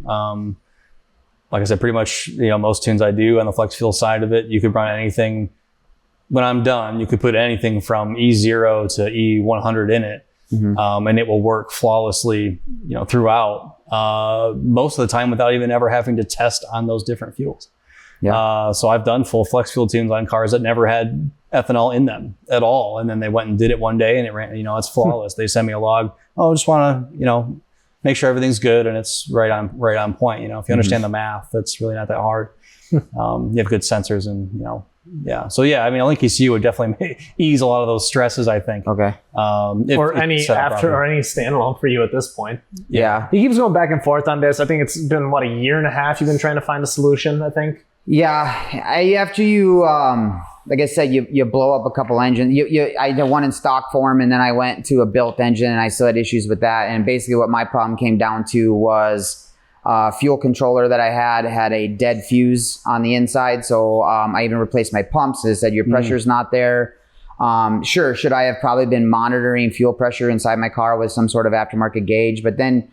like I said, pretty much, most tunes I do on the flex fuel side of it, you could run anything. When I'm done, you could put anything from E0 to E100 in it, and it will work flawlessly, throughout, most of the time without even ever having to test on those different fuels. Yeah. So I've done full flex fuel tunes on cars that never had ethanol in them at all. And then they went and did it one day and it ran, it's flawless. They send me a log. Oh, just want to, make sure everything's good and it's right on point. If you understand the math, that's really not that hard. You have good sensors and, yeah. So yeah, I mean, a Link ECU would definitely ease a lot of those stresses, I think. Okay. Or any standalone for you at this point. Yeah. He keeps going back and forth on this. I think it's been, a year and a half you've been trying to find a solution, I think. Yeah. After you, like I said, you blow up a couple engines. I did one in stock form, and then I went to a built engine, and I still had issues with that. And basically what my problem came down to was fuel controller that I had a dead fuse on the inside. So I even replaced my pumps. It said your pressure's not there. Sure, should I have probably been monitoring fuel pressure inside my car with some sort of aftermarket gauge? But then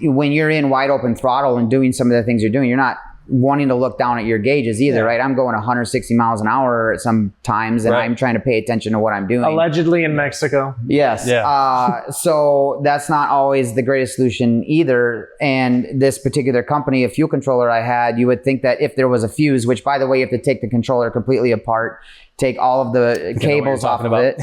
when you're in wide open throttle and doing some of the things you're doing, you're not wanting to look down at your gauges either, right? I'm going 160 miles an hour sometimes, and I'm trying to pay attention to what I'm doing. Allegedly in Mexico. Yes. Yeah. So that's not always the greatest solution either. And this particular company, a fuel controller I had, you would think that if there was a fuse, which by the way, you have to take the controller completely apart, take all of the cables off of it.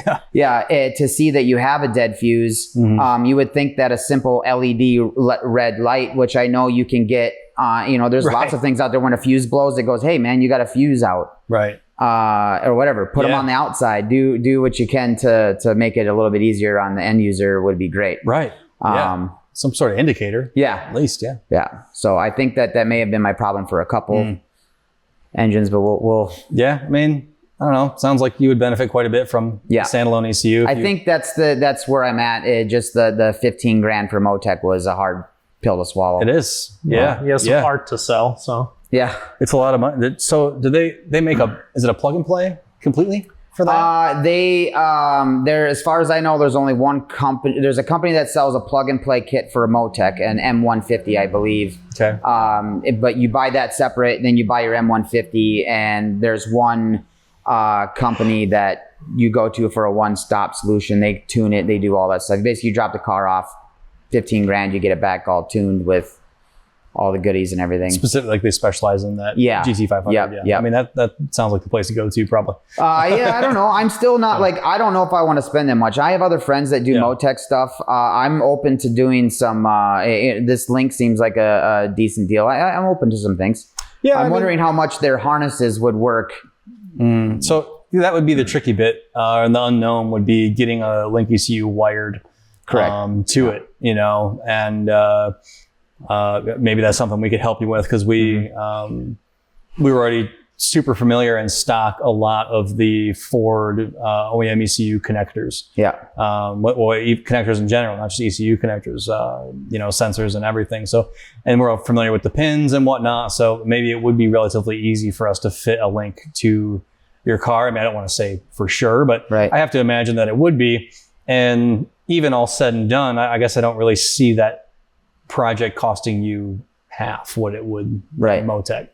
To see that you have a dead fuse. You would think that a simple LED red light, which I know you can get, there's lots of things out there when a fuse blows, it goes, hey man, you got a fuse out. Right. Or whatever, put them on the outside, do what you can to make it a little bit easier on the end user would be great. Right. Some sort of indicator. Yeah. At least. Yeah. Yeah. So I think that may have been my problem for a couple engines, but we'll. Yeah. I mean, I don't know. Sounds like you would benefit quite a bit from standalone ECU. I think that's where I'm at. Just the 15 grand for Motec was a hard pill to swallow. It is. Yeah. He has some art to sell. So yeah, it's a lot of money. So do they make is it a plug and play completely for that? There, as far as I know, there's only one company. There's a company that sells a plug and play kit for a Motec, an M150, I believe. Okay. But you buy that separate, then you buy your M150, and there's one company that you go to for a one-stop solution. They tune it, they do all that stuff. Basically, you drop the car off, 15 grand, you get it back all tuned with all the goodies and everything. Specifically, like they specialize in that GT500. Yeah. I mean, that sounds like the place to go to, probably. I don't know. I'm still not I don't know if I want to spend that much. I have other friends that do Motec stuff. I'm open to doing some, this Link seems like a decent deal. I'm open to some things. Yeah. I'm wondering how much their harnesses would work. So that would be the tricky bit, and the unknown would be getting a Link ECU wired to it, and maybe that's something we could help you with, because we were already super familiar and stock a lot of the Ford OEM ECU connectors. Yeah. Connectors in general, not just ECU connectors, sensors and everything. So, and we're familiar with the pins and whatnot. So maybe it would be relatively easy for us to fit a Link to your car. I mean, I don't want to say for sure, but I have to imagine that it would be. And even all said and done, I guess I don't really see that project costing you half what it would Motec.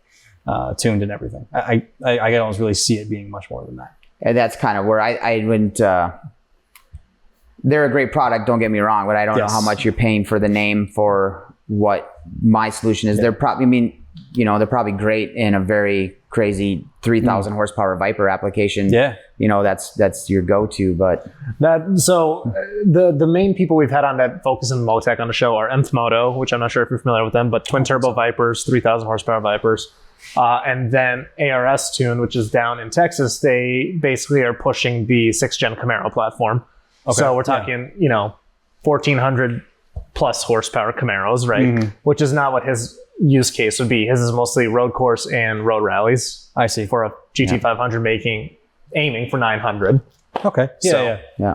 Tuned and everything. I don't really see it being much more than that. And that's kind of where I wouldn't. They're a great product, don't get me wrong, but I don't know how much you're paying for the name for what my solution is. They're probably, they're probably great in a very crazy 3,000 horsepower Viper application. Yeah, that's your go-to. But the main people we've had on that focus in Motec on the show are Nth Moto, which I'm not sure if you're familiar with them, but twin turbo Vipers, 3,000 horsepower Vipers. And then ARS Tune, which is down in Texas, they basically are pushing the 6th gen Camaro platform. Okay. So we're talking, 1,400 plus horsepower Camaros, right? Mm-hmm. Which is not what his use case would be. His is mostly road course and road rallies. I see. For a GT500 aiming for 900. Okay. Yeah. I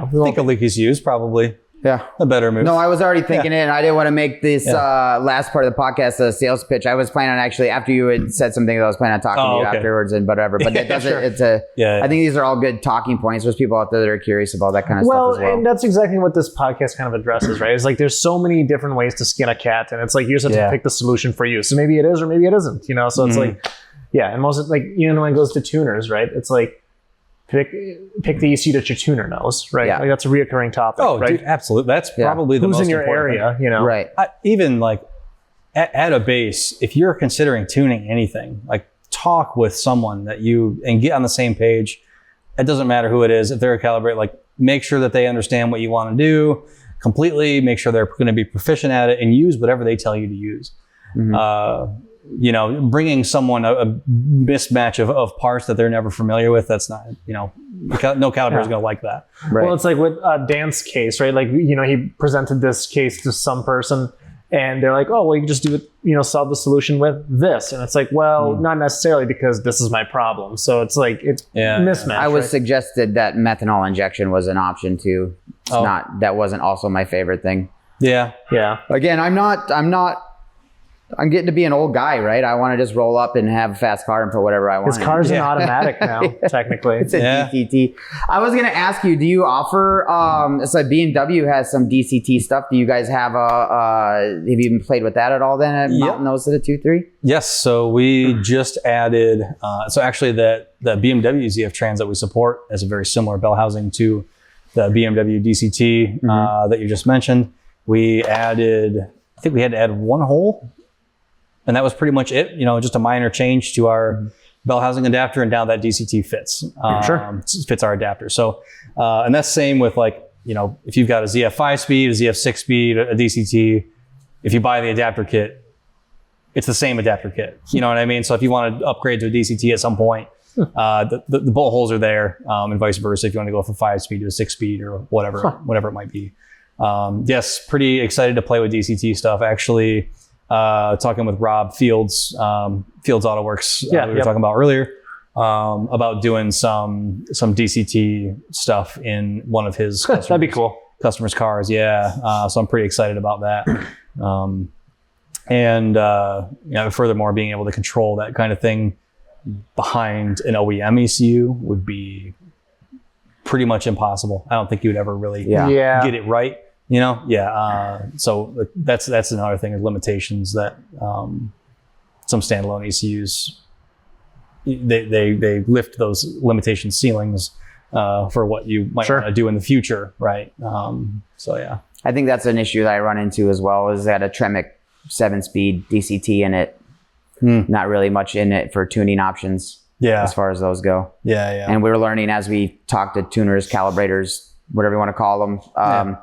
think a Link ECU is probably Yeah. a better move. No, I was already thinking it, and I didn't want to make this last part of the podcast a sales pitch. I was planning on actually, after you had said something, I was planning on talking to you afterwards and whatever. But it doesn't. Sure. I think these are all good talking points. There's people out there that are curious about that kind of stuff as well. And that's exactly what this podcast kind of addresses, right? It's like there's so many different ways to skin a cat, and it's like you just have to pick the solution for you. So maybe it is, or maybe it isn't. So it's like, and most when it goes to tuners, right? It's like, pick the ECU that your tuner knows, right? Yeah. Like that's a reoccurring topic, right? Dude, absolutely. That's probably the Who's most in your important area, thing. Right. Even like at a base, if you're considering tuning anything, like talk with someone and get on the same page. It doesn't matter who it is. If they're a calibrator, like make sure that they understand what you want to do completely, make sure they're going to be proficient at it, and use whatever they tell you to use. Bringing someone a mismatch of parts that they're never familiar with, that's not, no calibrator is going to like that. Right. Well, it's like with Dan's case, right? Like, he presented this case to some person and they're like, oh, well, you can just do it, solve the solution with this. And it's like, well, not necessarily, because this is my problem. So it's like, it's mismatch. I was suggested that methanol injection was an option too. That wasn't also my favorite thing. Yeah. Yeah. Again, I'm getting to be an old guy, right? I want to just roll up and have a fast car and put whatever I want. His car's an automatic now, technically. It's a DCT. I was going to ask you, do you offer, so BMW has some DCT stuff. Do you guys have have you even played with that at all then at Mountain Nose to the 2.3? Yes. So we just added, so actually the BMW ZF Trans that we support is a very similar bell housing to the BMW DCT that you just mentioned. We added, I think we had to add one hole. And that was pretty much it, just a minor change to our bell housing adapter, and now that DCT fits. Fits our adapter. So, and that's same with if you've got a ZF 5-speed, a ZF 6-speed, a DCT, if you buy the adapter kit, it's the same adapter kit. You know what I mean? So if you want to upgrade to a DCT at some point, the bolt holes are there, and vice versa. If you want to go from 5-speed to a 6-speed or whatever it might be. Yes, pretty excited to play with DCT stuff. Actually, talking with Rob Fields, Fields Auto Works, we were talking about earlier, about doing some DCT stuff in one of his that'd be cool. Customers' cars. Yeah. So I'm pretty excited about that. Furthermore, being able to control that kind of thing behind an OEM ECU would be pretty much impossible. I don't think you'd ever really get it right. So that's another thing, is limitations that some standalone ECUs, they lift those limitation ceilings for what you might want to do in the future, right? I think that's an issue that I run into as well, is that a Tremec 7-speed DCT in it, not really much in it for tuning options as far as those go. And we're learning as we talk to tuners, calibrators, whatever you want to call them,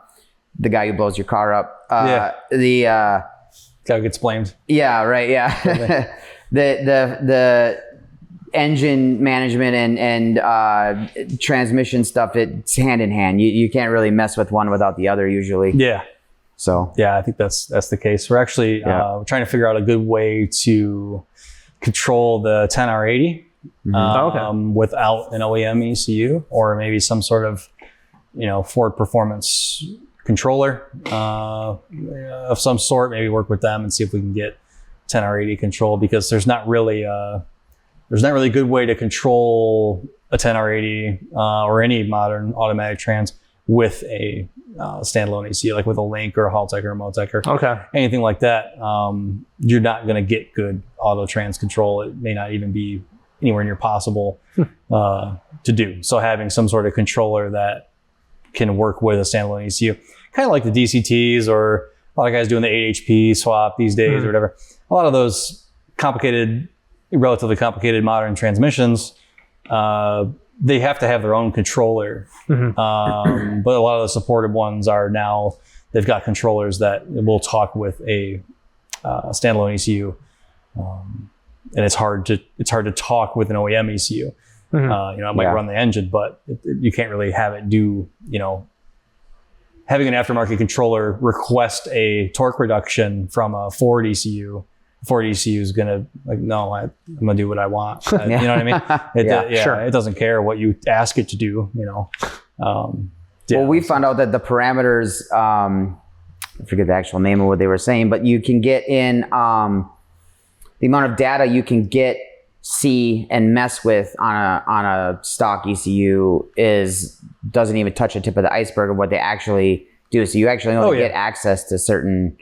the guy who blows your car up. The guy who gets blamed. Yeah, right. Yeah. the engine management and transmission stuff, it's hand in hand. You can't really mess with one without the other usually. Yeah. So I think that's the case. We're actually we're trying to figure out a good way to control the 10R80 without an OEM ECU, or maybe some sort of Ford Performance controller of some sort. Maybe work with them and see if we can get 10R80 control, because there's not really a good way to control a 10R80 or any modern automatic trans with a standalone ECU, like with a Link or a Haltech or a Motec or anything like that. You're not going to get good auto trans control. It may not even be anywhere near possible to do. So having some sort of controller that can work with a standalone ECU, kind of like the DCTs, or a lot of guys doing the 8HP swap these days or whatever. A lot of those relatively complicated modern transmissions, they have to have their own controller. But a lot of the supported ones are now, they've got controllers that will talk with a standalone ECU. And it's hard to talk with an OEM ECU. It might run the engine, but you can't really have it do, having an aftermarket controller request a torque reduction from a Ford ECU. Ford ECU is going to no, I'm going to do what I want. You know what I mean? It doesn't care what you ask it to do, Yeah. Well, we found out that the parameters, I forget the actual name of what they were saying, but you can get in the amount of data you can see and mess with on a stock ECU doesn't even touch the tip of the iceberg of what they actually do. So you actually only get access to certain,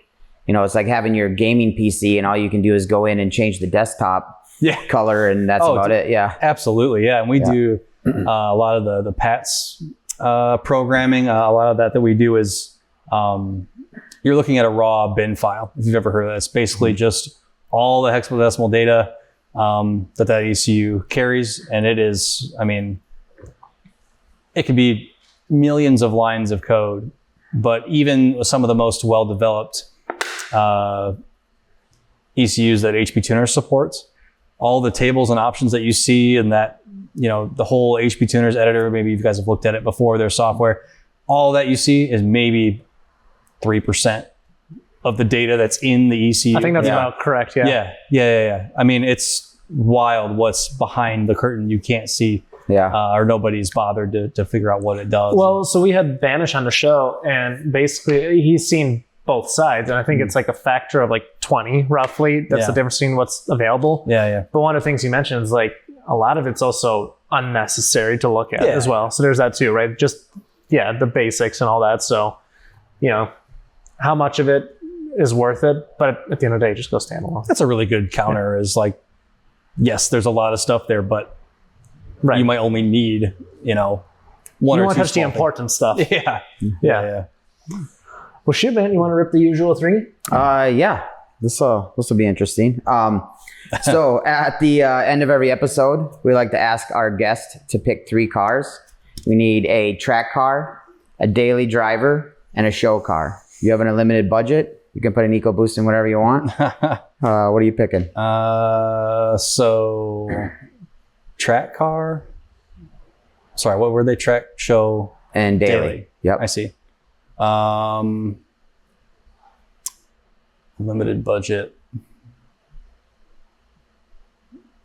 it's like having your gaming PC and all you can do is go in and change the desktop color and that's about it. Yeah, absolutely. Yeah. And we do a lot of the PATS programming. A lot of that we do is you're looking at a raw bin file. If you've ever heard of that, it's basically just all the hexadecimal data that ECU carries. And it is, it could be millions of lines of code, but even with some of the most well-developed ECUs that HP Tuner supports, all the tables and options that you see and that, the whole HP Tuners editor, maybe you guys have looked at it before, their software, all that you see is maybe 3% of the data that's in the ECU. I think that's about correct. Yeah. Yeah. It's wild what's behind the curtain you can't see. Or nobody's bothered to figure out what it does. Well, so we had Vanish on the show, and basically he's seen both sides, and I think it's like a factor of like 20 roughly. That's the difference between what's available. Yeah. But one of the things you mentioned is like a lot of it's also unnecessary to look at as well. So there's that too, right? Just the basics and all that. So, how much of it is worth it? But at the end of the day, just go standalone. That's a really good counter. Is like, yes, there's a lot of stuff there, but you might only need, one or two. Touch the important stuff. Yeah. Well, shit, man. You want to rip the usual 3? Yeah. This will be interesting. So at the end of every episode, we like to ask our guest to pick 3 cars. We need a track car, a daily driver, and a show car. You have an unlimited budget. You can put an Ecoboost in whatever you want. What are you picking? So track car. Sorry, what were they? Track, show, and daily. Yep. I see. Limited budget.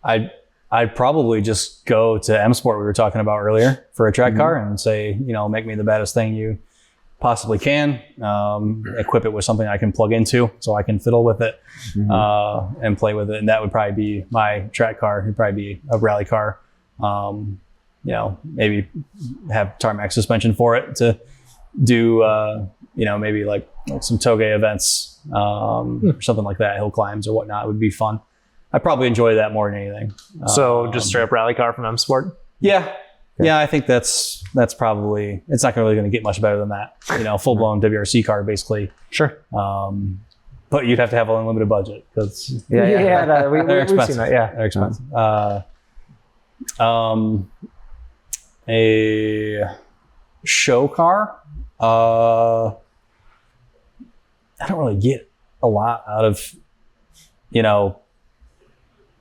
I'd probably just go to M Sport we were talking about earlier for a track car and say, make me the baddest thing you possibly can. Equip it with something I can plug into so I can fiddle with it and play with it. And that would probably be my track car. It'd probably be a rally car. Maybe have tarmac suspension for it to do, maybe like some toge events or something like that, hill climbs or whatnot would be fun. I probably enjoy that more than anything. So just straight up rally car from M Sport? Yeah. Yeah, I think that's probably, it's not really going to get much better than that. Full blown WRC car, basically. Sure. But you'd have to have an unlimited budget because they're expensive. We've seen that, they're expensive. A show car. I don't really get a lot out of,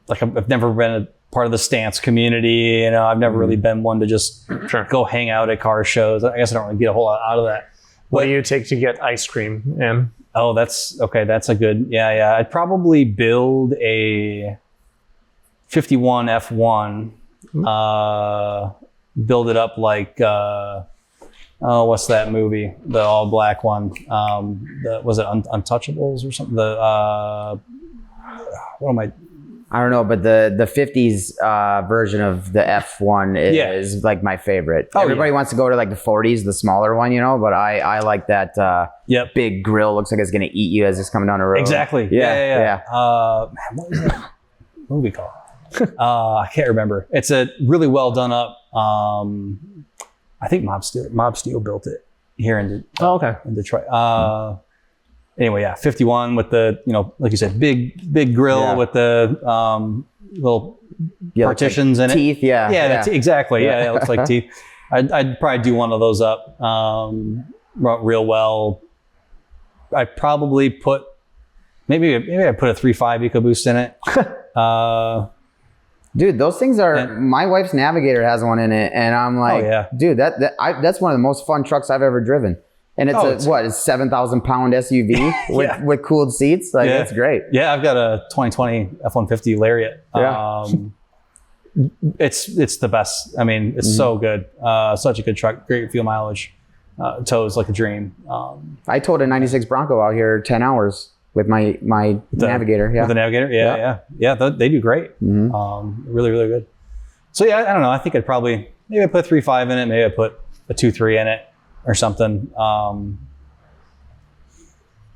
like I've never been a part of the stance community. I've never really been one to just go hang out at car shows. I guess I don't really get a whole lot out of that. What do you take to get ice cream in? Oh, that's okay. That's a good, yeah. I'd probably build a 51 F1, build it up like, what's that movie? The all black one. Was it Untouchables or something? I don't know, but the 50s version of the F1 is like my favorite. Everybody wants to go to like the 40s, the smaller one, but I like that big grill. Looks like it's going to eat you as it's coming down the road. Exactly. Yeah. What was that movie called? I can't remember. It's a really well done up. I think Mob Steel built it here in Detroit. Anyway, 51 with the, like you said, big grill with the little partitions in it. Teeth, exactly. Yeah, it looks like teeth. I'd probably do one of those up real well. I'd probably put, maybe I put a 3.5 Ecoboost in it. Dude, those things are, my wife's Navigator has one in it, and I'm like, dude, that's one of the most fun trucks I've ever driven. And it's a 7,000 pound SUV with cooled seats. Like, that's great. Yeah, I've got a 2020 F-150 Lariat. It's the best. I mean, it's so good. Such a good truck, great fuel mileage. tows like a dream. I towed a 96 Bronco out here 10 hours with my Navigator. Yeah. With the Navigator? Yeah. They do great. Really, really good. So yeah, I don't know. I think I'd probably, maybe I put a 3.5 in it. Maybe I put a 2.3 in it or something.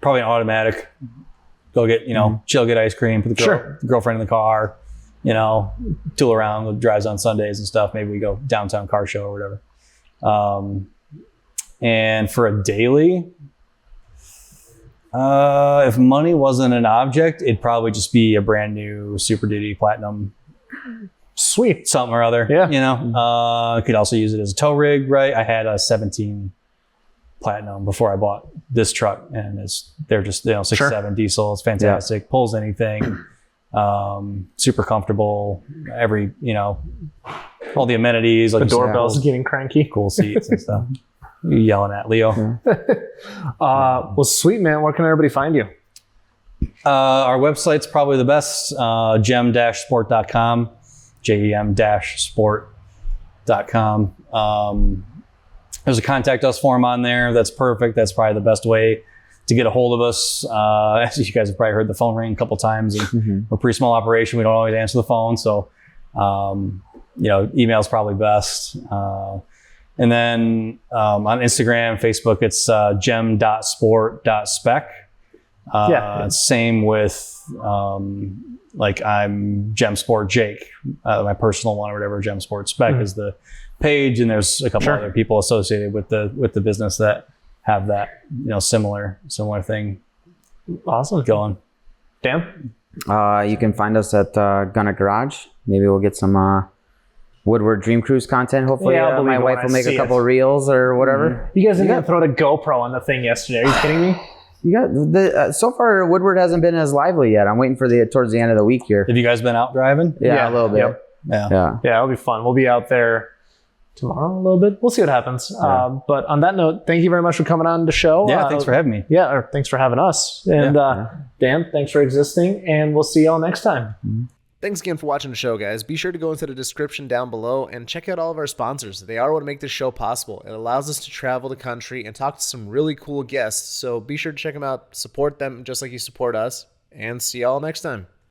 Probably an automatic. Go get, chill, get ice cream, put the girlfriend in the car, tool around, drives on Sundays and stuff. Maybe we go downtown car show or whatever. And for a daily, if money wasn't an object, it'd probably just be a brand new Super Duty Platinum. Sweet. Something or other. Yeah. I could also use it as a tow rig, right? I had a 17 Platinum before I bought this truck, and they're just 6.7 diesel. It's fantastic. Pulls anything. Super comfortable. All the amenities, like the doorbell's getting cranky. Cool seats and stuff. You yelling at Leo. Well, sweet, man. Where can everybody find you? Our website's probably the best. Jem-sport.com. jem-sport.com. There's a contact us form on there. That's perfect. That's probably the best way to get a hold of us. As you guys have probably heard the phone ring a couple times. And we're a pretty small operation. We don't always answer the phone. So, email's probably best. And then on Instagram, Facebook, it's jem.sport.spec. Same with I'm Jem Sport Jake, my personal one or whatever. Jem Sport Spec is the page, and there's a couple other people associated with the business that have that similar thing. Awesome. Going. Dan? You can find us at Gunna Garage. Maybe we'll get some Woodward Dream Cruise content. Hopefully, my wife will make a couple reels or whatever. You guys didn't throw the GoPro on the thing yesterday. Are you kidding me? You got so far Woodward hasn't been as lively yet. I'm waiting for towards the end of the week here. Have you guys been out driving? Yeah, a little bit. Yep. Yeah, it'll be fun. We'll be out there tomorrow a little bit. We'll see what happens. But on that note, thank you very much for coming on the show. Yeah, thanks for having me. Yeah, or thanks for having us. And Dan, thanks for existing, and we'll see y'all next time. Thanks again for watching the show, guys. Be sure to go into the description down below and check out all of our sponsors. They are what make this show possible. It allows us to travel the country and talk to some really cool guests. So be sure to check them out, support them just like you support us, and see y'all next time.